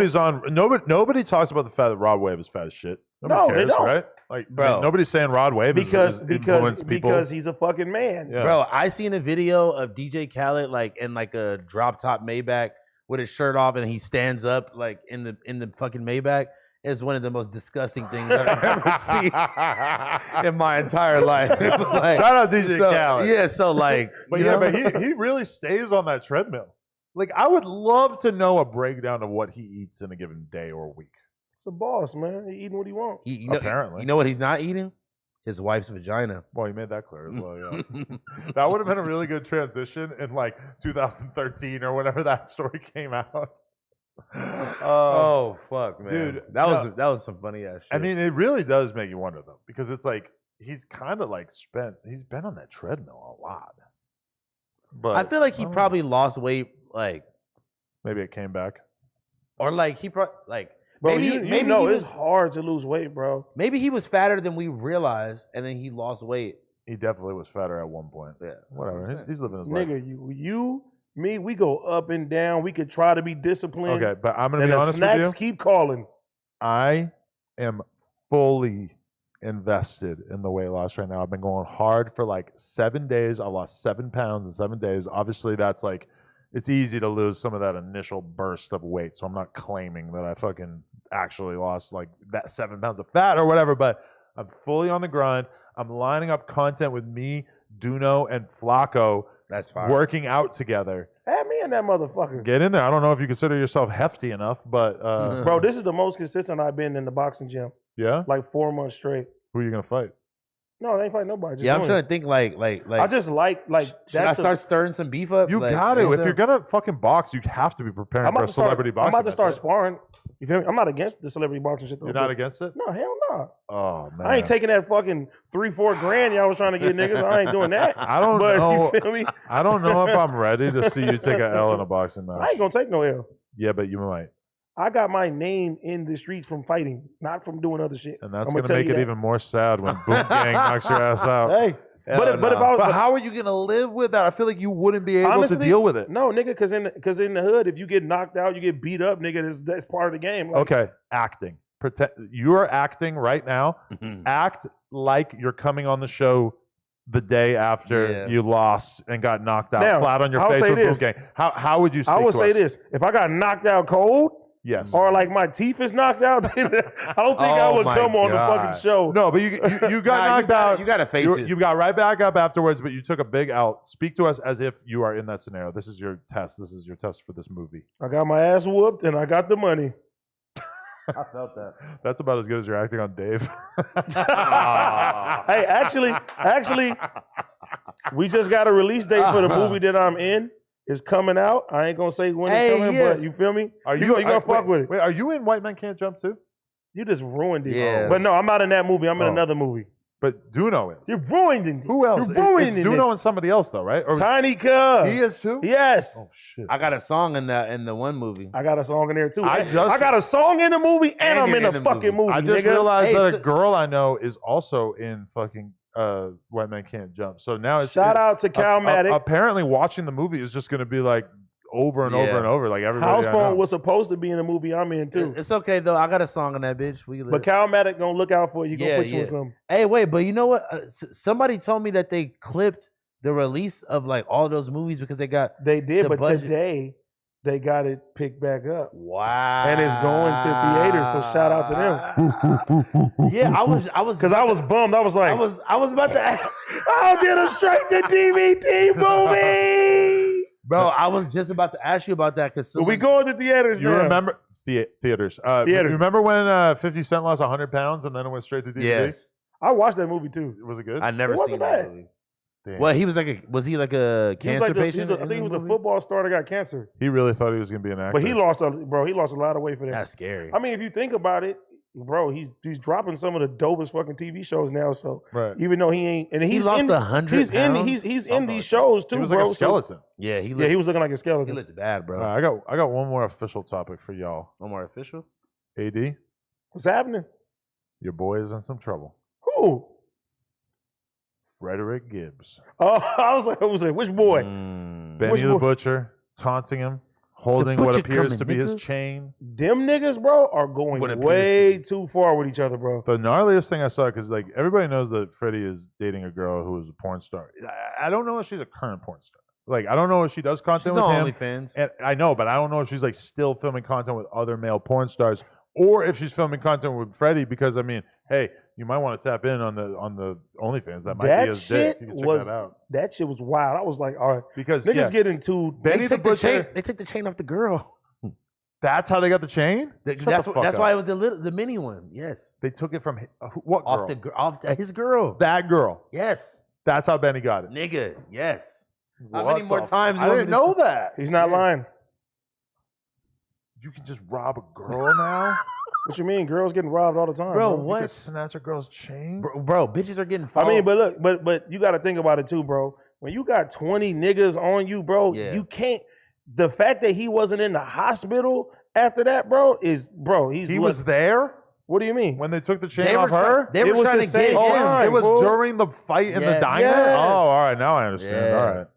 nobody talks about the fact that Rod Wave is fat as shit. Nobody No, they cares, don't. right? Like, Bro. I mean, nobody's saying Rod Wave because is influenced people. because he's a fucking man. Yeah. Bro, I seen a video of DJ Khaled like in like a drop top Maybach with his shirt off, and he stands up like in the fucking Maybach, is one of the most disgusting things I've ever seen in my entire life. Like, Shout out DJ Khaled. Yeah, so like, But you yeah, know? but he really stays on that treadmill. Like, I would love to know a breakdown of what he eats in a given day or week. It's a boss, man. He eating what he wants. You know, Apparently. You know what he's not eating? His wife's vagina. Well, he made that clear as well, yeah. That would have been a really good transition in like 2013 or whenever that story came out. Oh fuck, man, dude, that was some funny ass shit. I mean, it really does make you wonder though, because it's like he's kind of like he's been on that treadmill a lot. But I feel like he probably lost weight, like, maybe it came back. or like he probably like. Bro, Maybe, you maybe know he it's was, hard to lose weight, bro. maybe he was fatter than we realized, and then he lost weight. He definitely was fatter at one point. Yeah, Whatever. He's living his life. Nigga, me, we go up and down. We could try to be disciplined. Okay, but I'm gonna And be the honest with snacks you. keep calling. I am fully invested in the weight loss right now. I've been going hard for like 7 days. I lost 7 pounds in 7 days. Obviously, that's like, it's easy to lose some of that initial burst of weight. So I'm not claiming that I fucking actually lost like that 7 pounds of fat or whatever, but I'm fully on the grind. I'm lining up content with me, Duno, and Flacco That's fine. working out together. Add me in that motherfucker. Get in there. I don't know if you consider yourself hefty enough, but Bro, this is the most consistent I've been in the boxing gym. yeah. Like 4 months straight. Who are you gonna fight? No, they ain't fighting nobody. Just Yeah, I'm doing trying it. to think like I just like should I start stirring some beef up? You Like, got to. is If there- you're gonna fucking box, you have to be preparing I'm for about a to start. celebrity I'm boxing. about to start match, right? sparring. You feel me? I'm not against the celebrity boxing shit though. You're not against it? No, hell no. Oh man, I ain't taking that fucking 3-4 grand y'all was trying to get niggas. I ain't doing that. I don't But know. you feel me? I don't know if I'm ready to see you take a L in a boxing match. I ain't gonna take no L. Yeah, but you might, I got my name in the streets from fighting, not from doing other shit. and that's I'ma gonna tell make you it that. even more sad when Boom Gang knocks your ass out. Hey, but if I was, But how are you gonna live with that? I feel like you wouldn't be able honestly, to deal with it. No, nigga, because in the hood, if you get knocked out, you get beat up, nigga. That's part of the game. Like, Okay, acting. Pretend you are acting right now. Act like you're coming on the show the day after you lost and got knocked out Now, flat on your I'll face say with Boom this. Gang. How would you speak I would to say us? this: if I got knocked out cold, Yes. or like my teeth is knocked out, then I don't think I Oh would my come on the God. fucking show. No, but you got Nah, knocked out. You gotta face it. You got right back up afterwards, but you took a big out. Speak to us as if you are in that scenario. This is your test. This is your test for this movie. I got my ass whooped and I got the money. I felt that. That's about as good as you're acting on Dave. Hey, actually, we just got a release date for the movie that I'm in. It's coming out. I ain't gonna say when Hey, it's coming, yeah. but you feel me? Are You gonna fuck with it? Wait, are you in White Men Can't Jump too? You just ruined it. Yeah. But no, I'm not in that movie. I'm in Oh. another movie. But Duno is. You ruined it. Who else? You ruined It's it. Duno and somebody else though, right? Or is- Tiny Cub. he is too. Yes. Oh shit. I got a song in the one movie. I got a song in there too. I I got a song in the movie and And I'm you're in in the the fucking movie. I just nigga. realized Hey, that so- a girl I know is also in fucking White Men Can't Jump. So now it's Shout out to Cal Maddox. apparently, watching the movie is just going to be like over and over Yeah. and over. Like everybody. I know. Housephone was supposed to be in the movie I'm in too. It's okay though. I got a song in that bitch. We But live. Cal Maddox gonna look out for you. Gonna Yeah, put you in yeah. something. Hey, wait, but you know what? Somebody told me that they clipped the release of like all those movies because they got They did, The but budget. today they got it picked back up. wow, And it's going to theaters, so shout out to them. Yeah, I was Because I was bummed. I was like, I was about to ask, I did a straight to DVD movie. bro. I was just about to ask you about that because We going to theaters You now. remember theaters? Theaters. You remember when 50 Cent lost 100 pounds and then it went straight to DVD? yes, I watched that movie too. Was it good? I never It wasn't seen that bad. movie. Damn. Well, he was like he like a He was cancer like patient? I think he was a football star that got cancer. He really thought he was going to be an actor. But he lost a lot of weight for that. That's scary. I mean, if you think about it, bro, he's dropping some of the dopest fucking TV shows now. So right. even though he ain't, and He he's lost in, 100 he's in, pounds? he's in Something these like shows too, He was bro. like a So- skeleton. Yeah, he yeah, he was looking like a he skeleton. looked bad, bro. I got one more official topic for y'all. No more official. AD, What's happening? your boy is in some trouble. Who? Frederick Gibbs. Oh, I was like, which boy? Mm. Benny Which the boy? Butcher taunting him, holding what butcher appears coming, to be his nigga. chain. Them niggas, bro, are going What appears way too far with each other, bro. The gnarliest thing I saw, because like everybody knows that Freddie is dating a girl who is a porn star. I don't know if she's a current porn star. Like I don't know if she does She's content on with him. OnlyFans. And I know, but I don't know if she's like still filming content with other male porn stars or if she's filming content with Freddie, because I mean, hey, you might want to tap in on the OnlyFans. That might That be his shit dick. You can check was that out. that shit was wild. I was like, all right, Because niggas yeah, getting too. Benny the Butcher. They took the chain off the girl. That's how they got the chain. That's why it was the mini one. Yes, They took it from what girl? off his girl. That girl. Yes, That's how Benny got it. nigga. Yes. How What many more the times? I didn't know that. He's not lying. You can just rob a girl now, What you mean? Girls getting robbed all the time, Bro, bro. You what? can snatch a girl's chain. Bro, bitches are getting. I mean, but look, but you got to think about it too, bro. When you got 20 niggas on you, bro, Yeah. you can't. The fact that he wasn't in the hospital after that, bro, is He was there What do you mean? when they took the chain They off were her. They were It was trying the to same get him. time. It was fool. during the fight in the Yes. diner. Yes. Oh, all right, now I understand. Yeah. All right.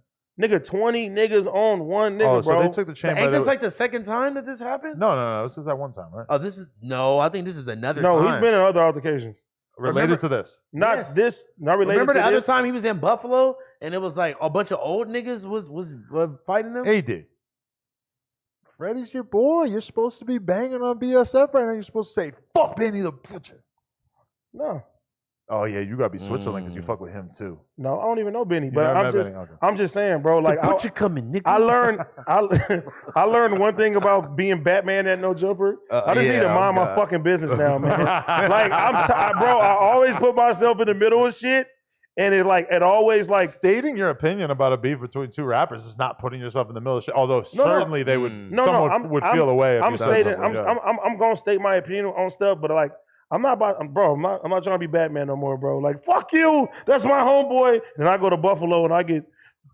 Nigga, 20 niggas on one nigga, Oh, so bro. they took the chain. Ain't but this it- like the second time that this happened? no. This is that one time, right? Oh, this is no. I think this is another. No, time. he's been in other altercations. Related to this. Not Yes. this, not related Remember to the other this. time he was in Buffalo and it was like a bunch of old niggas was fighting him. AD. Freddie's your boy. You're supposed to be banging on BSF right now. You're supposed to say, fuck Benny the Butcher. No, Oh, yeah, you got to be Switzerland because you fuck with him, too. no, I don't even know Benny, You but never I'm met just, Benny? Okay. I'm just saying, bro. Like, The Butcher coming, nigga. I learned one thing about being Batman at No Jumper. I just need to mind my fucking business now, man. Like bro, I always put myself in the middle of shit, and it always like Stating your opinion about a beef between two rappers is not putting yourself in the middle of shit. Although No, certainly they would, Mm. No, someone I'm- would I'm- feel away if I'm you said stating, something. I'm gonna state my opinion on stuff, but like I'm not trying to be Batman no more, bro. Like fuck you, that's my homeboy. And I go to Buffalo and I get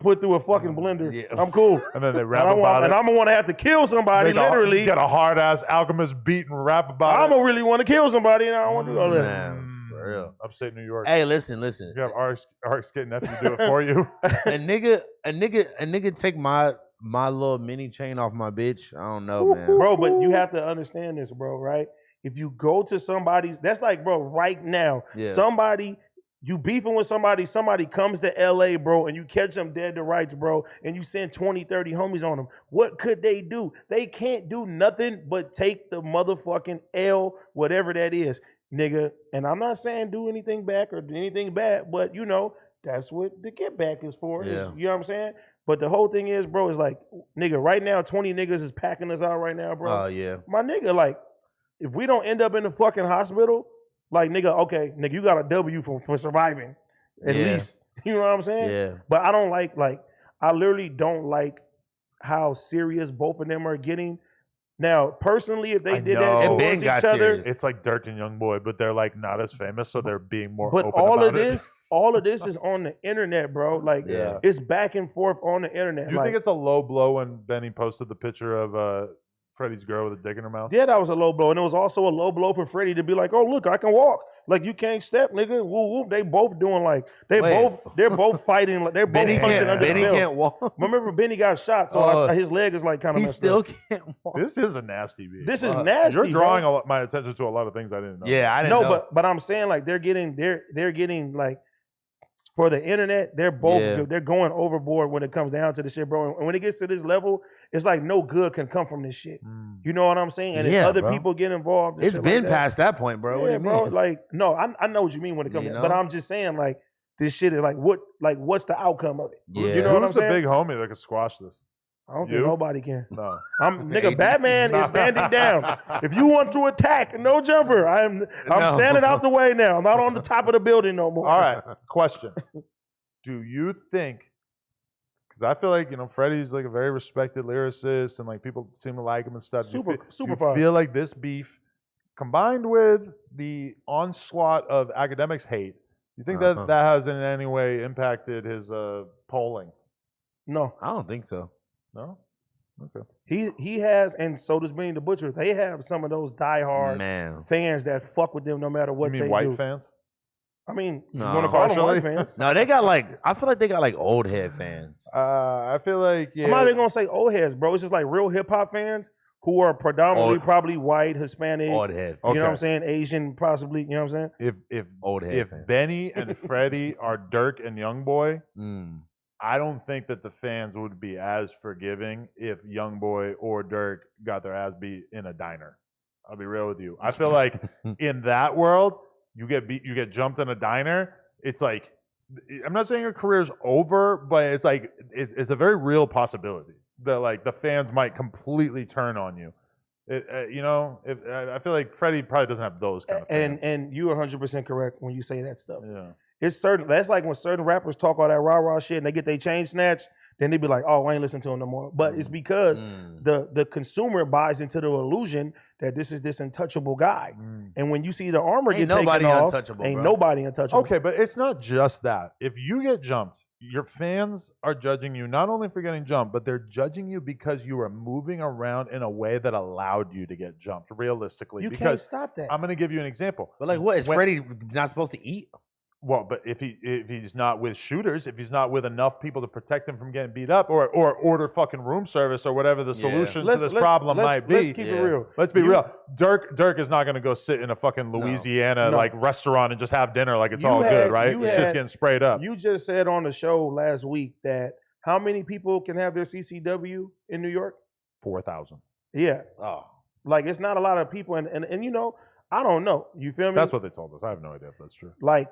put through a fucking blender. Yeah. I'm cool. And then they And, rap about it. I'm gonna want to have to kill somebody, Make a- literally. get a hard ass alchemist beat and rap about I'm it. gonna really want to kill somebody, and I don't want to do all that. Man, for real. Upstate New York. Hey, listen. You have RX Kid nephew do it for you. a nigga take my little mini chain off my bitch. I don't know, man. Bro, but you have to understand this, bro, right? If you go to somebody's, that's like, bro, right now, Yeah. somebody, you beefing with somebody comes to LA, bro, and you catch them dead to rights, bro, and you send 20, 30 homies on them. What could they do? They can't do nothing but take the motherfucking L, whatever that is, nigga. And I'm not saying do anything back or do anything bad, but you know, that's what the get back is for. Yeah. You know what I'm saying? But the whole thing is, bro, is like, nigga, right now, 20 niggas is packing us out right now, bro. Oh yeah. My nigga, like, if we don't end up in the fucking hospital, like, nigga, okay, nigga, you got a W for surviving, at Yeah. least. You know what I'm saying? Yeah. But I don't like, I literally don't like how serious both of them are getting. Now, personally, if they I did know. that It been towards got each other, serious. It's like Dirk and Youngboy, but they're like not as famous, so they're being more but open all about of it. all of this is on the internet, bro. Like, Yeah. it's back and forth on the internet. Do you like, think it's a low blow when Benny posted the picture of Freddie's girl with a dick in her mouth? yeah, that was a low blow. And it was also a low blow for Freddie to be like, oh, look, I can walk. Like, you can't step, nigga. Woo, woo. They both doing like, they're both fighting. Like, they're both Benny punching under Benny the belt. can't walk. Remember, Benny got shot, so Oh. his leg is like kind of He messed still up. can't walk. This is a nasty beef. This is nasty. You're drawing bro. my attention to a lot of things I didn't know. Yeah, I didn't No, know. but I'm saying like they're getting like for the internet, they're both Yeah. they're going overboard when it comes down to the shit, bro. And when it gets to this level, it's like no good can come from this shit. Mm. You know what I'm saying? And if Yeah, other bro. people get involved, and It's shit been like that, past that point, bro. What do yeah, you bro. mean? Like, no, I know what you mean when it comes, You to but know? I'm just saying like this shit is like what's the outcome of it? Yeah. You know what I'm Who's the saying? big homie that could squash this? I don't You? think nobody can. No. I'm nigga. Batman is standing down. If you want to attack, no jumper. I'm No. standing out the way now. I'm not on the top of the building no more. All right. Question. Do you think, because I feel like, Freddie's like a very respected lyricist and like people seem to like him and stuff. Do Super you fire. feel like this beef combined with the onslaught of academics hate, you think that has in any way impacted his polling? No, I don't think so. No? Okay. he has, and so does Benny the Butcher. They have some of those diehard Man. fans that fuck with them no matter what You mean they white do. fans? I mean, No. you want to call them Partially. white fans? No, they got like I feel like they got like old head fans. I feel like, yeah. I'm not even gonna say old heads, bro. It's just like real hip hop fans who are predominantly probably white, Hispanic. Old head. You know what I'm Okay. saying? Asian, possibly. You know what I'm saying? If Old head if fans. Benny and Freddie are Dirk and Youngboy, Mm. I don't think that the fans would be as forgiving if Youngboy or Dirk got their ass beat in a diner. I'll be real with you. I feel like in that world, you get jumped in a diner. It's like, I'm not saying your career's over, but it's like it's a very real possibility that like the fans might completely turn on you. I feel like Freddie probably doesn't have those kind of fans. And you're 100% correct when you say that stuff. Yeah. It's certain. That's like when certain rappers talk all that rah-rah shit and they get their chain snatched, then they be like, oh, I ain't listening to him no more. But it's because the consumer buys into the illusion that this is this untouchable guy. And when you see the armor Ain't get nobody taken off, untouchable, ain't bro. nobody untouchable. Okay, but it's not just that. If you get jumped, your fans are judging you not only for getting jumped, but they're judging you because you are moving around in a way that allowed you to get jumped, realistically. You can't because stop that. I'm going to give you an example. But like, what is When- Freddie not supposed to eat? Well, but if he's not with shooters, if he's not with enough people to protect him from getting beat up, or order fucking room service or whatever the solution to this problem might be. Let's keep it real. Let's be real. Dirk is not going to go sit in a fucking Louisiana like restaurant and just have dinner like it's all good, right? Shit's getting sprayed up. You just said on the show last week that how many people can have their CCW in New York? 4,000. Yeah. Oh, Like it's not a lot of people, and you know, I don't know. You feel me? That's what they told us. I have no idea if that's true. Like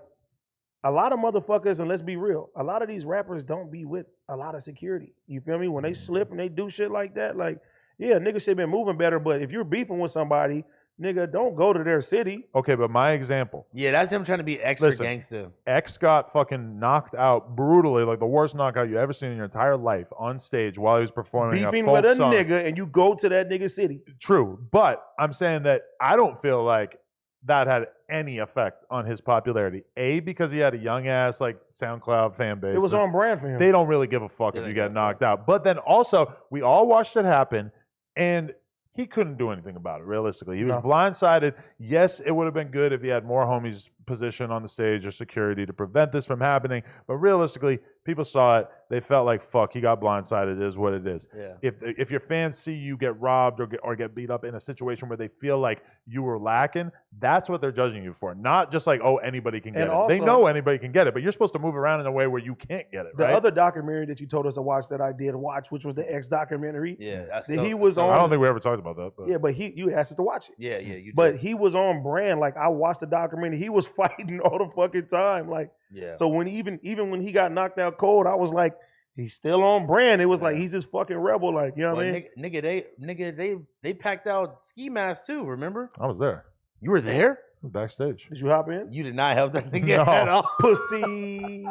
a lot of motherfuckers, and let's be real, a lot of these rappers don't be with a lot of security. You feel me? When they slip and they do shit like that, like, yeah, niggas should have been moving better, but if you're beefing with somebody, nigga, don't go to their city. Okay, but my example. yeah, that's him trying to be extra Listen. gangster. X got fucking knocked out brutally, like the worst knockout you ever seen in your entire life on stage while he was performing Beefing a folk with a song. nigga and you go to that nigga's city. True, but I'm saying that I don't feel like that had any effect on his popularity. A, because he had a young ass like SoundCloud fan base. It was on brand for him. They don't really give a fuck if you get knocked out. But then also, we all watched it happen, and he couldn't do anything about it, realistically. He was blindsided. Yes, it would have been good if he had more homies positioned on the stage or security to prevent this from happening. But realistically, people saw it. They felt like, fuck, he got blindsided. It is what it is. Yeah. If your fans see you get robbed or get beat up in a situation where they feel like you were lacking, that's what they're judging you for. Not just like, oh, anybody can get it. They know anybody can get it, but you're supposed to move around in a way where you can't get it, The right? other documentary that you told us to watch that I did watch, which was the X documentary. Yeah, that's that he was on. I don't think we ever talked about that. But. Yeah, but you asked us to watch it. Yeah, you. But did. he was on brand. Like I watched the documentary. He was fighting all the fucking time. Like yeah. so when even when he got knocked out cold, I was like, he's still on brand. It was like he's this fucking rebel. Like, you know what I mean? They packed out ski masks too, remember? I was there. You were there? I was backstage. Did you hop in? You did not help that nigga No. at all. Pussy.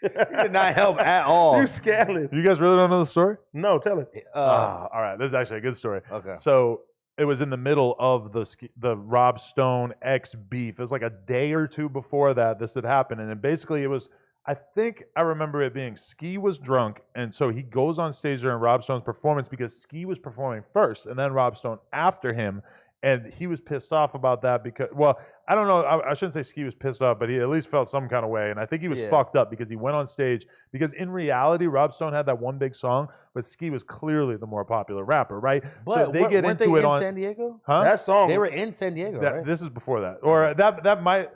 You did not help at all. You scandalous. You guys really don't know the story? No, tell it. All right. This is actually a good story. Okay. So it was in the middle of the Rob Stone X beef. It was like a day or two before that this had happened. And then basically it was, I think I remember it being Ski was drunk. And so he goes on stage during Rob Stone's performance because Ski was performing first and then Rob Stone after him. And he was pissed off about that because, well, I don't know. I shouldn't say Ski was pissed off, but he at least felt some kind of way. And I think he was fucked up because he went on stage. Because in reality, Rob Stone had that one big song, but Ski was clearly the more popular rapper, right? But so they get weren't into they it in on San Diego? Huh? That song. They were in San Diego, right? This is before that, or that might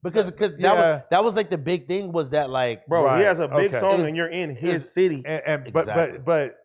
Because that was like the big thing was that like Bro, he has a big song It's- and you're in his city. But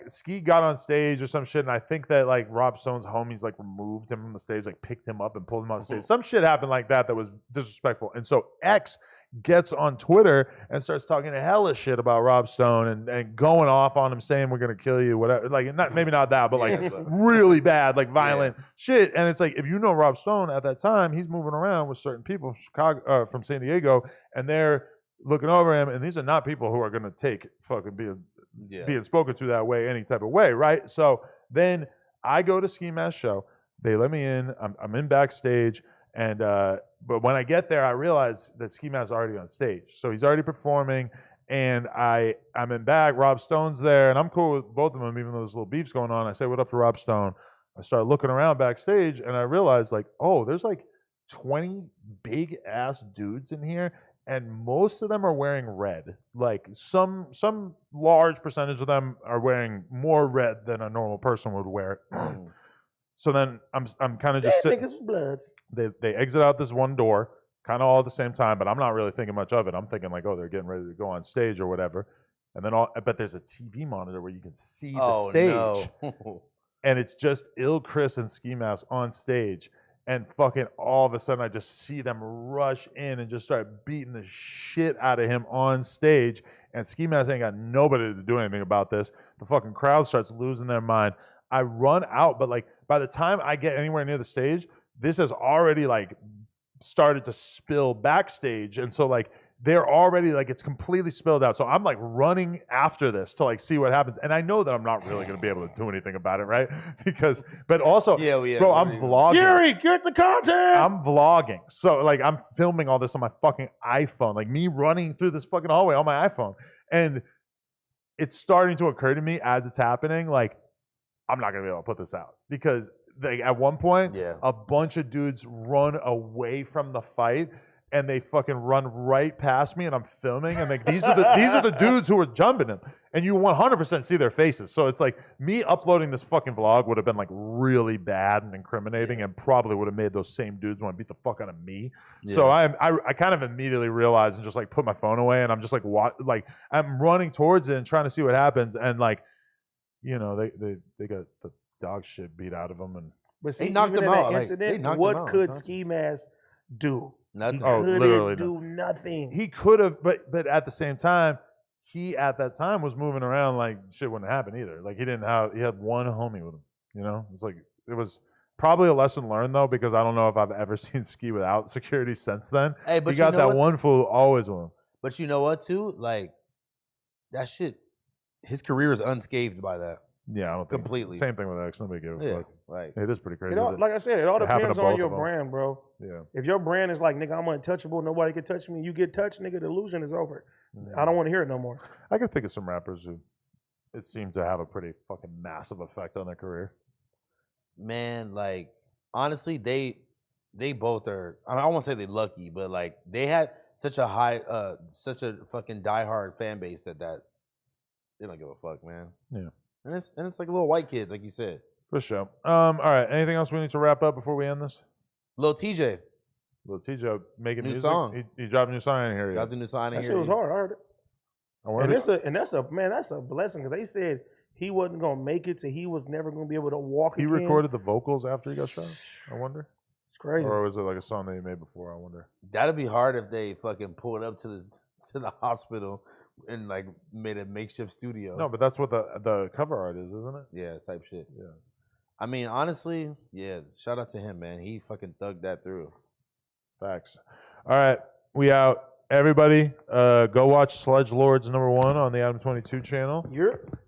Ski got on stage or some shit, and I think that like Rob Stone's homies like removed him from the stage, like picked him up and pulled him on stage. Some shit happened like that was disrespectful. And so X gets on Twitter and starts talking hella shit about Rob Stone and going off on him, saying we're gonna kill you, whatever. Like maybe not that, but like really bad, like violent shit. And it's like if you know Rob Stone at that time, he's moving around with certain people from Chicago, from San Diego, and they're looking over him, and these are not people who are gonna take fucking being spoken to that way, any type of way, right? So then I go to Ski Mask show. They let me in. I'm in backstage, and but when I get there, I realize that Ski Mask's already on stage. So he's already performing, and I'm in back. Rob Stone's there, and I'm cool with both of them, even though there's little beefs going on. I say, "What up to Rob Stone?" I start looking around backstage, and I realize like, oh, there's like 20 big ass dudes in here. And most of them are wearing red. Like some large percentage of them are wearing more red than a normal person would wear. So then I'm kind of just sitting. Niggas bloods. They exit out this one door, kind of all at the same time, but I'm not really thinking much of it. I'm thinking like, oh, they're getting ready to go on stage or whatever. And then but there's a TV monitor where you can see the stage. No. and it's just Ill Chris and Ski Mask on stage. And fucking all of a sudden, I just see them rush in and just start beating the shit out of him on stage. And Ski Mask ain't got nobody to do anything about this. The fucking crowd starts losing their mind. I run out, but like by the time I get anywhere near the stage, this has already like started to spill backstage. And so like they're already like it's completely spilled out. So I'm like running after this to like see what happens. And I know that I'm not really gonna be able to do anything about it, right? Because but also bro, I'm vlogging. Gary, get the content. I'm vlogging. So like I'm filming all this on my fucking iPhone. Like me running through this fucking hallway on my iPhone. And it's starting to occur to me as it's happening, like, I'm not gonna be able to put this out. Because like at one point, a bunch of dudes run away from the fight. And they fucking run right past me, and I'm filming, and like these are the dudes who were jumping him, and you 100% see their faces. So it's like me uploading this fucking vlog would have been like really bad and incriminating, and probably would have made those same dudes want to beat the fuck out of me. Yeah. So I kind of immediately realized and just like put my phone away, and I'm just like I'm running towards it and trying to see what happens, and like you know they got the dog shit beat out of them, and but see, they knocked them out. Incident, what could Ski Mask do? Nothing. He couldn't do nothing. He could have, but at the same time, he at that time was moving around like shit wouldn't happen either. Like he had one homie with him. You know, it was probably a lesson learned though, because I don't know if I've ever seen Ski without security since then. Hey, but he got that one fool always with him. But you know what too? Like that shit. His career is unscathed by that. Yeah, I don't think completely. Same thing with X. Nobody gave a fuck. Right. It is pretty crazy. Like I said, it all depends on your brand, bro. Yeah. If your brand is like, nigga, I'm untouchable, nobody can touch me, you get touched, nigga, the illusion is over. I don't want to hear it no more. I can think of some rappers who it seemed to have a pretty fucking massive effect on their career. Man, like honestly, they both are. I mean, I won't say they're lucky, but like they had such a fucking diehard fan base that they don't give a fuck, man. Yeah. And it's like little white kids, like you said. For sure. All right. Anything else we need to wrap up before we end this? Lil TJ. Lil TJ making new music. Song. He dropped a new song in here. Dropped the new song in here. That shit was hard. I heard it. And that's a blessing, because they said he wasn't gonna make it, so he was never gonna be able to walk. He recorded the vocals after he got shot. I wonder. It's crazy. Or was it like a song that he made before? I wonder. That'd be hard if they fucking pulled up to the hospital and like made a makeshift studio. No, but that's what the cover art is, isn't it? Yeah, type shit. Yeah. I mean, honestly, yeah. Shout out to him, man. He fucking thugged that through. Facts. All right, we out. Everybody, go watch Sledge Lords #1 on the Adam 22 channel.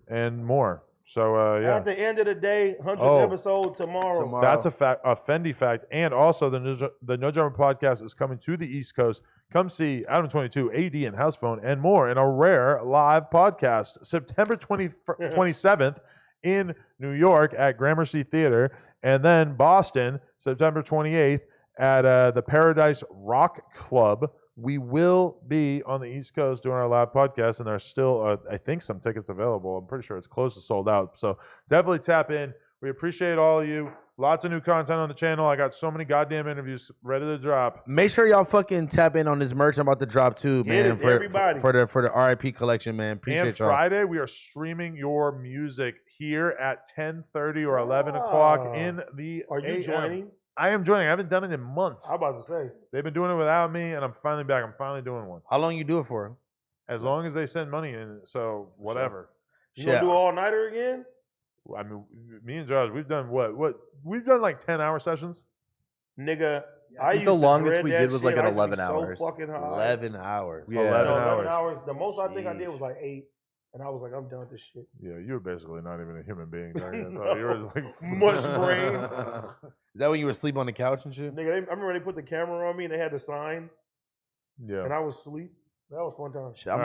And more. So yeah. At the end of the day, 100th episode tomorrow. That's a Fendi fact. And also the No Drama podcast is coming to the East Coast. Come see Adam 22, AD and House Phone, and more in a rare live podcast September 27th in New York at Gramercy Theater, and then Boston September 28th at the Paradise Rock Club. We will be on the East Coast doing our live podcast, and there's still, I think, some tickets available. I'm pretty sure it's close to sold out. So definitely tap in. We appreciate all of you. Lots of new content on the channel. I got so many goddamn interviews ready to drop. Make sure y'all fucking tap in on this merch I'm about to drop too, man. For the RIP collection, man. Appreciate y'all. Friday, we are streaming your music here at 10:30 or 11 o'clock in the Are you joining? I am joining. I haven't done it in months. I'm about to say. They've been doing it without me, and I'm finally back. I'm finally doing one. How long you do it for? As long as they send money in, so whatever. You gonna do all-nighter again? I mean, me and Josh, we've done what? We've done like 10-hour sessions. Nigga, I think the longest we did was like at 11 hours. So fucking high. 11 hours. Yeah, 11 hours. The most I think I did was like 8. And I was like, I'm done with this shit. Yeah, you were basically not even a human being during that. You were just like mush brain. Is that when you were asleep on the couch and shit? Nigga, I remember they put the camera on me and they had the sign. Yeah. And I was asleep. That was fun time. Shit,